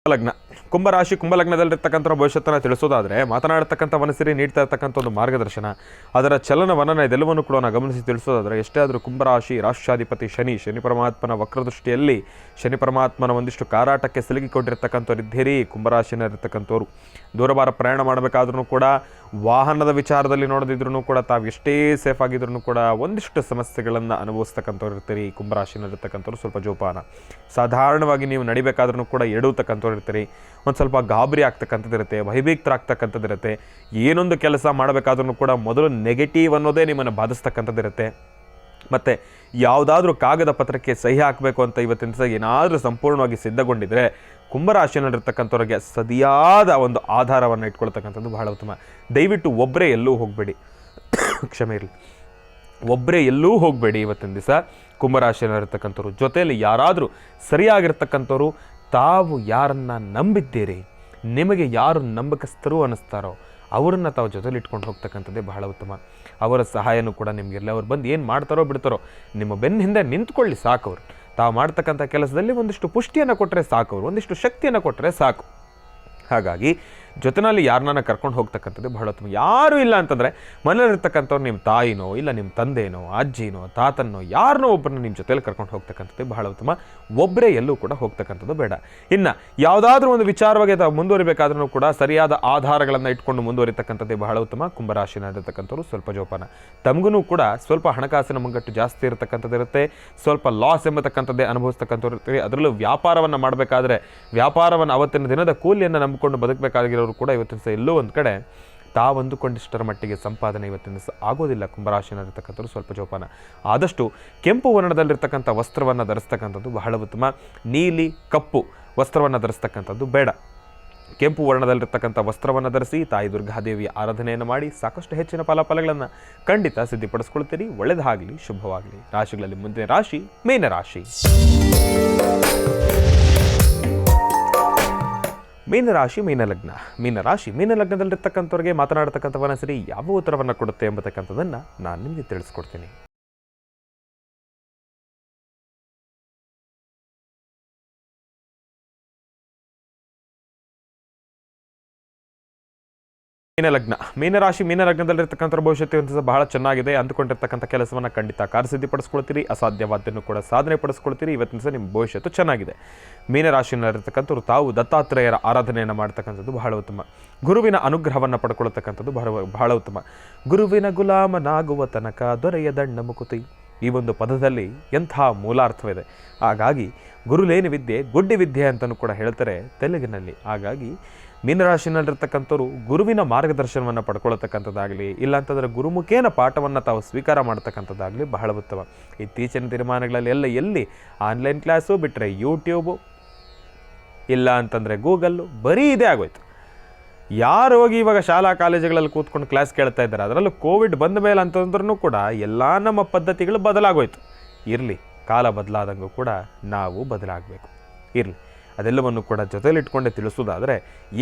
ಲಗ್ನ. ಕುಂಭರಾಶಿ ಕುಂಭಲಗ್ನದಲ್ಲಿರ್ತಕ್ಕಂಥ ಭವಿಷ್ಯತ್ತನ್ನು ತಿಳಿಸೋದಾದರೆ ಮಾತನಾಡತಕ್ಕಂಥ ವನಸರಿ ನೀಡ್ತಾ ಇರ್ತಕ್ಕಂಥ ಒಂದು ಮಾರ್ಗದರ್ಶನ, ಅದರ ಚಲನವಲನ ಇದೆಲ್ಲವನ್ನು ಕೂಡ ನಾವು ಗಮನಿಸಿ ತಿಳಿಸೋದಾದರೆ ಎಷ್ಟೇ ಆದರೂ ಕುಂಭರಾಶಿ ರಾಷ್ಟ್ರಾಧಿಪತಿ ಶನಿ ಪರಮಾತ್ಮನ ವಕ್ರದೃಷ್ಟಿಯಲ್ಲಿ ಶನಿ ಪರಮಾತ್ಮನ ಒಂದಿಷ್ಟು ಕಾರಾಟಕ್ಕೆ ಸಿಲುಕಿಕೊಂಡಿರ್ತಕ್ಕಂಥವ್ರು ಇದ್ದೀರಿ. ಕುಂಭರಾಶಿನಲ್ಲಿರ್ತಕ್ಕಂಥವ್ರು ದೂರವಾರ ಪ್ರಯಾಣ ಮಾಡಬೇಕಾದ್ರೂ ಕೂಡ ವಾಹನದ ವಿಚಾರದಲ್ಲಿ ನೋಡದಿದ್ರೂ ಕೂಡ ತಾವು ಎಷ್ಟೇ ಸೇಫ್ ಆಗಿದ್ರೂ ಕೂಡ ಒಂದಿಷ್ಟು ಸಮಸ್ಯೆಗಳನ್ನು ಅನುಭವಿಸ್ತಕ್ಕಂಥವ್ರು ಇರ್ತೀರಿ. ಕುಂಭರಾಶಿನಲ್ಲಿರ್ತಕ್ಕಂಥವ್ರು ಸ್ವಲ್ಪ ಜೋಪಾನ. ಸಾಧಾರಣವಾಗಿ ನೀವು ನಡಿಬೇಕಾದ್ರೂ ಕೂಡ ಎಡುವತಕ್ಕಂಥವ್ರು ಇರ್ತೀರಿ. ಒಂದು ಸ್ವಲ್ಪ ಗಾಬರಿ ಆಗ್ತಕ್ಕಂಥದ್ದು ಇರುತ್ತೆ, ಭಯಭೀತರಾಗ್ತಕ್ಕಂಥದ್ದು ಇರುತ್ತೆ. ಏನೊಂದು ಕೆಲಸ ಮಾಡಬೇಕಾದ್ರೂ ಕೂಡ ಮೊದಲು ನೆಗೆಟಿವ್ ಅನ್ನೋದೇ ನಿಮ್ಮನ್ನು ಬಾಧಿಸ್ತಕ್ಕಂಥದ್ದು ಇರುತ್ತೆ. ಮತ್ತು ಯಾವುದಾದ್ರೂ ಕಾಗದ ಪತ್ರಕ್ಕೆ ಸಹಿ ಹಾಕಬೇಕು ಅಂತ ಇವತ್ತಿನ ದಿವಸ ಏನಾದರೂ ಸಂಪೂರ್ಣವಾಗಿ ಸಿದ್ಧಗೊಂಡಿದ್ದರೆ ಕುಂಭರಾಶಿಯಲ್ಲಿರ್ತಕ್ಕಂಥವ್ರಿಗೆ ಸರಿಯಾದ ಒಂದು ಆಧಾರವನ್ನು ಇಟ್ಕೊಳ್ತಕ್ಕಂಥದ್ದು ಬಹಳ ಉತ್ತಮ. ದಯವಿಟ್ಟು ಒಬ್ಬರೇ ಎಲ್ಲೂ ಹೋಗಬೇಡಿ, ಕ್ಷಮೆ ಇರಲಿ, ಒಬ್ಬರೇ ಎಲ್ಲೂ ಹೋಗಬೇಡಿ. ಇವತ್ತಿನ ದಿವಸ ಕುಂಭರಾಶಿಯಲ್ಲಿರ್ತಕ್ಕಂಥವ್ರು ಜೊತೆಯಲ್ಲಿ ಯಾರಾದರೂ ಸರಿಯಾಗಿರ್ತಕ್ಕಂಥವ್ರು, ತಾವು ಯಾರನ್ನು ನಂಬಿದ್ದೀರಿ, ನಿಮಗೆ ಯಾರು ನಂಬಿಕಸ್ಥರು ಅನ್ನಿಸ್ತಾರೋ ಅವರನ್ನು ತಾವು ಜೊತೆಲಿ ಇಟ್ಕೊಂಡು ಹೋಗ್ತಕ್ಕಂಥದ್ದೇ ಬಹಳ ಉತ್ತಮ. ಅವರ ಸಹಾಯನೂ ಕೂಡ ನಿಮಗಿರಲಿ. ಅವ್ರು ಬಂದು ಏನು ಮಾಡ್ತಾರೋ ಬಿಡ್ತಾರೋ ನಿಮ್ಮ ಬೆನ್ನ ಹಿಂದೆ ನಿಂತ್ಕೊಳ್ಳಿ ಸಾಕು. ಅವರು ತಾವು ಮಾಡ್ತಕ್ಕಂಥ ಕೆಲಸದಲ್ಲಿ ಒಂದಿಷ್ಟು ಪುಷ್ಟಿಯನ್ನು ಕೊಟ್ಟರೆ ಸಾಕು, ಅವರು ಒಂದಿಷ್ಟು ಶಕ್ತಿಯನ್ನು ಕೊಟ್ಟರೆ ಸಾಕು. ಹಾಗಾಗಿ ಜೊತೆಯಲ್ಲಿ ಯಾರನ್ನ ಕರ್ಕೊಂಡು ಹೋಗ್ತಕ್ಕಂಥದ್ದು ಬಹಳ ಉತ್ತಮ. ಯಾರೂ ಇಲ್ಲ ಅಂತಂದರೆ ಮನೇಲಿರ್ತಕ್ಕಂಥವ್ರು ನಿಮ್ಮ ತಾಯಿನೋ ಇಲ್ಲ ನಿಮ್ಮ ತಂದೆನೋ ಅಜ್ಜಿನೋ ತಾತನೋ ಯಾರನ್ನೋ ಒಬ್ಬರನ್ನ ನಿಮ್ಮ ಜೊತೆಲಿ ಕರ್ಕೊಂಡು ಹೋಗ್ತಕ್ಕಂಥದ್ದು ಬಹಳ ಉತ್ತಮ. ಒಬ್ಬರೇ ಎಲ್ಲೂ ಕೂಡ ಹೋಗ್ತಕ್ಕಂಥದ್ದು ಬೇಡ. ಇನ್ನು ಯಾವುದಾದ್ರೂ ಒಂದು ವಿಚಾರವಾಗಿ ತಾವು ಮುಂದುವರಿಬೇಕಾದ್ರೂ ಕೂಡ ಸರಿಯಾದ ಆಧಾರಗಳನ್ನು ಇಟ್ಕೊಂಡು ಮುಂದುವರಿತಕ್ಕಂಥದ್ದೇ ಬಹಳ ಉತ್ತಮ. ಕುಂಭರಾಶಿನಲ್ಲಿರ್ತಕ್ಕಂಥವ್ರು ಸ್ವಲ್ಪ ಜೋಪಾನ. ತಮಗೂ ಕೂಡ ಸ್ವಲ್ಪ ಹಣಕಾಸಿನ ಮುಂಗಟ್ಟು ಜಾಸ್ತಿ ಇರತಕ್ಕಂಥದ್ದು ಇರುತ್ತೆ. ಸ್ವಲ್ಪ ಲಾಸ್ ಎಂಬತಕ್ಕಂಥದ್ದೇ ಅನುಭವಿಸ್ತಕ್ಕಂಥವ್ರು ಇರ್ತೀವಿ. ಅದರಲ್ಲೂ ವ್ಯಾಪಾರವನ್ನು ಮಾಡಬೇಕಾದ್ರೆ ವ್ಯಾಪಾರವನ್ನು ಅವತ್ತಿನ ದಿನದ ಕೂಲಿಯನ್ನು ನಂಬಿಕೊಂಡು ಬದುಕಬೇಕಾಗಿರೋ ಕೂಡ ಇವತ್ತಿನ ದಿವಸ ಎಲ್ಲೋ ಒಂದು ಕಡೆ ತಾವಂದುಕೊಂಡಿಷ್ಟರ ಮಟ್ಟಿಗೆ ಸಂಪಾದನೆ ಇವತ್ತಿನ ದಿವಸ ಆಗೋದಿಲ್ಲ. ಕುಂಭರಾಶಿನಲ್ಲಿರ್ತಕ್ಕಂಥವ್ರು ಸ್ವಲ್ಪ ಜೋಪಾನ. ಆದಷ್ಟು ಕೆಂಪು ವರ್ಣದಲ್ಲಿರ್ತಕ್ಕಂಥ ವಸ್ತ್ರವನ್ನು ಧರಿಸ್ತಕ್ಕಂಥದ್ದು ಬಹಳ ಉತ್ತಮ. ನೀಲಿ ಕಪ್ಪು ವಸ್ತ್ರವನ್ನು ಧರಿಸ್ತಕ್ಕಂಥದ್ದು ಬೇಡ. ಕೆಂಪು ವರ್ಣದಲ್ಲಿರ್ತಕ್ಕಂಥ ವಸ್ತ್ರವನ್ನು ಧರಿಸಿ ತಾಯಿ ದುರ್ಗಾದೇವಿಯ ಆರಾಧನೆಯನ್ನು ಮಾಡಿ ಸಾಕಷ್ಟು ಹೆಚ್ಚಿನ ಫಲಾಫಲಗಳನ್ನು ಖಂಡಿತ ಸಿದ್ಧಿಪಡಿಸ್ಕೊಳ್ತೀರಿ. ಒಳ್ಳೆಯದಾಗಲಿ, ಶುಭವಾಗಲಿ. ರಾಶಿಗಳಲ್ಲಿ ಮುಂದಿನ ರಾಶಿ ಮೀನರಾಶಿ. ಮೀನರಾಶಿ ಮೀನಲಗ್ನ. ಮೀನಲಗ್ನದಲ್ಲಿರ್ತಕ್ಕಂಥವ್ರಿಗೆ ಮಾತನಾಡತಕ್ಕಂಥವನ್ನ ಸರಿ ಯಾವ ಉತ್ತರವನ್ನು ಕೊಡುತ್ತೆ ಎಂಬತಕ್ಕಂಥದ್ದನ್ನು ನಾನು ನಿಮಗೆ ತಿಳಿಸ್ಕೊಡ್ತೀನಿ. ಮೀನಲಗ್ನದಲ್ಲಿರ್ತಕ್ಕಂಥ ಭವಿಷ್ಯತ್ತು ಬಹಳ ಚೆನ್ನಾಗಿದೆ. ಅಂದುಕೊಂಡಿರ್ತಕ್ಕಂಥ ಕೆಲಸವನ್ನು ಖಂಡಿತ ಕಾರ್ಯಸಿದ್ಧಿಪಡಿಸ್ಕೊಳ್ತೀರಿ. ಅಸಾಧ್ಯವಾದನ್ನು ಕೂಡ ಸಾಧನೆ ಪಡಿಸ್ಕೊಳ್ತೀರಿ. ಇವತ್ತಿನ ದಿವಸ ನಿಮ್ಮ ಭವಿಷ್ಯತ್ತು ಚೆನ್ನಾಗಿದೆ. ಮೀನರಾಶಿನಲ್ಲಿರ್ತಕ್ಕಂಥವ್ರು ತಾವು ದತ್ತಾತ್ರೇಯರ ಆರಾಧನೆಯನ್ನು ಮಾಡ್ತಕ್ಕಂಥದ್ದು ಬಹಳ ಉತ್ತಮ. ಗುರುವಿನ ಅನುಗ್ರಹವನ್ನು ಪಡ್ಕೊಳ್ತಕ್ಕಂಥದ್ದು ಬಹಳ ಉತ್ತಮ. ಗುರುವಿನ ಗುಲಾಮನಾಗುವ ತನಕ ದೊರೆಯದಣ್ಣ ಮುಕುತಿ, ಈ ಒಂದು ಪದದಲ್ಲಿ ಎಂಥ ಮೂಲಾರ್ಥವಿದೆ. ಹಾಗಾಗಿ ಗುರುಲೇನಿ ವಿದ್ಯೆ ಗುಡ್ಡಿ ವಿದ್ಯೆ ಅಂತಲೂ ಕೂಡ ಹೇಳ್ತಾರೆ ತೆಲುಗಿನಲ್ಲಿ. ಹಾಗಾಗಿ ಮೀನರಾಶಿನಲ್ಲಿರ್ತಕ್ಕಂಥವ್ರು ಗುರುವಿನ ಮಾರ್ಗದರ್ಶನವನ್ನು ಪಡ್ಕೊಳ್ತಕ್ಕಂಥದ್ದಾಗಲಿ, ಇಲ್ಲಾಂತಂದರೆ ಗುರುಮುಖೇನ ಪಾಠವನ್ನು ತಾವು ಸ್ವೀಕಾರ ಮಾಡ್ತಕ್ಕಂಥದ್ದಾಗಲಿ ಬಹಳ ಉತ್ತಮ. ಇತ್ತೀಚಿನ ತೀರ್ಮಾನಗಳಲ್ಲಿ ಎಲ್ಲಿ ಆನ್ಲೈನ್ ಕ್ಲಾಸು ಬಿಟ್ಟರೆ ಯೂಟ್ಯೂಬು, ಇಲ್ಲ ಅಂತಂದರೆ ಗೂಗಲ್ಲು, ಬರೀ ಇದೇ ಆಗೋಯ್ತು. ಯಾರು ಹೋಗಿ ಇವಾಗ ಶಾಲಾ ಕಾಲೇಜುಗಳಲ್ಲಿ ಕೂತ್ಕೊಂಡು ಕ್ಲಾಸ್ ಕೇಳ್ತಾ ಇದ್ದಾರೆ. ಅದರಲ್ಲೂ ಕೋವಿಡ್ ಬಂದ ಮೇಲೆ ಅಂತಂದ್ರೂ ಕೂಡ ಎಲ್ಲ ನಮ್ಮ ಪದ್ಧತಿಗಳು ಬದಲಾಗೋಯ್ತು. ಇರಲಿ, ಕಾಲ ಬದಲಾದಂಗೂ ಕೂಡ ನಾವು ಬದಲಾಗಬೇಕು. ಇರಲಿ, ಅದೆಲ್ಲವನ್ನು ಕೂಡ ಜೊತೆಲಿಟ್ಕೊಂಡೆ ತಿಳಿಸೋದಾದರೆ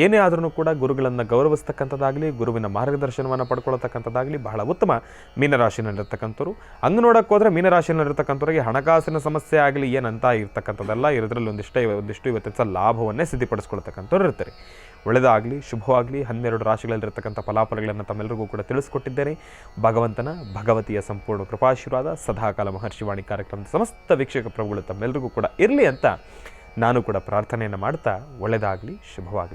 ಏನೇ ಆದ್ರೂ ಕೂಡ ಗುರುಗಳನ್ನು ಗೌರವಿಸ್ತಕ್ಕಂಥದ್ದಾಗಲಿ, ಗುರುವಿನ ಮಾರ್ಗದರ್ಶನವನ್ನು ಪಡ್ಕೊಳ್ತಕ್ಕಂಥದ್ದಾಗಲಿ ಬಹಳ ಉತ್ತಮ. ಮೀನರಾಶಿನಲ್ಲಿರ್ತಕ್ಕಂಥವ್ರು ಹಂಗೆ ನೋಡೋಕೆ ಹೋದರೆ ಮೀನರಾಶಿನಲ್ಲಿರ್ತಕ್ಕಂಥವ್ರಿಗೆ ಹಣಕಾಸಿನ ಸಮಸ್ಯೆ ಆಗಲಿ ಏನಂತ ಇರ್ತಕ್ಕಂಥದ್ದೆಲ್ಲ ಇರೋದ್ರಲ್ಲಿ ಒಂದಿಷ್ಟು ಇವತ್ತಿನ ಲಾಭವನ್ನೇ ಸಿದ್ಧಿಪಡಿಸ್ಕೊಳ್ತಕ್ಕಂಥವ್ರು ಇರ್ತಾರೆ. ಒಳ್ಳೆಯದಾಗಲಿ, ಶುಭವಾಗಲಿ. 12 ರಾಶಿಗಳಲ್ಲಿರ್ತಕ್ಕಂಥ ಫಲಾಫಲಗಳನ್ನು ತಮ್ಮೆಲ್ಲರಿಗೂ ಕೂಡ ತಿಳಿಸ್ಕೊಟ್ಟಿದ್ದೇನೆ. ಭಗವಂತನ ಭಗವತಿಯ ಸಂಪೂರ್ಣ ಕೃಪಾಶೀರ್ವಾದ ಸದಾಕಾಲ ಮಹರ್ಷಿವಾಣಿ ಕಾರ್ಯಕ್ರಮದ ಸಮಸ್ತ ವೀಕ್ಷಕ ಪ್ರಭುಗಳು ತಮ್ಮೆಲ್ಲರಿಗೂ ಕೂಡ ಇರಲಿ ಅಂತ ನಾನು ಕೂಡ ಪ್ರಾರ್ಥನೆಯನ್ನು ಮಾಡ್ತಾ ಒಳ್ಳೆಯದಾಗಲಿ, ಶುಭವಾಗಲಿ.